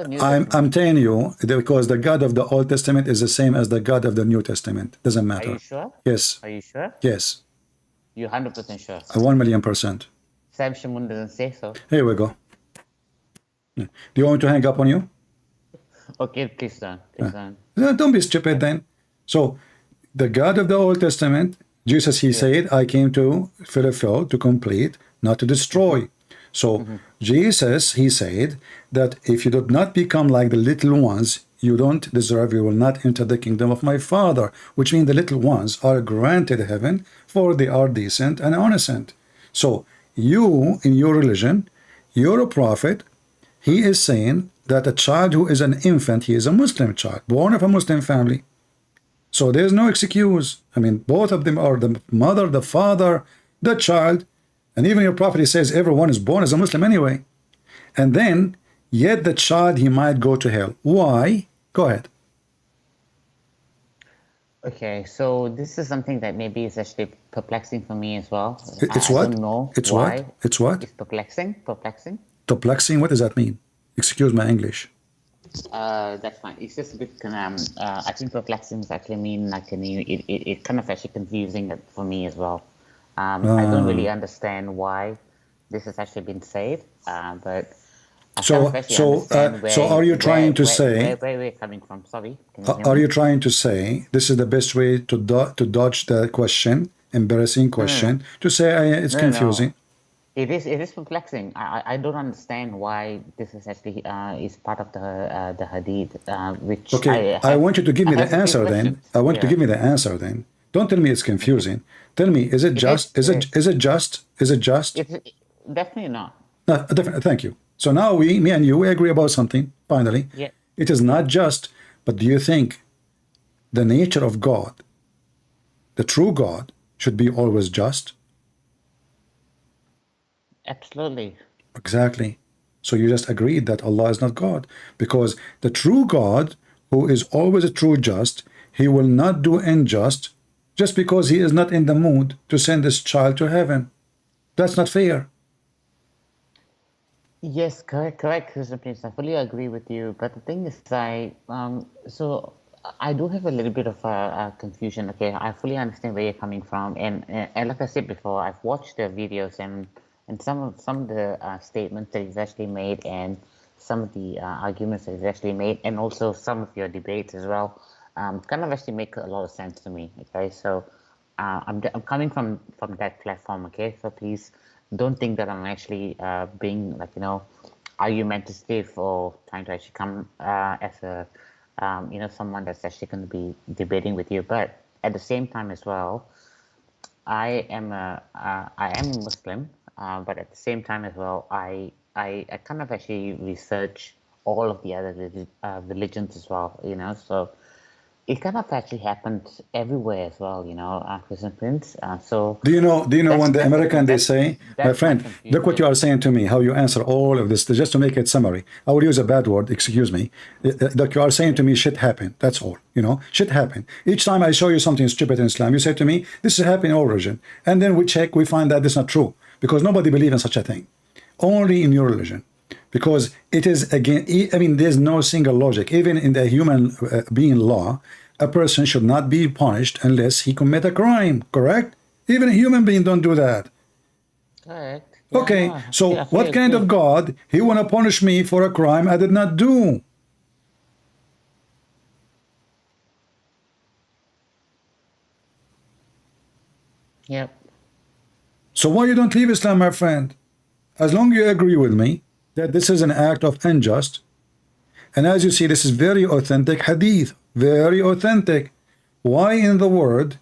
New Testament. I'm telling you, because the God of the Old Testament is the same as the God of the New Testament. Doesn't matter. Are you sure? Yes. Are you sure? Yes. You're 100% sure? 1,000,000%. Sam Shamoon doesn't say so. Here we go. Do you want me to hang up on you? Okay, please don't. Don't be stupid then. So, the God of the Old Testament, Jesus, he said, I came to fulfill, to complete, not to destroy. So, Jesus, he said that if you do not become like the little ones, you don't deserve, you will not enter the kingdom of my Father, which means the little ones are granted heaven, for they are decent and innocent. So, you, in your religion, you're a prophet. He is saying that a child who is an infant, he is a Muslim child, born of a Muslim family. So there's no excuse. I mean, both of them are the mother, the father, the child, and even your prophet, he says everyone is born as a Muslim anyway. And then, yet the child, he might go to hell. Why? Go ahead. Okay, so this is something that maybe is actually perplexing for me as well. It's I what? don't know It's why. what? It's what? It's perplexing. Perplexing? What does that mean? Excuse my English. That's fine. It's just a bit I think perplexing is actually mean like it kind of actually confusing for me as well. I don't really understand why this has actually been said, but So are you trying to say where we're coming from? Sorry, are you trying to say this is the best way to dodge the question, embarrassing question, to say it's confusing? No. It is perplexing. I don't understand why this is actually is part of the hadith. Which I want you to give me the answer then. I want you to give me the answer then. Don't tell me it's confusing. Tell me, is it just? Is it just? Is it just? It's definitely not. No, definitely. Thank you. So now me and you, we agree about something. Finally, yeah. It is not just. But do you think the nature of God, the true God, should be always just? Absolutely. Exactly. So you just agreed that Allah is not God, because the true God, who is always a true just, he will not do unjust just because he is not in the mood to send this child to heaven. That's not fair. Yes, correct, Christian Prince. I fully agree with you. But the thing is, so I do have a little bit of confusion. Okay, I fully understand where you're coming from, and like I said before, I've watched the videos and some of the statements that he's actually made, and some of the arguments that he's actually made, and also some of your debates as well, kind of actually make a lot of sense to me. Okay, so I'm coming from that platform. Okay, so please don't think that I'm actually being argumentative or trying to actually come as a someone that's actually going to be debating with you. But at the same time as well, I am a Muslim. But at the same time as well, I kind of actually research all of the other religions as well, so it kind of actually happened everywhere as well, Christian Prince. So Do you know when the American they say, my that's my friend, look what you confusion. are saying to me, how you answer all of this, just to make it summary. I will use a bad word, excuse me. Like you are saying to me, shit happened. That's all. Shit happened. Each time I show you something stupid in Islam, you say to me, this is happening in all religion. And then we check, we find that this is not true. Because nobody believes in such a thing. Only in your religion. Because it is, again, I mean, there's no single logic. Even in the human being law, a person should not be punished unless he commit a crime, correct? Even a human being don't do that. Correct. Okay, no, so I what kind of God, he want to punish me for a crime I did not do? Yep. So why you don't leave Islam, my friend? As long as you agree with me that this is an act of unjust, and as you see, this is very authentic hadith, very authentic. Why in the world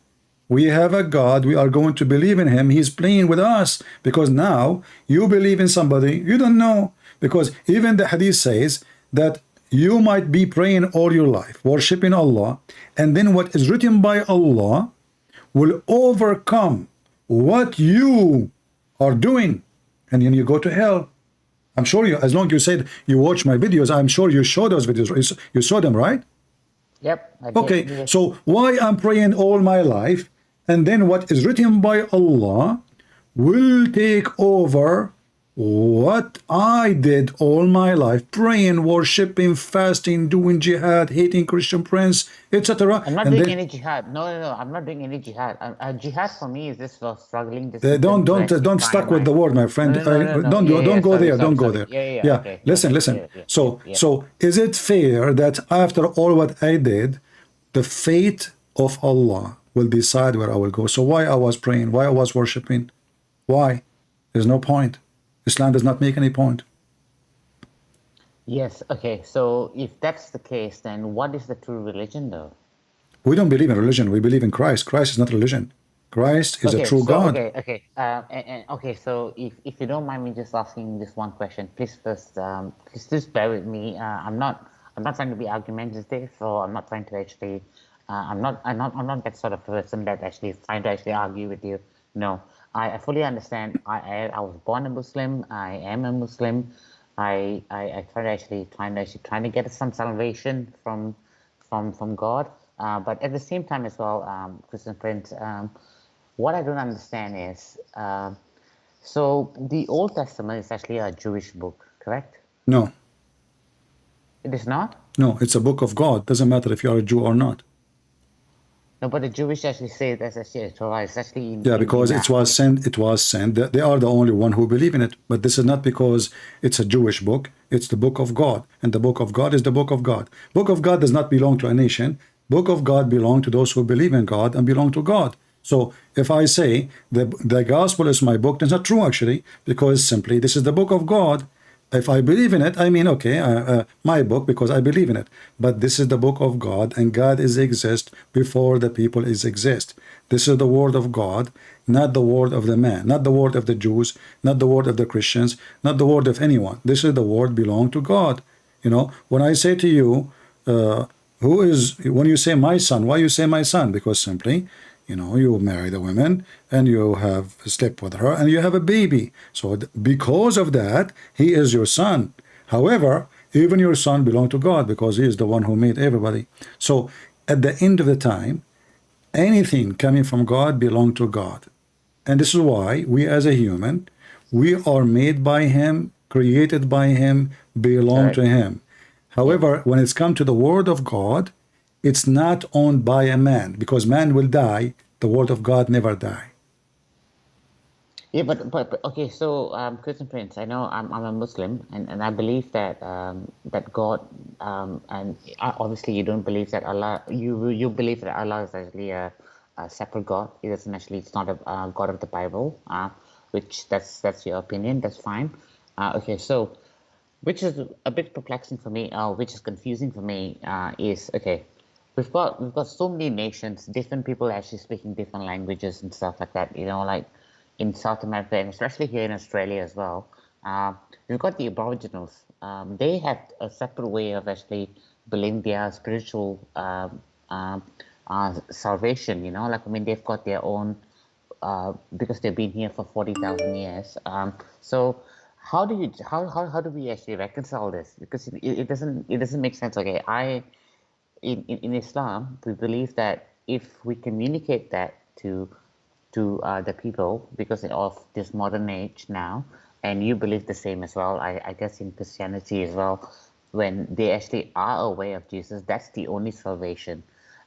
we have a God, we are going to believe in him, he's playing with us, because now you believe in somebody you don't know, because even the hadith says that you might be praying all your life, worshiping Allah, and then what is written by Allah will overcome what you are doing, and then you go to hell. I'm sure you, as long as you said you watch my videos, I'm sure you saw those videos. You saw them, right? Yep. I did, Okay, yes. so why I'm praying all my life, and then what is written by Allah will take over what I did all my life, praying, worshiping, fasting, doing jihad, hating Christian prince, etc. I'm not And doing then any jihad. No, I'm not doing any jihad. Jihad for me is just for struggling. don't stuck with the word, my friend. No. Don't go there. Don't go Sorry. there. Yeah. Okay. Listen. Yeah. So is it fair that after all what I did, the fate of Allah will decide where I will go? So why I was praying, why I was worshiping, why? There's no point. Islam does not make any point. Yes. Okay. So if that's the case, then what is the true religion, though? We don't believe in religion. We believe in Christ. Christ is not religion. Christ is a true God. Okay. So if you don't mind me just asking this one question, please first, please just bear with me. I'm not trying to be argumentative, or I'm not trying to actually, I'm not that sort of person that actually is trying to actually argue with you. No, I fully understand. I was born a Muslim. I am a Muslim. I trying to get some salvation from God. But at the same time as well, Christian Prince, what I don't understand is, so the Old Testament is actually a Jewish book, correct? No, It is not? no, it's a book of God. Doesn't matter if you are a Jew or not. No, but the Jewish actually say that's actually a Torah. It's actually Yeah, because it was sent. It was sent. They are the only one who believe in it. But this is not because it's a Jewish book. It's the book of God, and the book of God is the book of God. Book of God does not belong to a nation. Book of God belong to those who believe in God and belong to God. So if I say the gospel is my book, that's not true actually, because simply this is the book of God. If I believe in it, I mean, okay, my book, because I believe in it. But this is the book of God, and God is exist before the people is exist. This is the word of God, not the word of the man, not the word of the Jews, not the word of the Christians, not the word of anyone. This is the word belong to God. When I say to you, when you say my son, why you say my son? Because simply, you marry the woman and you have slept with her and you have a baby. So because of that, he is your son. However, even your son belong to God, because he is the one who made everybody. So at the end of the time, anything coming from God belong to God. And this is why we as a human, we are made by him, created by him, belong to him. However, when it's come to the word of God, it's not owned by a man, because man will die. The word of God never die. Yeah, but okay. So, Christian Prince, I know I'm a Muslim, and I believe that that God, and obviously you don't believe that Allah. You believe that Allah is actually a separate God. It doesn't actually. It's not a God of the Bible. Which that's your opinion. That's fine. Okay, so which is a bit perplexing for me, which is confusing for me, is okay. We've got so many nations, different people actually speaking different languages and stuff like that. Like in South America and especially here in Australia as well. We've got the Aboriginals. They have a separate way of actually believing their spiritual salvation. Like, I mean, they've got their own, because they've been here for 40,000 years. So how do we actually reconcile this? Because it doesn't make sense. Okay, in Islam, we believe that if we communicate that to the people, because of this modern age now, and you believe the same as well, I guess in Christianity as well, when they actually are aware of Jesus, that's the only salvation,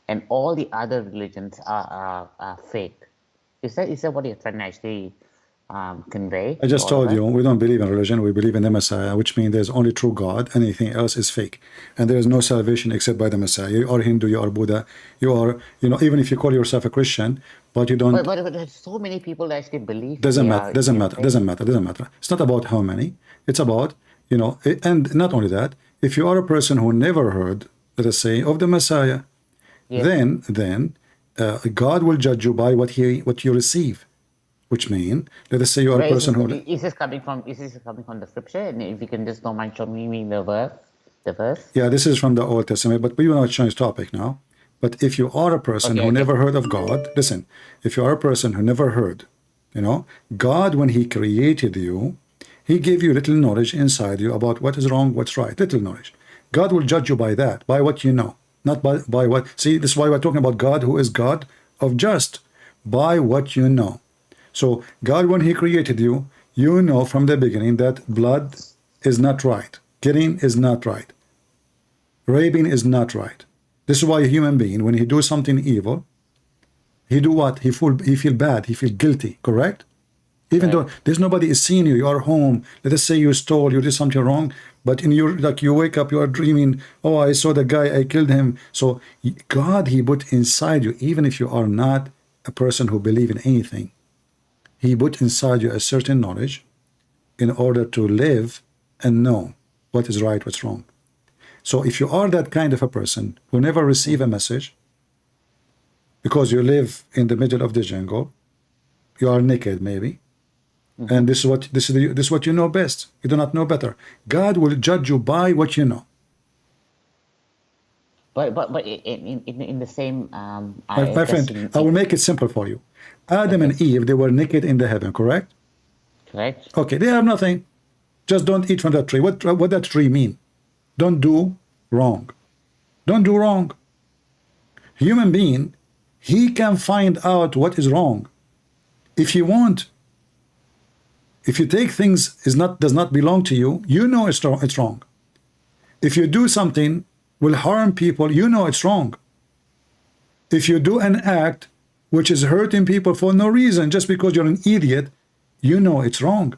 and all the other religions are fake. Is that what you're trying to actually convey? I just told you, we don't believe in religion, we believe in the Messiah, which means there's only true God, anything else is fake. And there is no salvation except by the Messiah. You are Hindu, you are Buddha, you are, even if you call yourself a Christian, but you don't... But there's so many people that actually believe... Doesn't matter. It's not about how many, it's about, and not only that, if you are a person who never heard, let us say, of the Messiah, then God will judge you by what you receive. Which means, let us say you are a person who... Is this coming from the scripture? And if you can just don't mind showing me the verse. Yeah, this is from the Old Testament, but we will not change topic now. But if you are a person who never heard of God, listen, if you are a person who never heard, God, when he created you, he gave you little knowledge inside you about what is wrong, what's right, little knowledge. God will judge you by that, by what you know, not by what... See, this is why we're talking about God, who is God of just, by what you know. So God, when he created you, you know from the beginning that blood is not right. Killing is not right. Raping is not right. This is why a human being, when he do something evil, he do what? He feel bad. He feel guilty, correct? Even though there's nobody is seeing you, you are home. Let us say you stole, you did something wrong, but in your, like, you wake up, you are dreaming, oh, I saw the guy, I killed him. So God, he put inside you, even if you are not a person who believe in anything, he put inside you a certain knowledge in order to live and know what is right, what's wrong. So if you are that kind of a person who never receive a message because you live in the middle of the jungle, you are naked maybe, and this is what you know best. You do not know better. God will judge you by what you know. But in the same my friend, I will make it simple for you. Adam and Eve, they were naked in the heaven, correct? Correct. Okay, they have nothing. Just don't eat from that tree. What that tree mean? Don't do wrong. Don't do wrong. Human being, he can find out what is wrong if he want. If you take things does not belong to you, you know it's wrong. If you do something will harm people, you know it's wrong. If you do an act which is hurting people for no reason, just because you're an idiot, you know it's wrong.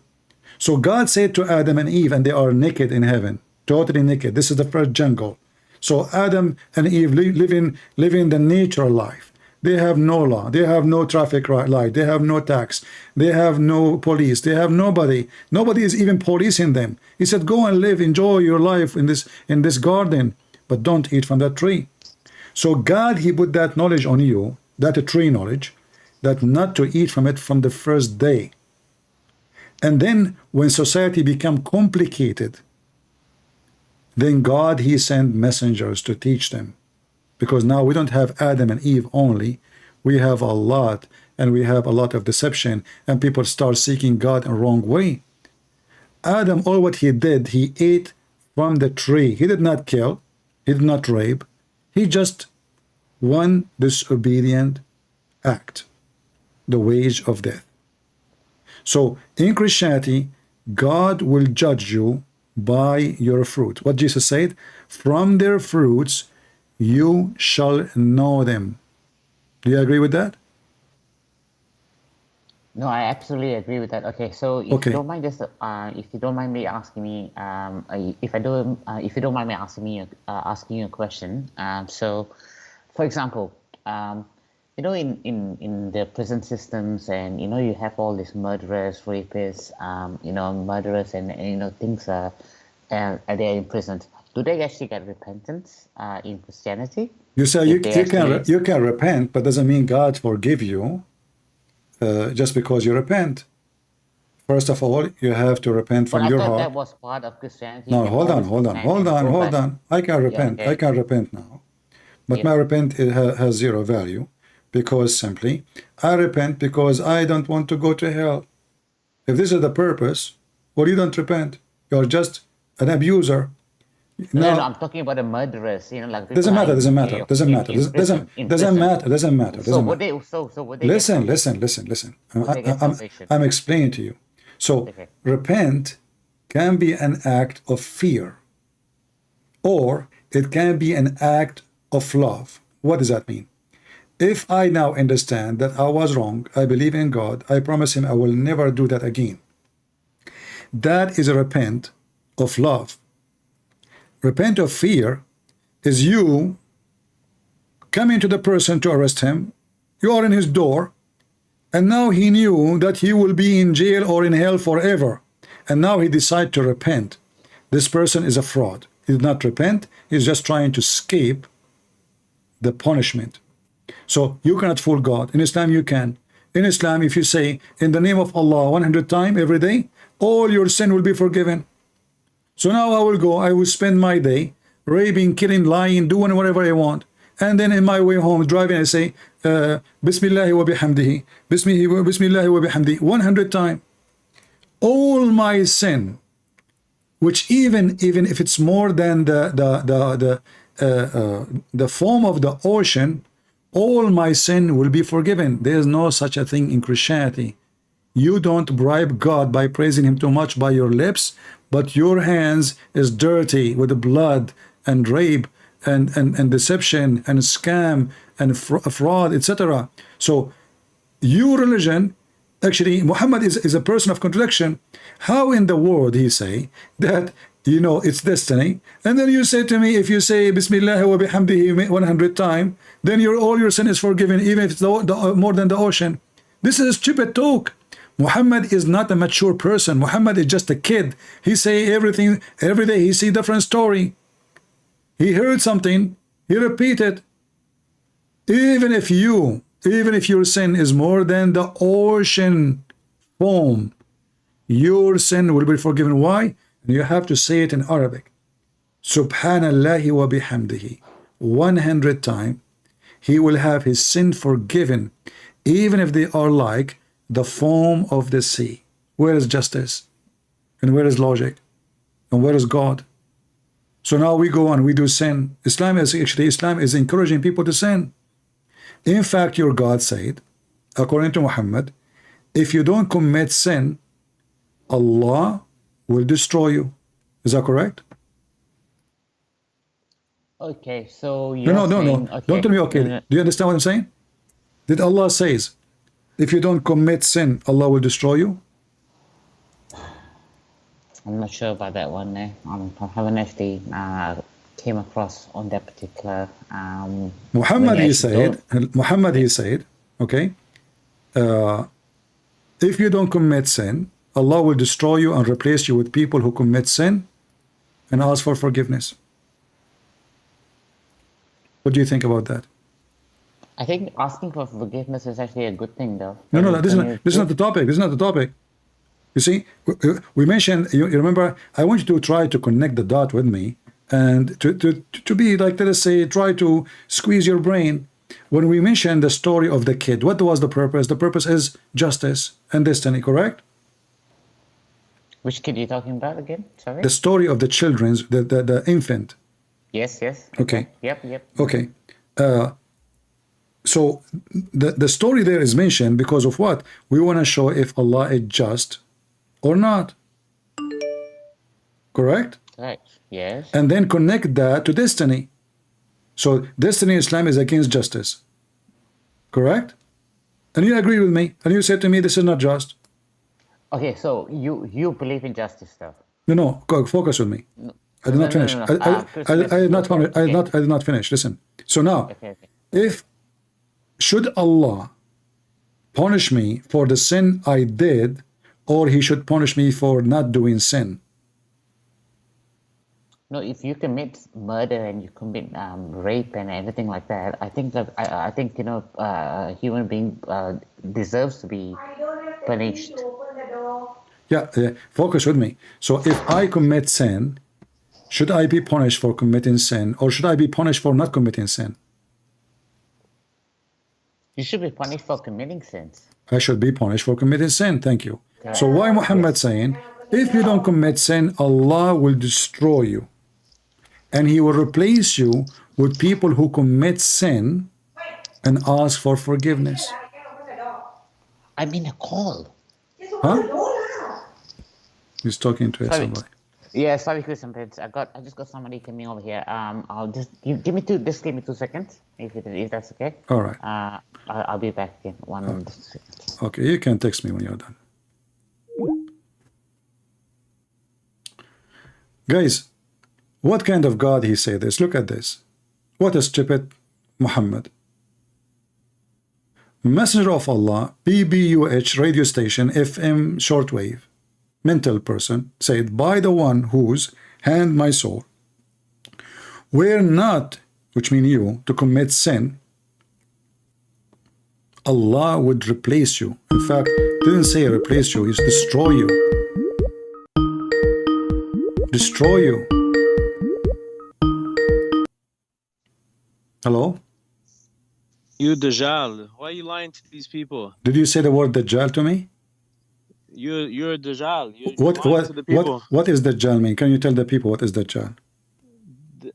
So God said to Adam and Eve, and they are naked in heaven, totally naked. This is the first jungle. So Adam and Eve living the natural life. They have no law. They have no traffic light. They have no tax. They have no police. They have nobody. Nobody is even policing them. He said, go and live, enjoy your life in this garden, but don't eat from that tree. So God, he put that knowledge on you, that tree knowledge, that not to eat from it from the first day. And then when society become complicated, then God, he sent messengers to teach them. Because now we don't have Adam and Eve only. We have a lot, and we have a lot of deception, and people start seeking God in a wrong way. Adam, all what he did, he ate from the tree. He did not kill. He did not rape. He just one disobedient act, the wage of death. So in Christianity, God will judge you by your fruit. What Jesus said, from their fruits you shall know them. Do you agree with that? No, I absolutely agree with that. Okay, so if you don't mind, if you don't mind me asking me, if you don't mind me asking you a question. So, for example, in the prison systems, and you have all these murderers, rapists, murderers, and things are they're imprisoned. Do they actually get repentance in Christianity? You say you can repent, but doesn't mean God forgive you just because you repent. First of all, you have to repent from your heart. That was part of Christianity. No, hold on. I can repent. I can repent now. But my repent has zero value, because simply I repent because I don't want to go to hell. If this is the purpose, well, you don't repent. You're just an abuser. No, Now, I'm talking about the murderers. You know, like doesn't matter. Doesn't matter. Doesn't matter. Doesn't matter. Doesn't matter. So would they? So would they? Listen. Would they get salvation? I'm explaining to you. So Okay. repent can be an act of fear, or it can be an act of love. What does that mean? If I now understand that I was wrong, I believe in God, I promise him I will never do that again. That is a repent of love. Repent of fear is you coming to the person to arrest him. You are in his door, and now he knew that he will be in jail or in hell forever, and now he decided to repent. This person is a fraud. He did not repent. He's just trying to escape the punishment. So you cannot fool God. In Islam you can. In Islam, if you say in the name of Allah 100 times every day, all your sin will be forgiven. So now I will go, I will spend my day raping, killing, lying, doing whatever I want. And then in my way home, driving, I say, Bismillah wa bihamdihi, Bismillah wa bihamdihi, 100 times. All my sin, which even if it's more than the foam of the ocean, all my sin will be forgiven. There is no such a thing in Christianity. You don't bribe God by praising him too much by your lips, but your hands is dirty with blood and rape and deception and scam and fraud, etc. So your religion, actually Muhammad is a person of contradiction. How in the world he say that, you know, it's destiny, and then you say to me, if you say Bismillah wa bihamdihi 100 times, then all your sin is forgiven, even if it's more than the ocean. This is stupid talk. Muhammad is not a mature person. Muhammad is just a kid. He say everything every day. He see different story. He heard something, he repeat it. Even if your sin is more than the ocean foam, your sin will be forgiven. Why? You have to say it in Arabic. Subhanallah wa bihamdihi 100 times. He will have his sin forgiven, even if they are like the foam of the sea. Where is justice? And where is logic? And where is God? So now we go on, we do sin. Islam is encouraging people to sin. In fact, your God said, according to Muhammad, if you don't commit sin, Allah will destroy you. Is that correct? Okay, so you're No. saying, Don't tell me okay. No. Do you understand what I'm saying? Did Allah says, if you don't commit sin, Allah will destroy you? I'm not sure about that one. I haven't actually came across on that particular. Muhammad he said, okay, if you don't commit sin, Allah will destroy you and replace you with people who commit sin and ask for forgiveness. What do you think about that? I think asking for forgiveness is actually a good thing, though. No, this is not the topic. This is not the topic. You see, we mentioned, you remember, I want you to try to connect the dot with me and to be like, let us say, try to squeeze your brain. When we mentioned the story of the kid, what was the purpose? The purpose is justice and destiny, correct? Which kid are you talking about again? Sorry? The story of the children's, the infant. Yes. Okay. Yep. Okay. So the story there is mentioned because of what? We want to show if Allah is just or not. Correct? Right. Yes. And then connect that to destiny. So destiny in Islam is against justice. Correct? And you agree with me. And you said to me, this is not just. Okay, so you believe in justice, though? No, focus with me. No. I did not finish. I did not finish. Listen. So now, if should Allah punish me for the sin I did, or he should punish me for not doing sin? No, if you commit murder and you commit rape and everything like that, I think that I think, you know, a human being deserves to be punished. Yeah, focus with me. So if I commit sin, should I be punished for committing sin, or should I be punished for not committing sin? You should be punished for committing sins. I should be punished for committing sin. Thank you. So why Muhammad saying, if you don't commit sin, Allah will destroy you. And he will replace you with people who commit sin and ask for forgiveness. I mean a call. Huh? He's talking to Sorry. somebody. Yeah, sorry, Christian Prince. I just got somebody coming over here. I'll just give me 2 seconds, if that's okay. All right. I'll be back in 1 second. Okay, you can text me when you're done. Guys, what kind of God he say this? Look at this. What a stupid Muhammad. Messenger of Allah, BBUH radio station, FM shortwave, mental person, said, by the one whose hand my soul, were not, which mean you, to commit sin, Allah would replace you. In fact, didn't say replace you, it's destroy you. Destroy you. Hello? You Dajjal. Why are you lying to these people? Did you say the word Dajjal to me? You're a Dajjal. You're lying to the people. What is Dajjal mean? Can you tell the people what is Dajjal?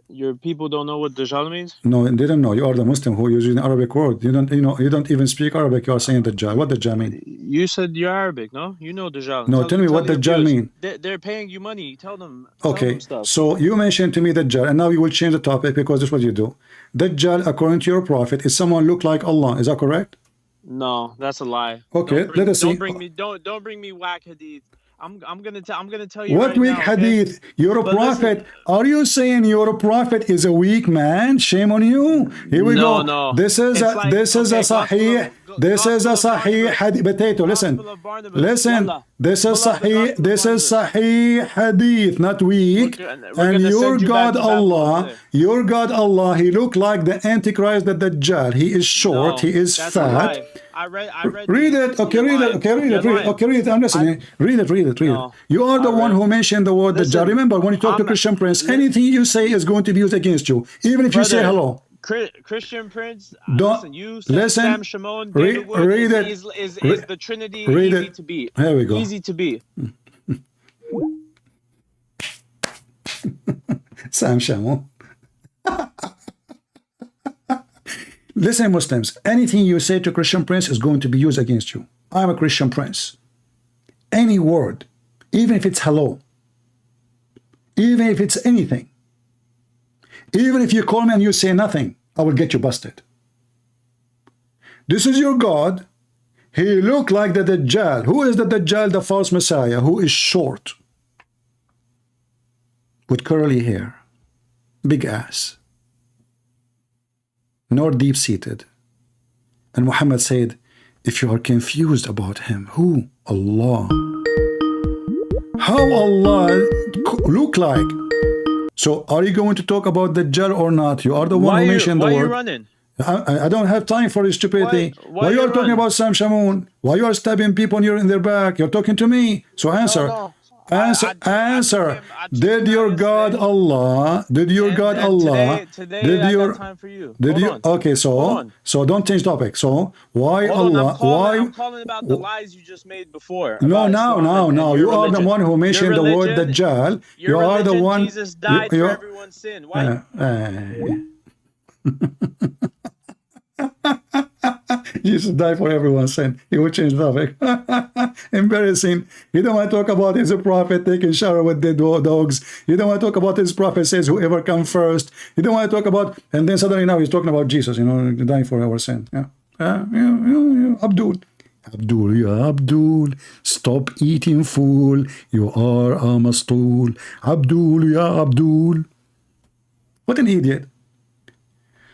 Your people don't know what Dajjal means? No, they don't know. You are the Muslim who uses the Arabic word. You don't even speak Arabic. You are saying Dajjal. What Dajjal mean? You said you're Arabic, no? You know Dajjal. No, tell me what Dajjal mean. They're paying you money. Tell them. Okay, stuff. so you mentioned to me Dajjal, and now you will change the topic because that's what you do. Dajjal, according to your prophet, is someone look like Allah. Is that correct? No, that's a lie. Okay, let us see. Don't bring me whack hadith. I'm gonna tell you. What right weak now, hadith? okay? You're a prophet. Listen, are you saying your prophet is a weak man? Shame on you. Here we go. No. This is a sahih. This is a sahih hadith. Potato. Listen. This is sahih. This is sahih hadith, not weak. And your God Allah, He looked like the Antichrist, the Dajjal. He is short. He is fat. I read Read it. Okay, read it. Okay, read it. Okay, read it. I'm listening. Read it. No. You are the one who mentioned the word Dajjal. Remember, when you talk to Christian Prince, anything you say is going to be used against you, even if you say hello. Christian Prince, Don't listen. Sam Shimon, David Wood, read it. Is the Trinity read easy it. to beat? Here we go. Easy to beat. Sam Shimon. Listen, Muslims, anything you say to Christian Prince is going to be used against you. I'm a Christian Prince. Any word, even if it's hello, even if it's anything, even if you call me and you say nothing, I will get you busted. This is your God. He looked like the Dajjal. Who is the Dajjal? The false Messiah, who is short, with curly hair, big ass, nor deep-seated. And Muhammad said, if you are confused about him, who? Allah. How Allah look like? So are you going to talk about Dajjal or not? You are the one who mentioned the word. Why are you running? I don't have time for this stupidity. Why you are talking running? about Sam Shamoun? Why you are stabbing people in their back? You're talking to me. So answer. No. Answer. Did your God Allah? Did your God Allah? Today did I your got time for you. did Hold you? on. Okay, so don't change topic. So why Hold Allah? on, I'm calling about the lies you just made before. No, about Islam and you your are the religion. one who mentioned the word Your Dajjal. You Your are the religion, one. Jesus died for everyone's sin. Why? Jesus died for everyone's sin. He would change the topic. Embarrassing. You don't want to talk about his prophet taking shower with dead dogs. You don't want to talk about his prophet says whoever comes first. You don't want to talk about, and then suddenly now he's talking about Jesus, dying for our sin. Yeah. Abdul, ya Abdul, stop eating fool. You are a mastool. Abdul, ya Abdul. What an idiot.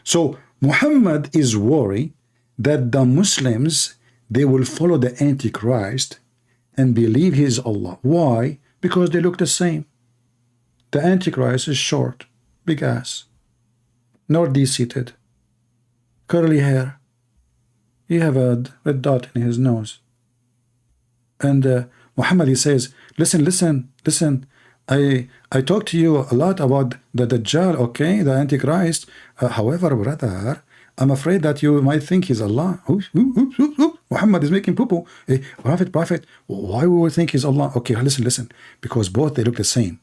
So Muhammad is worried that the Muslims, they will follow the Antichrist and believe he is Allah. Why? Because they look the same. The Antichrist is short, big ass, nor deep-seated, curly hair. He have a red dot in his nose. And Muhammad, he says, listen. I talked to you a lot about the Dajjal, okay, the Antichrist. However, brother, I'm afraid that you might think he's Allah. Oops, oops, oops, oops. Muhammad is making poo-poo. Hey, prophet, why would we think he's Allah? Okay, listen. Because both, they look the same.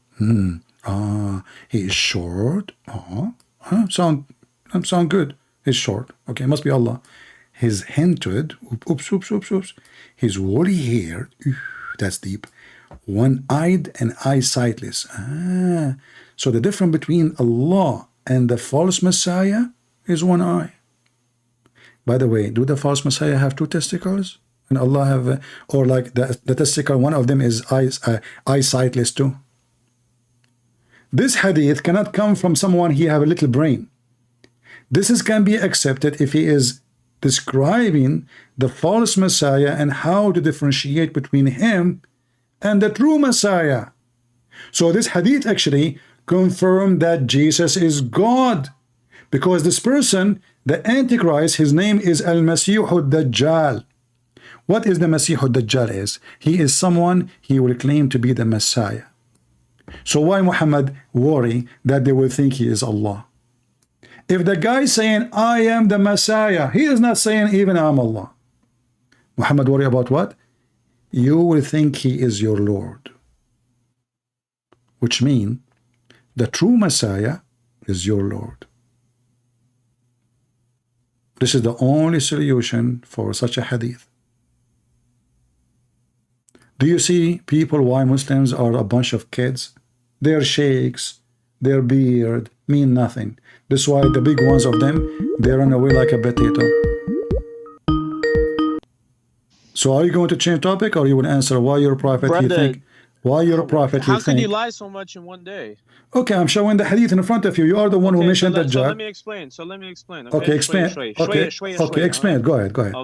He is short. Sound good. He's short. Okay, must be Allah. He's hinted. Oops. He's woolly haired. That's deep. One-eyed and eye-sightless. So the difference between Allah and the false Messiah is one eye. By the way, do the false Messiah have two testicles? And Allah have, or like the testicle, one of them is eye-sightless too? This hadith cannot come from someone he have a little brain. This can be accepted if he is describing the false Messiah and how to differentiate between him and the true Messiah. So this hadith actually confirmed that Jesus is God, because this person, the Antichrist, his name is Al-Masih al-Dajjal. What is the Masih al-Dajjal is? He is someone he will claim to be the Messiah. So why Muhammad worry that they will think he is Allah? If the guy saying, I am the Messiah, he is not saying even I'm Allah. Muhammad worry about what? You will think he is your Lord. Which means the true Messiah is your Lord. This is the only solution for such a hadith. Do you see people why Muslims are a bunch of kids? Their sheikhs, their beard mean nothing. That's why the big ones of them, they run away like a potato. So are you going to change topic, or you will answer why your prophet Brother, you think? Why your prophet how you can you think? lie so much in one day? Okay, I'm showing the hadith in front of you. You are the one who mentioned that So job. let me explain. Okay, explain. Okay, explain. Go ahead.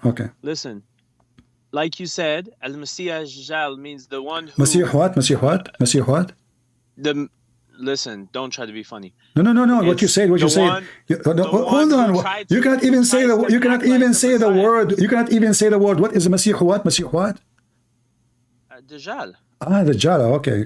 Okay. Listen, like you said, Al-Masih al-Dajjal means the one who... Masih what? Listen, don't try to be funny. No. What you said. Hold on. You cannot even say the. You cannot even say the word. You cannot even say the word. What is the Masih? What? Masih what? Dajjal. Dajjal. Okay.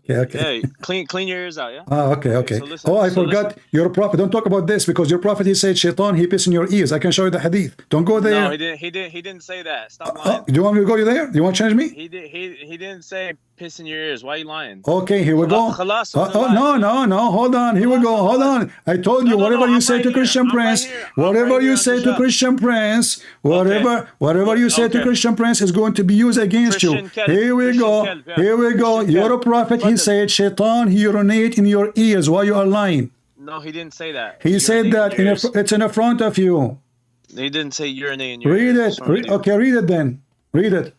Okay. Clean your ears out, yeah? Okay. So listen, I forgot your prophet. Don't talk about this, because your prophet, he said, Shaitan, he pissed in your ears. I can show you the hadith. Don't go there. No, he didn't say that. Stop lying. Do you want me to go there? Do you want to change me? He didn't say piss in your ears. Why are you lying? Okay, here we go. No. Hold on. Here we go. Hold on. I told you, whatever you say to Christian Prince, whatever you say to Christian Prince, whatever you say to Christian Prince is going to be used against you. Here we go. You're a prophet. He said, Shaitan, he urinate in your ears. Why you are lying? No, he didn't say that. He said that it's in the front of you. He didn't say urinate in your ears. Read it. Okay, read it then. Read it.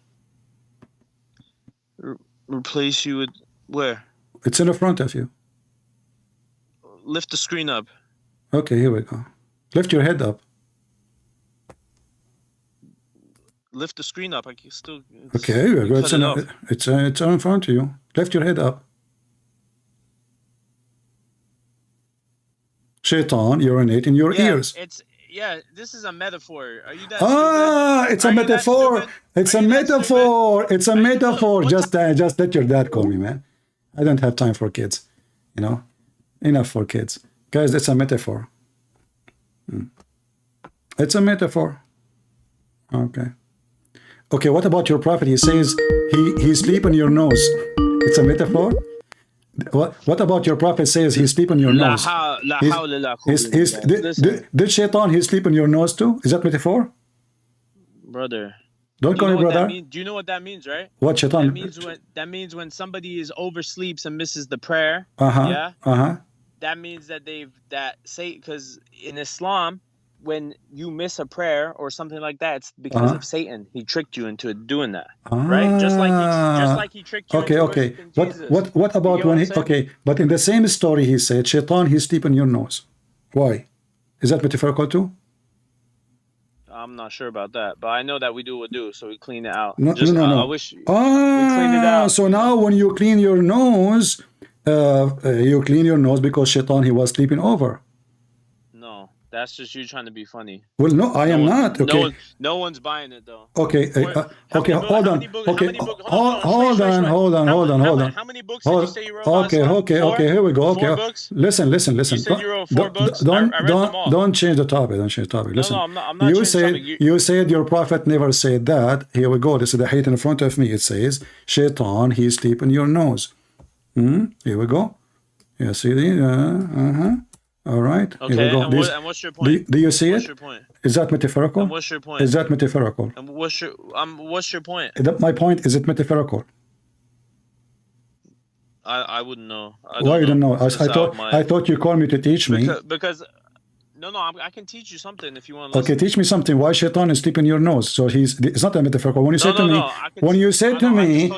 Replace you with where? It's in the front of you. Lift the screen up. Okay, here we go. Lift your head up. Lift the screen up. I can still. Okay, here we go. It's in front of you. Lift your head up. Shaitan urinate in your ears. This is a metaphor. Are you that it's a metaphor. It's a metaphor. It's a metaphor. Just let your dad call me, man. I don't have time for kids. Enough for kids. Guys, it's a metaphor. It's a metaphor. Okay, what about your prophet? He says he sleep on your nose. It's a metaphor? What about your prophet says he sleep on your nose? Did Shaitan he sleep on your nose too? Is that metaphor? Brother. Don't call me brother. Do you know what that means, right? What Shaitan? That means when somebody is oversleeps and misses the prayer. That means that because in Islam, when you miss a prayer or something like that, it's because of Satan. He tricked you into doing that, right? Just like he tricked you. Okay. What about when he? Okay, but in the same story, he said, "Shaitan, he sleep on your nose." Why? Is that metaphorical too? I'm not sure about that, but I know that we do wudu, so we clean it out. No. I wish we cleaned it out. So now when you clean your nose, because Shaitan he was sleeping over. No. That's just you trying to be funny. Well, no, I am not. Okay. No one's buying it though. Okay. Okay. Hold on. Okay. Hold on. How many books did you say you wrote? Okay. Here we go. Okay. Books? Listen. You said you wrote 4 books. I read them all. Don't change the topic. Listen. No, I'm not changing the topic. You said your prophet never said that. Here we go. This is the hadith in front of me. It says, Shaitan, he's deep in your nose. Here we go. Yeah, see the all right. Okay. Here we go. And what's your point? Do you see What's it? your point? Is that metaphorical? And what's your point? Is that metaphorical? And what's your point? My point, is it metaphorical? I wouldn't know. Why you don't know? I thought you called me to teach me. Because no, I can teach you something if you want to listen. Okay, teach me something. Why Shaitan is deep in your nose? So it's not a metaphorical. When you say to me,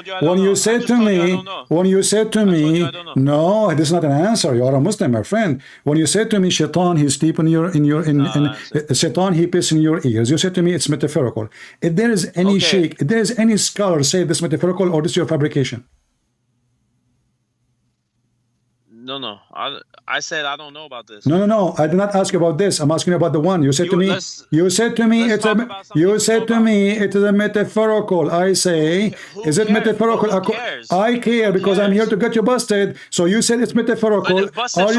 no, this is not an answer. You are a Muslim, my friend. When you say to me, Shaitan, he's deep in Shaitan, he pisses in your ears. You say to me, it's metaphorical. If there is any sheikh, if there is any scholar say this metaphorical or this is your fabrication. No. I said I don't know about this. No. I did not ask you about this. I'm asking you about the one. You said to me it is a metaphorical. I say, is it metaphorical? Who cares? I care because I'm here to get you busted. So you said it's metaphorical. Are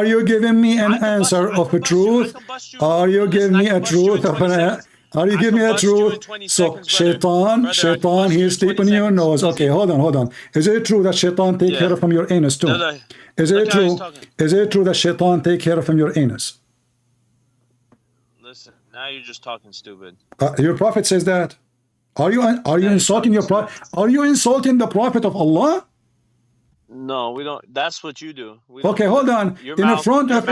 you giving me an answer of a truth? Are you giving me a truth of an Are you giving me a truth? So Shaitan, he is deep in your nose. Okay, hold on. Is it true that Shaitan take hair from your anus too? Is it true? Is it true that Shaitan take hair from your anus? Listen, now you're just talking stupid. Your prophet says that. Are you insulting your prophet? Are you insulting the prophet of Allah? No, we don't. That's what you do. Okay, hold on. In front of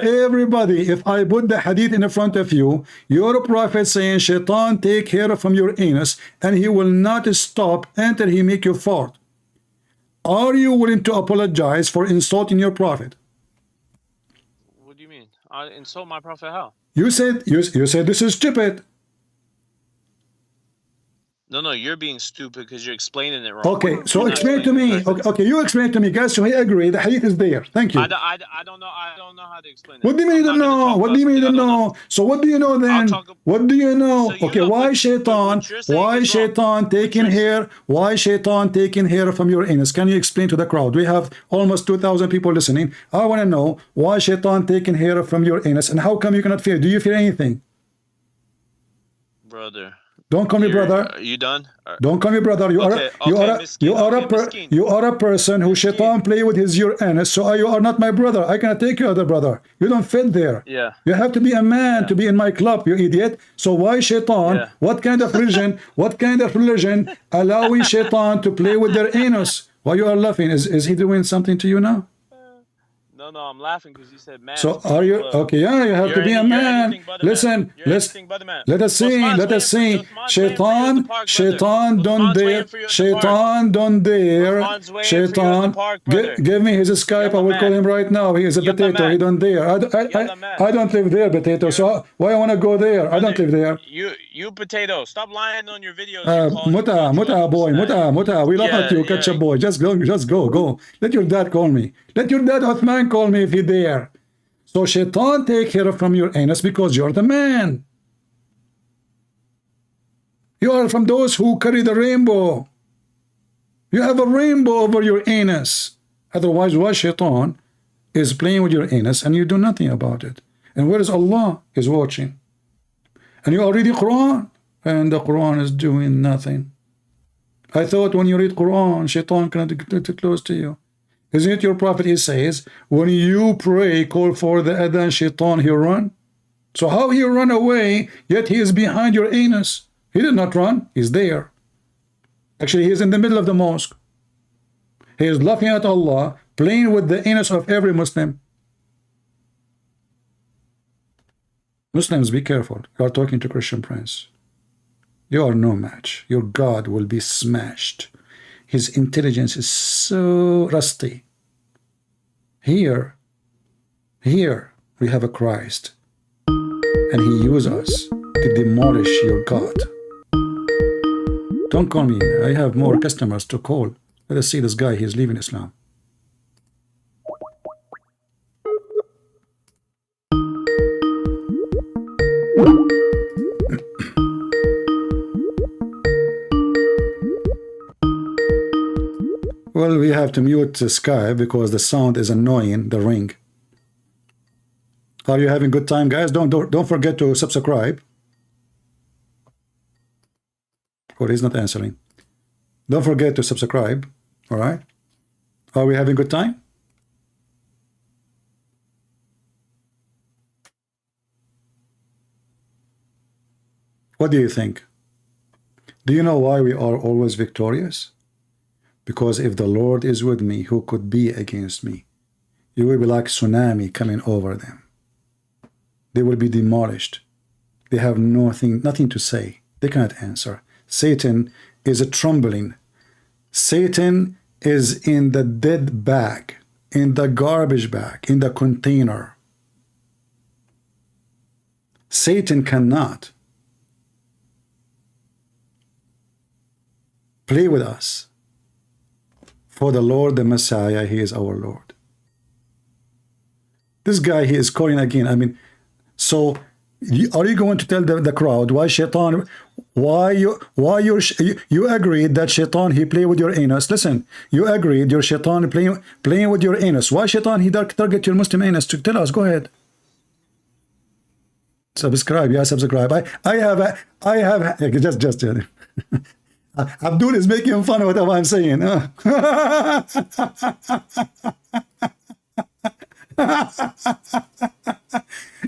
everybody, if I put the hadith in front of you, your prophet saying Shaitan take hair from your anus and he will not stop until he make you fart. Are you willing to apologize for insulting your prophet? What do you mean? I insult my prophet how? You said this is stupid. No, you're being stupid because you're explaining it wrong. Okay, so explain to me. Okay, you explain to me, guys. So I agree. The hadith is there. Thank you. I don't know. I don't know how to explain it. What do you mean you don't know? What do you mean you don't know? So what do you know then? What do you know? Okay, why Shaitan? Why Shaitan taking hair? Why Shaitan taking hair from your anus? Can you explain to the crowd? We have almost 2,000 people listening. I want to know why Shaitan taking hair from your anus and how come you cannot fear? Do you fear anything? Brother. Don't call me brother. Are you done? Don't call me brother. You are a person who Shaitan play with your anus. So you are not my brother. I cannot take you other brother. You don't fit there. Yeah. You have to be a man to be in my club, you idiot. So why Shaitan? Yeah. What kind of religion? Allowing Shaitan to play with their anus? Why you are laughing? Is he doing something to you now? No, I'm laughing because you said man. So are you okay? Yeah, you have to be a man. Listen, let us see. Shaitan, don't dare. Shaitan, give me his Skype. I will call him right now. He is a potato. He don't dare. I don't live there, potato. So why I want to go there? I don't live there. You potato. Stop lying on your videos. Muta boy. We laugh at you, ketchup boy. Just go. Let your dad call me. Let your dad Uthman call me if he dare. So Shaitan take hair from your anus because you're the man. You are from those who carry the rainbow. You have a rainbow over your anus. Otherwise, why Shaitan is playing with your anus and you do nothing about it? And where is Allah is watching? And you are reading Quran and the Quran is doing nothing. I thought when you read Quran, Shaitan cannot get too close to you. Isn't it your prophet, he says, when you pray, call for the adhan, Shaitan, he run? So how he run away, yet he is behind your anus? He did not run, he's there. Actually, he is in the middle of the mosque. He is laughing at Allah, playing with the anus of every Muslim. Muslims, be careful. You are talking to Christian Prince. You are no match. Your God will be smashed. His intelligence is so rusty. Here we have a Christ, and he uses us to demolish your God. Don't call me. I have more customers to call. Let us see this guy. He's leaving Islam. Well, we have to mute Skype because the sound is annoying, the ring. Are you having good time, guys? Don't forget to subscribe. Oh, he's not answering. Don't forget to subscribe. All right. Are we having good time? What do you think? Do you know why we are always victorious? Because if the Lord is with me, who could be against me? You will be like tsunami coming over them. They will be demolished. They have nothing to say. They cannot answer. Satan is a trembling. Satan is in the dead bag, in the garbage bag, in the container. Satan cannot play with us. For the Lord, the Messiah, he is our Lord. This guy, he is calling again. I mean, so are you going to tell the crowd why Shaitan, you agreed that Shaitan, he play with your anus? Listen, you agreed your Shaitan playing with your anus. Why Shaitan, he target your Muslim anus? To tell us, go ahead. Subscribe, yeah, subscribe. I have just Abdul is making fun of what I'm saying.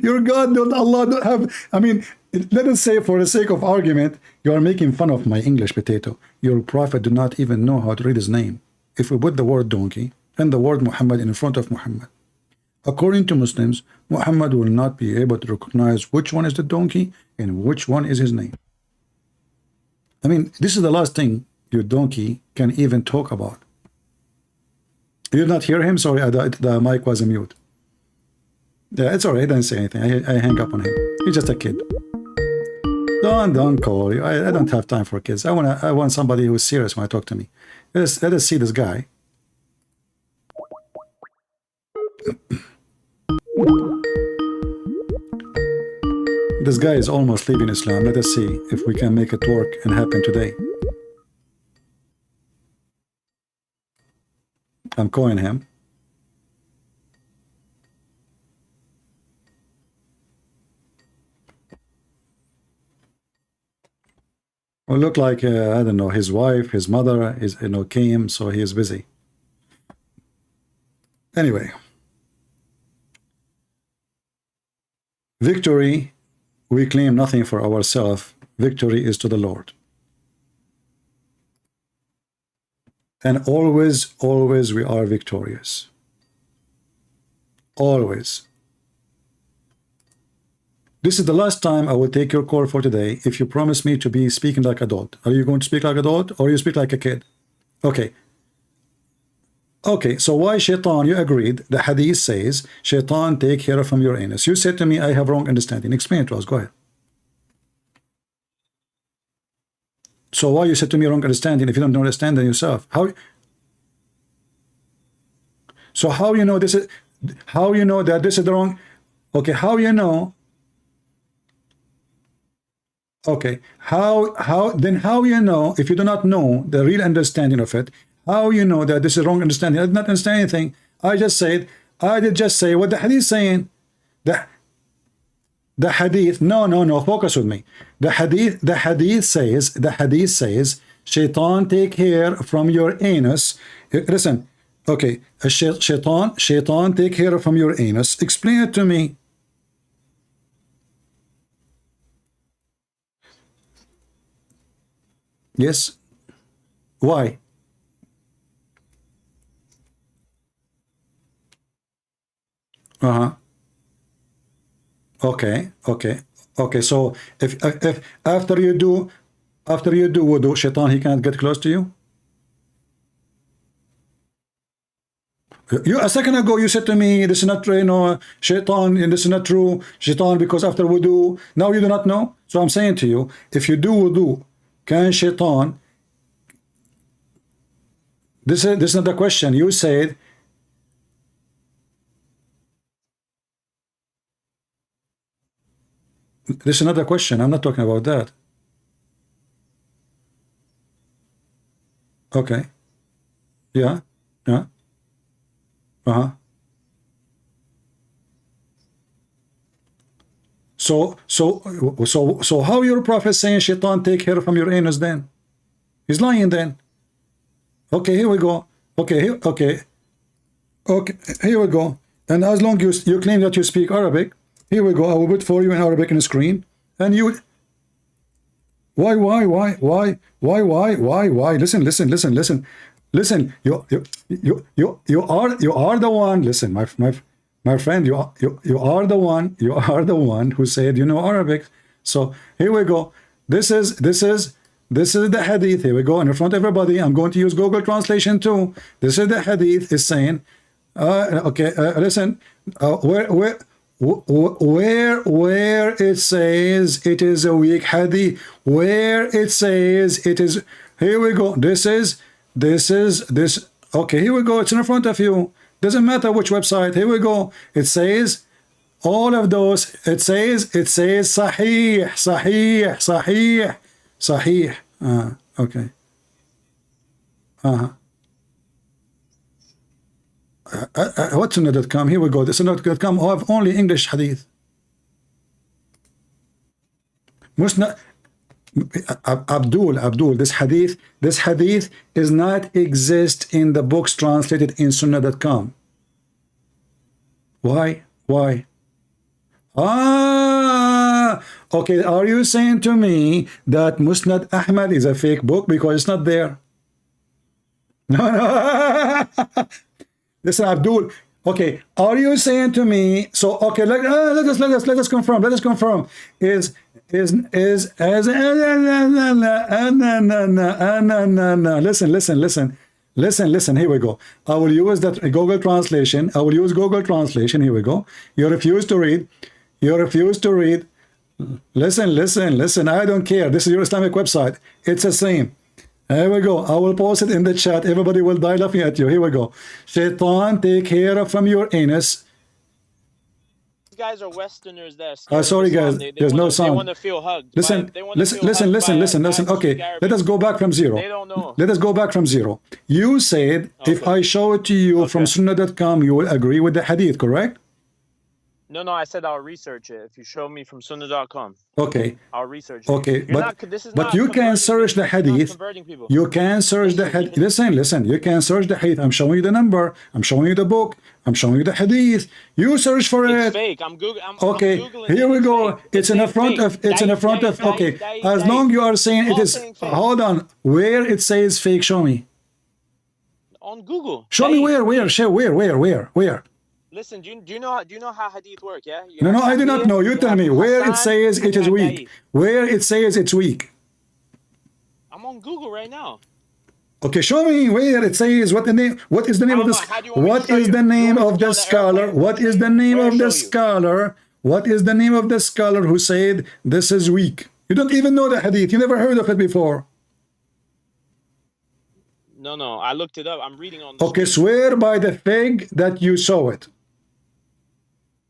Your God, don't Allah don't have. I mean, let us say for the sake of argument, you are making fun of my English potato. Your prophet do not even know how to read his name. If we put the word donkey and the word Muhammad in front of Muhammad, according to Muslims, Muhammad will not be able to recognize which one is the donkey and which one is his name. I mean, this is the last thing your donkey can even talk about. You did not hear him? Sorry, the mic was mute. Yeah, it's all right. I didn't say anything. I hang up on him. He's just a kid. Don't call you. I don't have time for kids. I want somebody who's serious when I talk to me. Let us see this guy. This guy is almost leaving Islam. Let us see if we can make it work and happen today. I'm calling him. Well, look like I don't know, his wife, his mother is came, so he is busy. Anyway, victory. We claim nothing for ourselves. Victory is to the Lord. And always we are victorious. Always. This is the last time I will take your call for today if you promise me to be speaking like adult. Are you going to speak like adult or you speak like a kid? Okay. Okay, so why Shaitan? You agreed. The hadith says, Shaitan take hair from your anus. You said to me, I have wrong understanding. Explain it to us. Go ahead. So why you said to me wrong understanding if you don't understand it yourself? How? So how you know this is? How you know that this is the wrong? Okay, how you know? Okay, how then how you know if you do not know the real understanding of it? How you know that this is wrong understanding? I did not understand anything. I did just say what the hadith is saying. The hadith, no, focus with me. The hadith says, Shaitan take hair from your anus. Listen, okay, Shaitan take hair from your anus. Explain it to me. Yes. Why? Okay. So if after you do wudu, Shaitan he can't get close to you. You a second ago you said to me this is not Shaitan and this is not true. Shaitan because after wudu. Now you do not know. So I'm saying to you, if you do wudu, can Shaitan? This is not the question. You said. This is another question. I'm not talking about that. Okay. Yeah. Yeah. So how your prophet saying shaitan take hair from your anus then? He's lying then. Okay, here we go. Okay, here we go. And as long as you claim that you speak Arabic, here we go. I will put for you in Arabic on the screen. And you, why? Listen. You are the one. Listen, my friend. You are the one. You are the one who said you know Arabic. So here we go. This is the hadith. Here we go. And in front of everybody, I'm going to use Google Translation too. This is the hadith. Is saying, listen, where it says it is a weak hadith, where it says it is, here we go. This. Okay, here we go. It's in front of you. Doesn't matter which website. Here we go. It says all of those. It says sahih. Okay. What's Sunnah.com? Here we go. The Sunnah.com have only English hadith. Musnad Abdul, this hadith is not exist in the books translated in Sunnah.com. Why? Okay, are you saying to me that Musnad Ahmed is a fake book because it's not there? No. Listen, Abdul. Okay, are you saying to me? So okay, let us confirm. Let us confirm. Listen. Here we go. I will use that Google Translation. Here we go. You refuse to read. Listen. I don't care. This is your Islamic website. It's the same. Here we go. I will post it in the chat. Everybody will die laughing at you. Here we go. Shaitan take hair from your anus. These guys are Westerners there. Sorry guys, there's no sound. They want to feel hugged. Listen. Okay, let us go back from zero. They don't know. Let us go back from zero. You said if I show it to you from Sunnah.com, you will agree with the hadith, correct? No, I said I'll research it. If you show me from Sunnah.com. Okay. I'll research it. Okay, but you can search the hadith. You can search the hadith. Listen. You can search the hadith. I'm showing you the number. I'm showing you the book. I'm showing you the hadith. You search for it. It's fake. I'm Googling. Here we go. It's in the front of. Okay. As long you are saying it is. Hold on. Where it says fake? Show me. On Google. Show me where. Show where. Listen, do you know how hadith work? Yeah. No, I do not know. You tell me where it says it is weak. Where it says it's weak. I'm on Google right now. Okay, show me where it says what is the name of this? What is the name of the scholar? What is the name of the scholar? What is the name of the scholar who said this is weak? You don't even know the hadith. You never heard of it before. No, I looked it up. I'm reading on the Okay, swear by the fig that you saw it.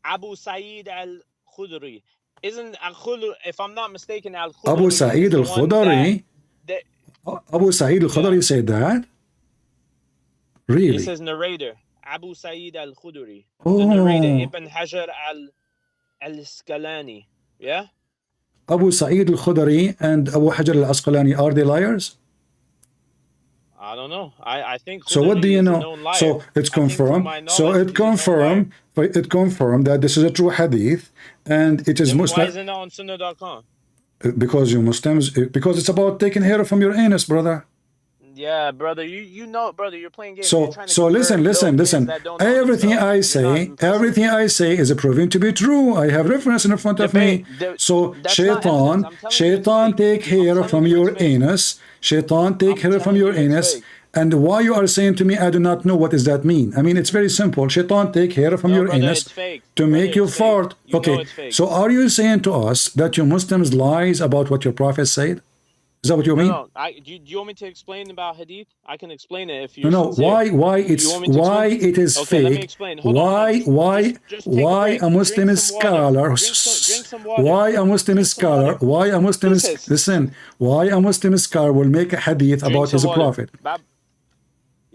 Abu Sa'id al-Khudri. Isn't al-Khudri, if I'm not mistaken, al-Khudri. Abu Sa'id al-Khudri. Abu Sa'id al-Khudri said that? Really? It says narrator. Abu Sa'id al-Khudri. The narrator, Ibn Hajar al-Asqalani. Yeah? Abu Sa'id al-Khudri and Abu Hajar al-Asqalani, are they liars? I don't know. I think. So what do you know? So it's confirmed. So it confirmed that this is a true hadith, and it is Muslim. Why isn't it on Sunnah.com? Because you Muslims. Because it's about taking hair from your anus, brother. Yeah, brother. You know, brother. You're playing games. So listen. Everything I say is proven to be true. I have reference in front of me. So shaitan take hair from your anus. Shaitan take hair from your anus. And why you are saying to me, I do not know, what does that mean? I mean, it's very simple. Shaitan take hair from your anus to make you fart. Okay, so are you saying to us that you Muslims lies about what your prophet said? Is that what you mean? No. Do you want me to explain about hadith? I can explain it if you. No. Why it is fake? Let me explain. Why a Muslim scholar? Why a Muslim scholar? Listen. Why a Muslim scholar will make a hadith about his prophet?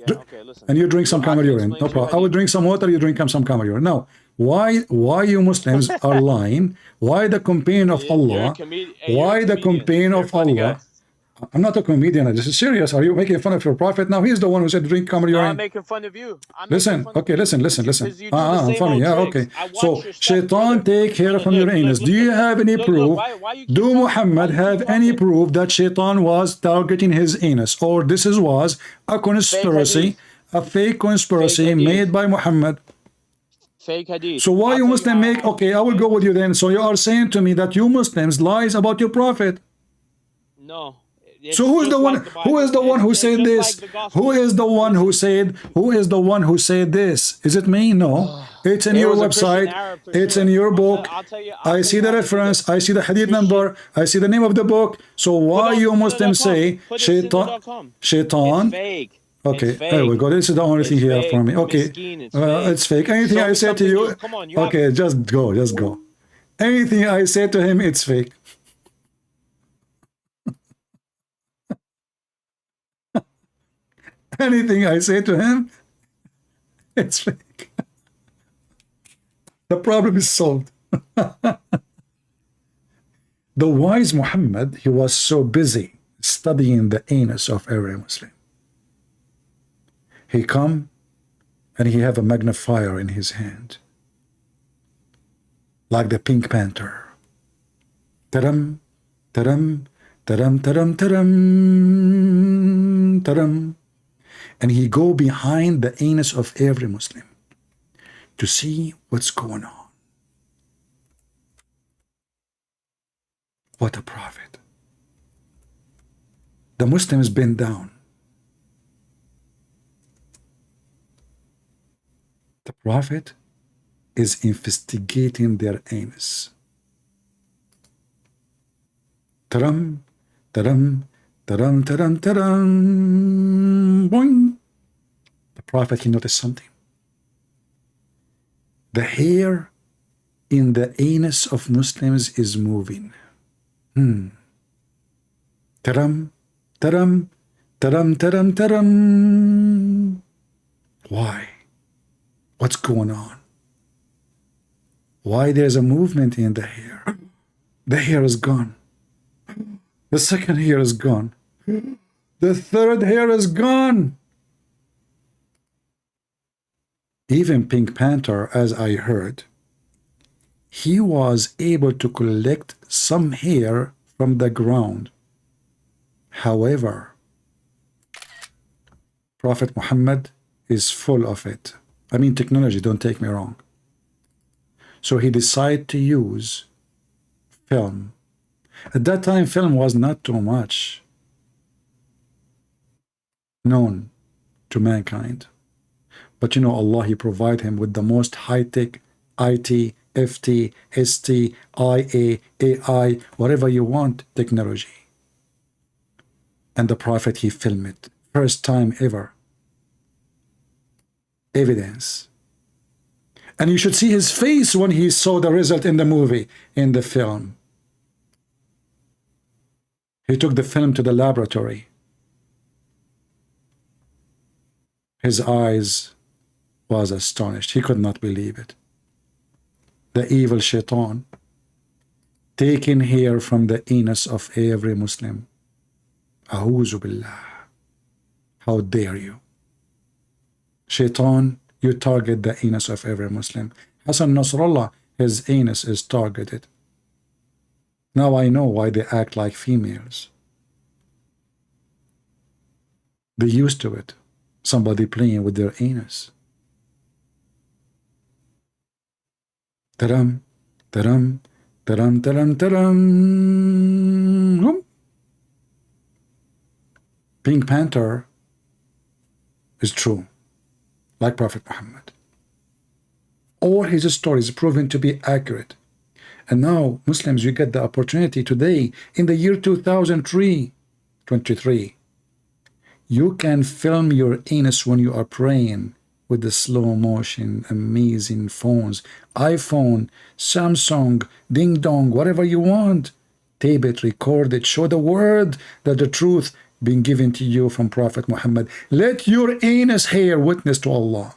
Yeah, okay, listen. And you drink some camel urine. No explain problem. I will drink some water, you drink some camel urine. Now, why you Muslims are lying? Why the campaign of You're a Allah? hey, you're a Why the comedian. campaign You're a of funny Allah? guy. I'm not a comedian. This is serious. Are you making fun of your prophet? Now he's the one who said drink camel No, urine. I'm making fun of you. Listen, okay, listen. Because you do the I'm same funny, old yeah, tricks. okay. I watch So, your stuff, Shaitan brother. take hair from your anus. Do you have any proof? Why you keep Do talking? Muhammad Why you have keep any talking? proof that Shaitan was targeting his anus? Or this was a conspiracy, a fake conspiracy Fake hadith. made by Muhammad? Fake hadith. So why I'll you tell Muslim my- make, okay, I will go with you then. So you are saying to me that you Muslims lies about your prophet. No. It's So who is just the one? like Who is the Bible. one who It's said just this? like the gospel. Who is the one who said? Who is the one who said this? Is it me? No, it's in It your was a Christian website. Arab for It's sure. in your book. I'll tell you I see the how to do reference. that. I see the hadith Christian- number. I see the name of the book. So why you Muslims say Shaitan? Shaitan. It's fake. Okay, It's fake. there we go. This is the only thing It's you have for fake. me. Okay, Miskeen, it's fake. it's fake. Anything Show I me say to something you, new. Come on, you have- okay, just go. Anything I say to him, it's fake. Anything I say to him, it's fake. The problem is solved. The wise Muhammad, he was so busy studying the anus of every Muslim. He come and he have a magnifier in his hand, like the Pink Panther. Taram, taram, taram, taram, taram, taram. And he go behind the anus of every Muslim to see what's going on. What a prophet. The Muslims bend down. The prophet is investigating their anus. Taram, taram, taram, taram, taram, boing. The prophet, he noticed something. The hair in the anus of Muslims is moving. Taram, taram, taram, taram, taram. Why? What's going on? Why there's a movement in the hair? The hair is gone. The second hair is gone. The third hair is gone. Even Pink Panther, as I heard, he was able to collect some hair from the ground. However, Prophet Muhammad is full of it. I mean, technology, don't take me wrong. So he decided to use film. At that time, film was not too much known to mankind. But you know, Allah, he provided him with the most high-tech IT, FT, ST, IA, AI, whatever you want, technology. And the Prophet, he filmed it. First time ever. Evidence. And you should see his face when he saw the result in the movie, in the film. He took the film to the laboratory. His eyes was astonished. He could not believe it. The evil shaitan taking hair from the anus of every Muslim. A'udhu billah. How dare you? Shaitan, you target the anus of every Muslim. Hassan Nasrallah, his anus is targeted. Now I know why they act like females. They're used to it. Somebody playing with their anus. Taram, taram, taram, taram, taram. Pink Panther is true, like Prophet Muhammad. All his stories proven to be accurate. And now, Muslims, you get the opportunity today, in the year 2023, you can film your anus when you are praying with the slow motion, amazing phones, iPhone, Samsung, Ding Dong, whatever you want. Tape it, record it, show the world that the truth been given to you from Prophet Muhammad. Let your anus hair witness to Allah.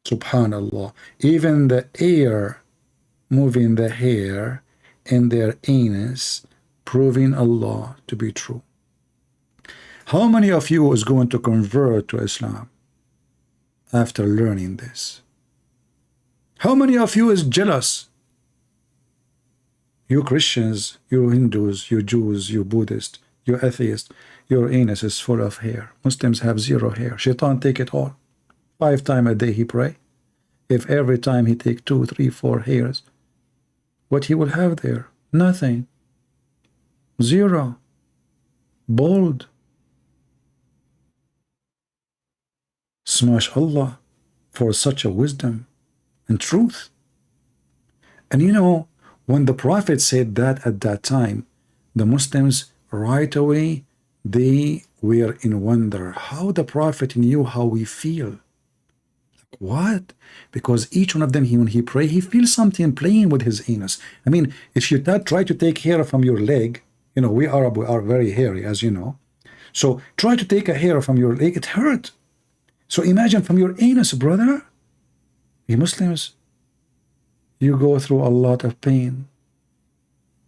Subhanallah. Even the air moving the hair in their anus, proving Allah to be true. How many of you is going to convert to Islam after learning this? How many of you is jealous? You Christians, you Hindus, you Jews, you Buddhists, you atheists, your anus is full of hair. Muslims have zero hair. Shaitan take it all. 5 times a day he pray. If every time he take 2, 3, 4 hairs, what he will have there? Nothing. Zero. Bald. Smash Allah for such a wisdom and truth. And you know, when the Prophet said that at that time, the Muslims right away, they were in wonder how the Prophet knew how we feel. What? Because each one of them, when he pray, he feels something playing with his anus. I mean, if you try to take hair from your leg, you know, we Arab are very hairy, as you know. So try to take a hair from your leg, it hurt. So imagine from your anus, brother. You Muslims, you go through a lot of pain.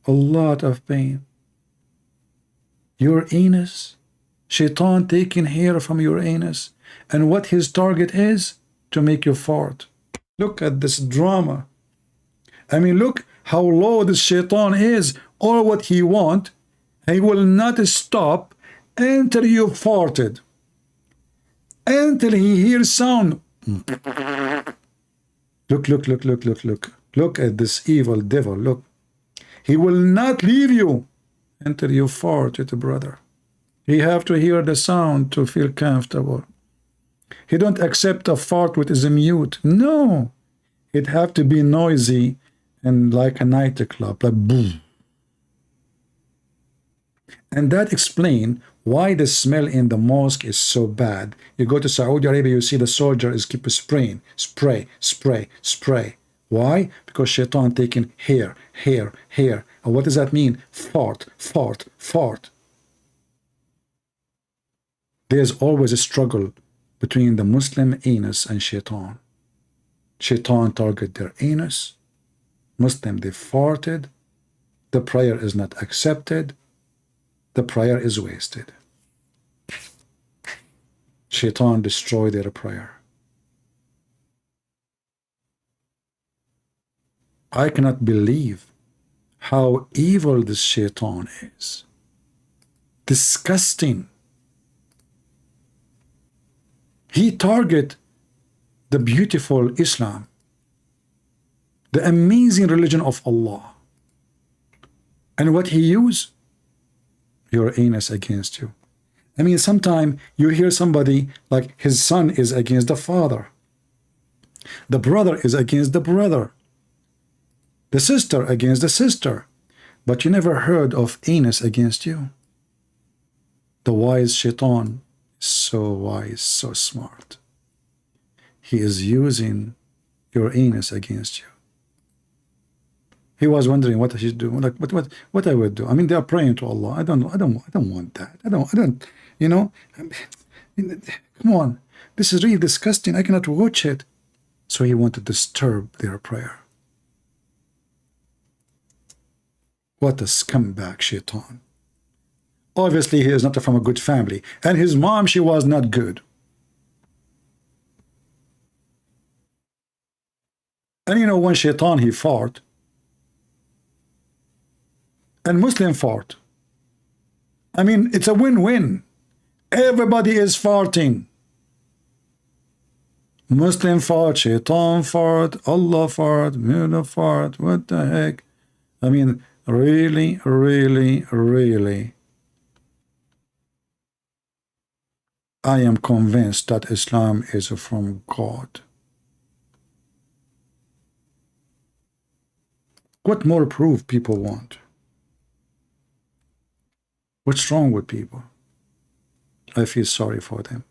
A lot of pain. Your anus, Shaitan taking hair from your anus. And what his target is? To make you fart. Look at this drama. I mean, look how low this Shaitan is. All what he want, he will not stop until you farted. Until he hears sound. Look, look, look, look, look, look. Look at this evil devil, look. He will not leave you until you farted, brother. He have to hear the sound to feel comfortable. He don't accept a fart with his mute. No. It have to be noisy and like a nightclub, like boom. And that explain why the smell in the mosque is so bad. You go to Saudi Arabia, you see the soldier is keep spraying, spray, spray, spray. Why? Because Shaitan taking hair, hair, hair. And what does that mean? Fart, fart, fart. There's always a struggle between the Muslim anus and Shaitan. Shaitan target their anus. Muslim, they farted. The prayer is not accepted. The prayer is wasted. Shaitan destroy their prayer. I cannot believe how evil this Shaitan is. Disgusting. He target the beautiful Islam, the amazing religion of Allah. And what he use? Your anus against you. I mean, sometimes you hear somebody like his son is against the father. The brother is against the brother. The sister against the sister. But you never heard of anus against you. The wise Shaitan is so wise, so smart. He is using your anus against you. He was wondering what I should do, like what I would do. I mean, they are praying to Allah. I don't want that. I don't, you know. Come on, this is really disgusting. I cannot watch it. So he wanted to disturb their prayer. What a scumbag Shaitan. Obviously, he is not from a good family, and his mom, she was not good. And you know, when Shaitan he fought. And Muslim fart. I mean, it's a win-win. Everybody is farting. Muslim fart, Shaitan fart, Allah fart, Mullah fart, what the heck? I mean, really, really, really. I am convinced that Islam is from God. What more proof people want? What's wrong with people? I feel sorry for them.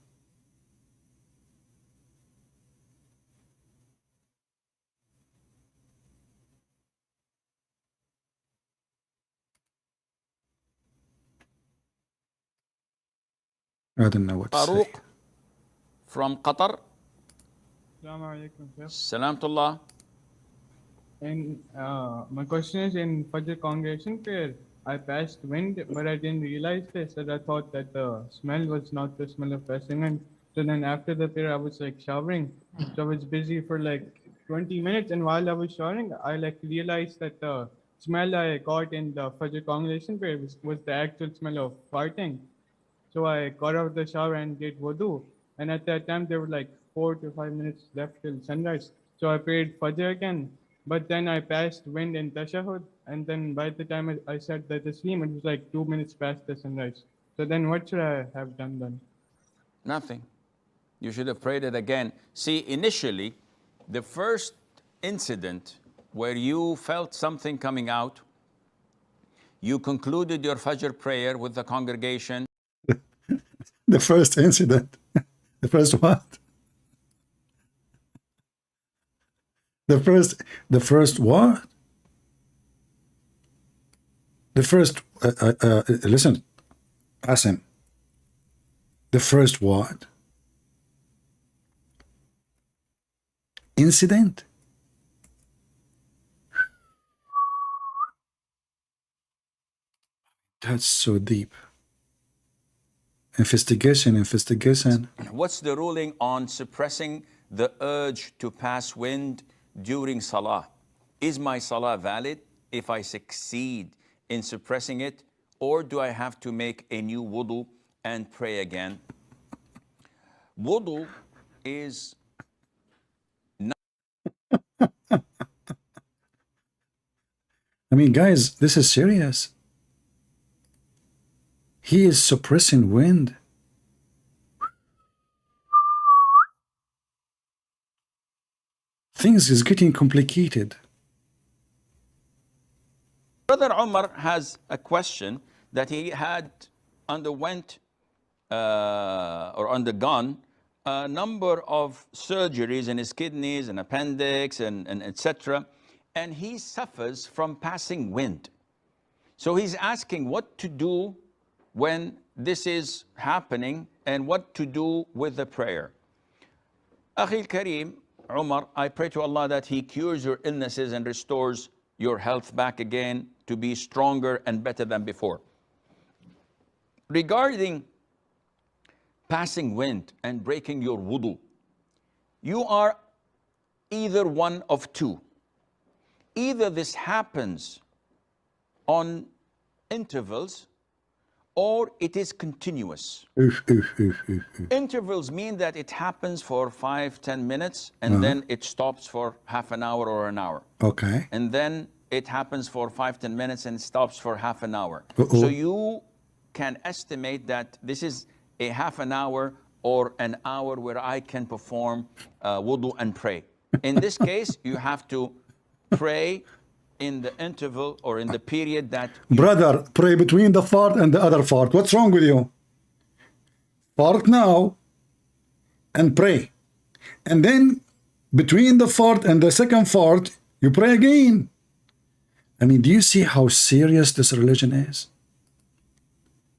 I don't know what to say. Farouk from Qatar. Assalamu alaikum, sir. Salamtullah. And my question is, in Fajr congregation prayer, I passed wind, but I didn't realize this, as I thought that the smell was not the smell of passing wind. So then after the prayer, I was like showering. So I was busy for like 20 minutes, and while I was showering, I like realized that the smell I got in the Fajr congregation prayer was the actual smell of farting. So I got out of the shower and did wudu. And at that time, there were like 4 to 5 minutes left till sunrise. So I prayed Fajr again. But then I passed wind in Tashahud. And then by the time I said that Taslim, it was like 2 minutes past the sunrise. So then what should I have done then? Nothing. You should have prayed it again. See, initially, the first incident where you felt something coming out, you concluded your Fajr prayer with the congregation. The first incident. The first what? The first what? The first, listen, Asim. The first what? Incident? That's so deep. Investigation. What's the ruling on suppressing the urge to pass wind during Salah? Is my Salah valid if I succeed in suppressing it, or do I have to make a new wudu and pray again? Wudu is not... I mean, guys, this is serious. He is suppressing wind. Things is getting complicated. Brother Umar has a question that he had undergone a number of surgeries in his kidneys and appendix and etc. And he suffers from passing wind. So he's asking what to do when this is happening and what to do with the prayer. Akhil Kareem, Umar, I pray to Allah that He cures your illnesses and restores your health back again to be stronger and better than before. Regarding passing wind and breaking your wudu, you are either one of two. Either this happens on intervals or it is continuous. Intervals mean that it happens for 5-10 minutes and then it stops for half an hour or an hour. Okay. And then it happens for 5-10 minutes and stops for half an hour. So you can estimate that this is a half an hour or an hour where I can perform wudu and pray. In this case, you have to pray in the interval or in the period that... Brother, pray between the fart and the other fart. What's wrong with you? Fart now and pray. And then between the fart and the second fart, you pray again. I mean, do you see how serious this religion is?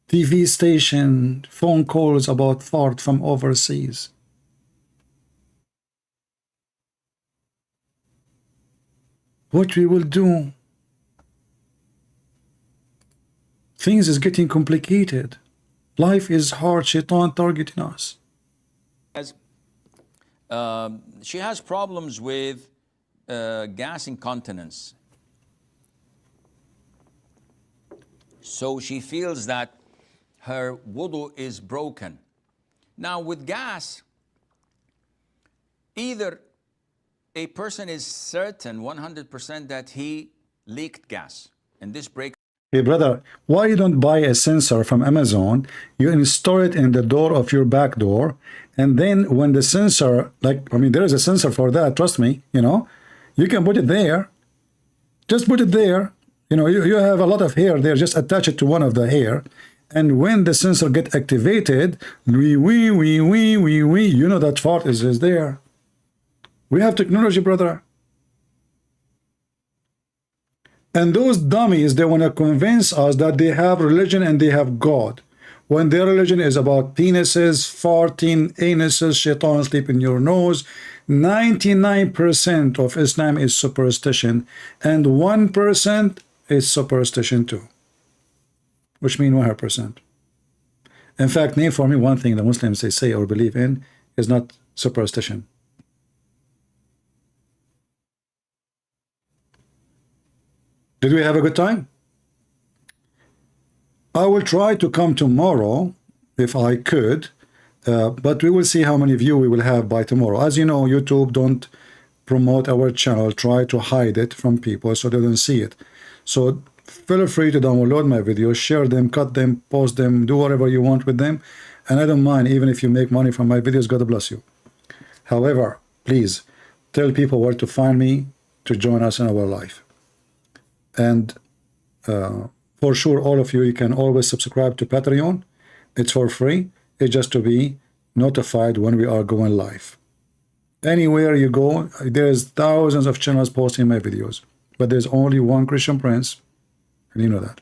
TV station, phone calls about fart from overseas. What we will do? Things is getting complicated. Life is hard. Shaitan targeting us. She has problems with gas incontinence. So she feels that her wudu is broken. Now with gas, either a person is certain 100% that he leaked gas and this break. Hey brother, why you don't buy a sensor from Amazon? You install it in the door of your back door, and then when the sensor, like, I mean, there is a sensor for that, trust me, you know, you can put it there. Just put it there. You know, you have a lot of hair there, just attach it to one of the hair. And when the sensor get activated, you know that fart is there. We have technology, brother. And those dummies, they want to convince us that they have religion and they have God. when their religion is about penises, farting, anuses, shaitan sleep in your nose. 99% of Islam is superstition, and 1% is superstition too, which means 100%. In fact, name for me one thing the Muslims they say or believe in is not superstition. Did we have a good time? I will try to come tomorrow if I could, but we will see how many views we will have by tomorrow. As you know, YouTube don't promote our channel, try to hide it from people so they don't see it. So feel free to download my videos, share them, cut them, post them, do whatever you want with them. And I don't mind, even if you make money from my videos, God bless you. However, please tell people where to find me to join us in our life. And for sure, all of you, you can always subscribe to Patreon. It's for free. It's just to be notified when we are going live. Anywhere you go, there's thousands of channels posting my videos, but there's only one Christian Prince, and you know that.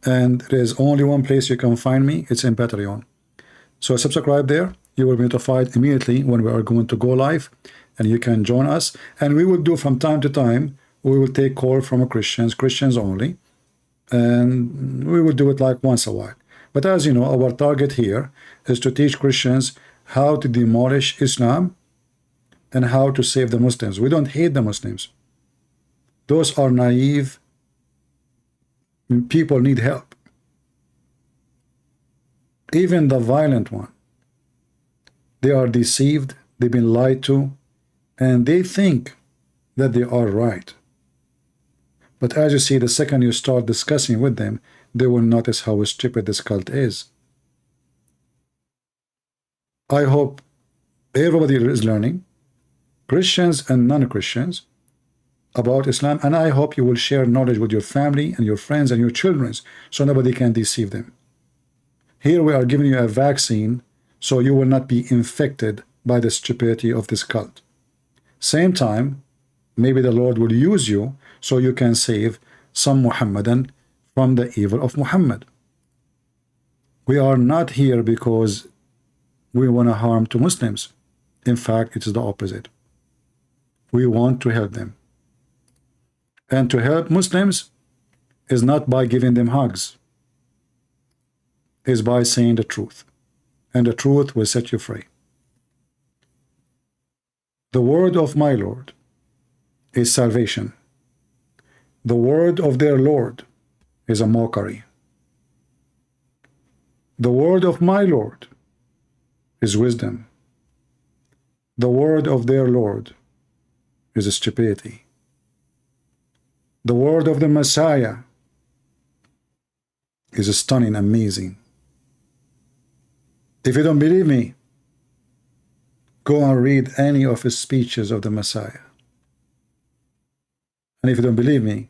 And there's only one place you can find me. It's in Patreon. So subscribe there. You will be notified immediately when we are going to go live, and you can join us. And we will do from time to time, we will take call from Christians only, and we will do it like once a while. But as you know, our target here is to teach Christians how to demolish Islam and how to save the Muslims. We don't hate the Muslims. Those are naive people, need help. Even the violent one, they are deceived, they've been lied to, and they think that they are right. But as you see, the second you start discussing with them, they will notice how stupid this cult is. I hope everybody is learning, Christians and non-Christians, about Islam, and I hope you will share knowledge with your family and your friends and your children so nobody can deceive them. Here we are giving you a vaccine so you will not be infected by the stupidity of this cult. Same time, maybe the Lord will use you so you can save some Muhammadan from the evil of Muhammad. We are not here because we want to harm to Muslims. In fact, it is the opposite. We want to help them. And to help Muslims is not by giving them hugs. Is by saying the truth. And the truth will set you free. The word of my Lord is salvation. The word of their Lord is a mockery. The word of my Lord is wisdom. The word of their Lord is a stupidity. The word of the Messiah is a stunning, amazing. If you don't believe me, go and read any of his speeches of the Messiah. And if you don't believe me,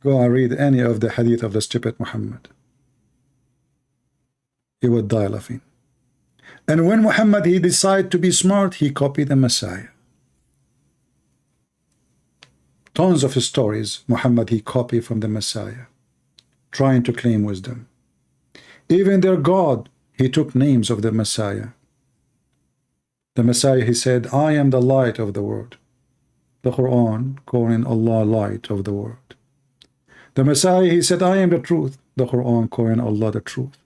go and read any of the hadith of the stupid Muhammad. You would die laughing. And when Muhammad, he decided to be smart, he copied the Messiah. Tons of stories, Muhammad, he copied from the Messiah, trying to claim wisdom. Even their God, he took names of the Messiah. The Messiah, he said, I am the light of the world. The Quran calling Allah light of the world. The Messiah, he said, I am the truth. The Quran calling Allah the truth.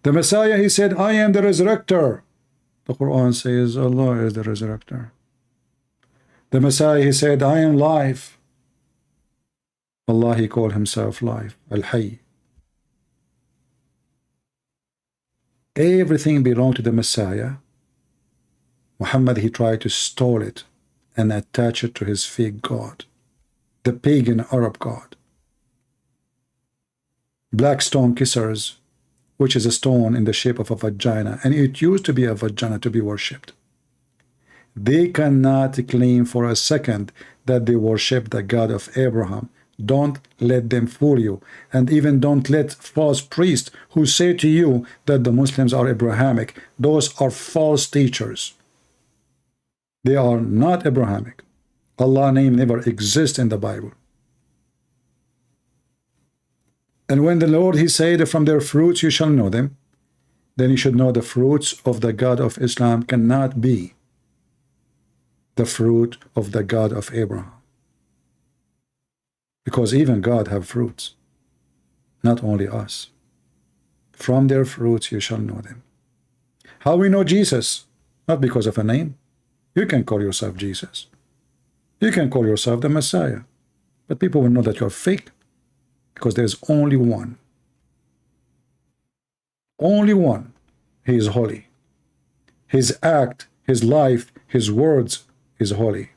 The Messiah, he said, I am the resurrector. The Quran says Allah is the resurrector. The Messiah, he said, I am life. Allah, he called himself life, Al-Hayy. Everything belonged to the Messiah. Muhammad, he tried to steal it and attach it to his fake God, the pagan Arab God. Black stone kissers, which is a stone in the shape of a vagina, and it used to be a vagina to be worshipped. They cannot claim for a second that they worship the God of Abraham. Don't let them fool you. And even don't let false priests who say to you that the Muslims are Abrahamic. Those are false teachers. They are not Abrahamic. Allah's name never exists in the Bible. And when the Lord, he said, from their fruits you shall know them, then you should know the fruits of the God of Islam cannot be the fruit of the God of Abraham. Because even God have fruits, not only us. From their fruits you shall know them. How we know Jesus? Not because of a name. You can call yourself Jesus. You can call yourself the Messiah. But people will know that you're fake because there's only one. Only one. He is holy. His act, his life, his words is holy.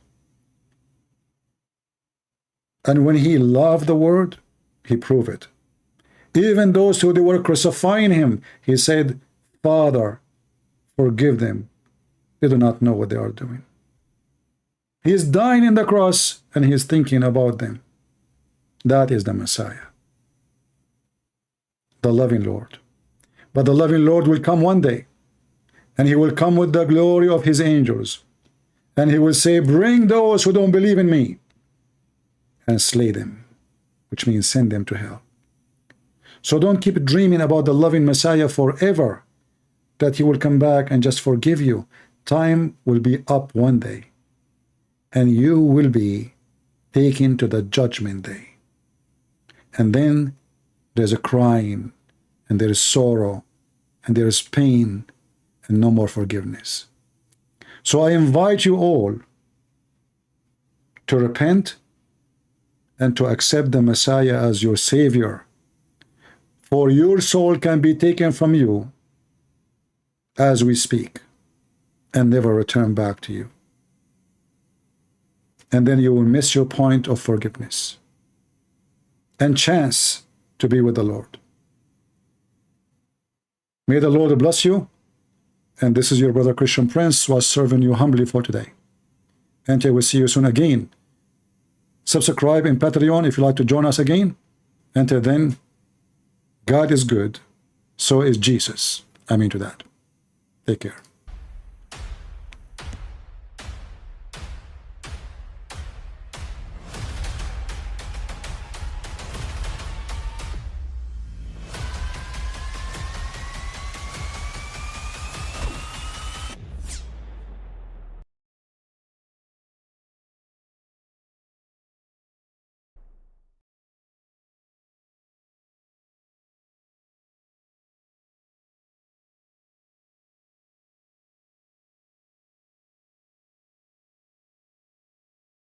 And when he loved the word, he proved it. Even those who they were crucifying him, he said, Father, forgive them. They do not know what they are doing. He is dying in the cross and he is thinking about them. That is the Messiah. The loving Lord. But the loving Lord will come one day. And he will come with the glory of his angels. And he will say, bring those who don't believe in me. And slay them. Which means send them to hell. So don't keep dreaming about the loving Messiah forever. That he will come back and just forgive you. Time will be up one day. And you will be taken to the judgment day. And then there's a crying, and there is sorrow, and there is pain, and no more forgiveness. So I invite you all to repent and to accept the Messiah as your Savior. For your soul can be taken from you as we speak and never return back to you. And then you will miss your point of forgiveness and chance to be with the Lord. May the Lord bless you. And this is your brother Christian Prince was serving you humbly for today. And I will see you soon again. Subscribe in Patreon if you'd like to join us again. Until then, God is good. So is Jesus. Amen to that. Take care.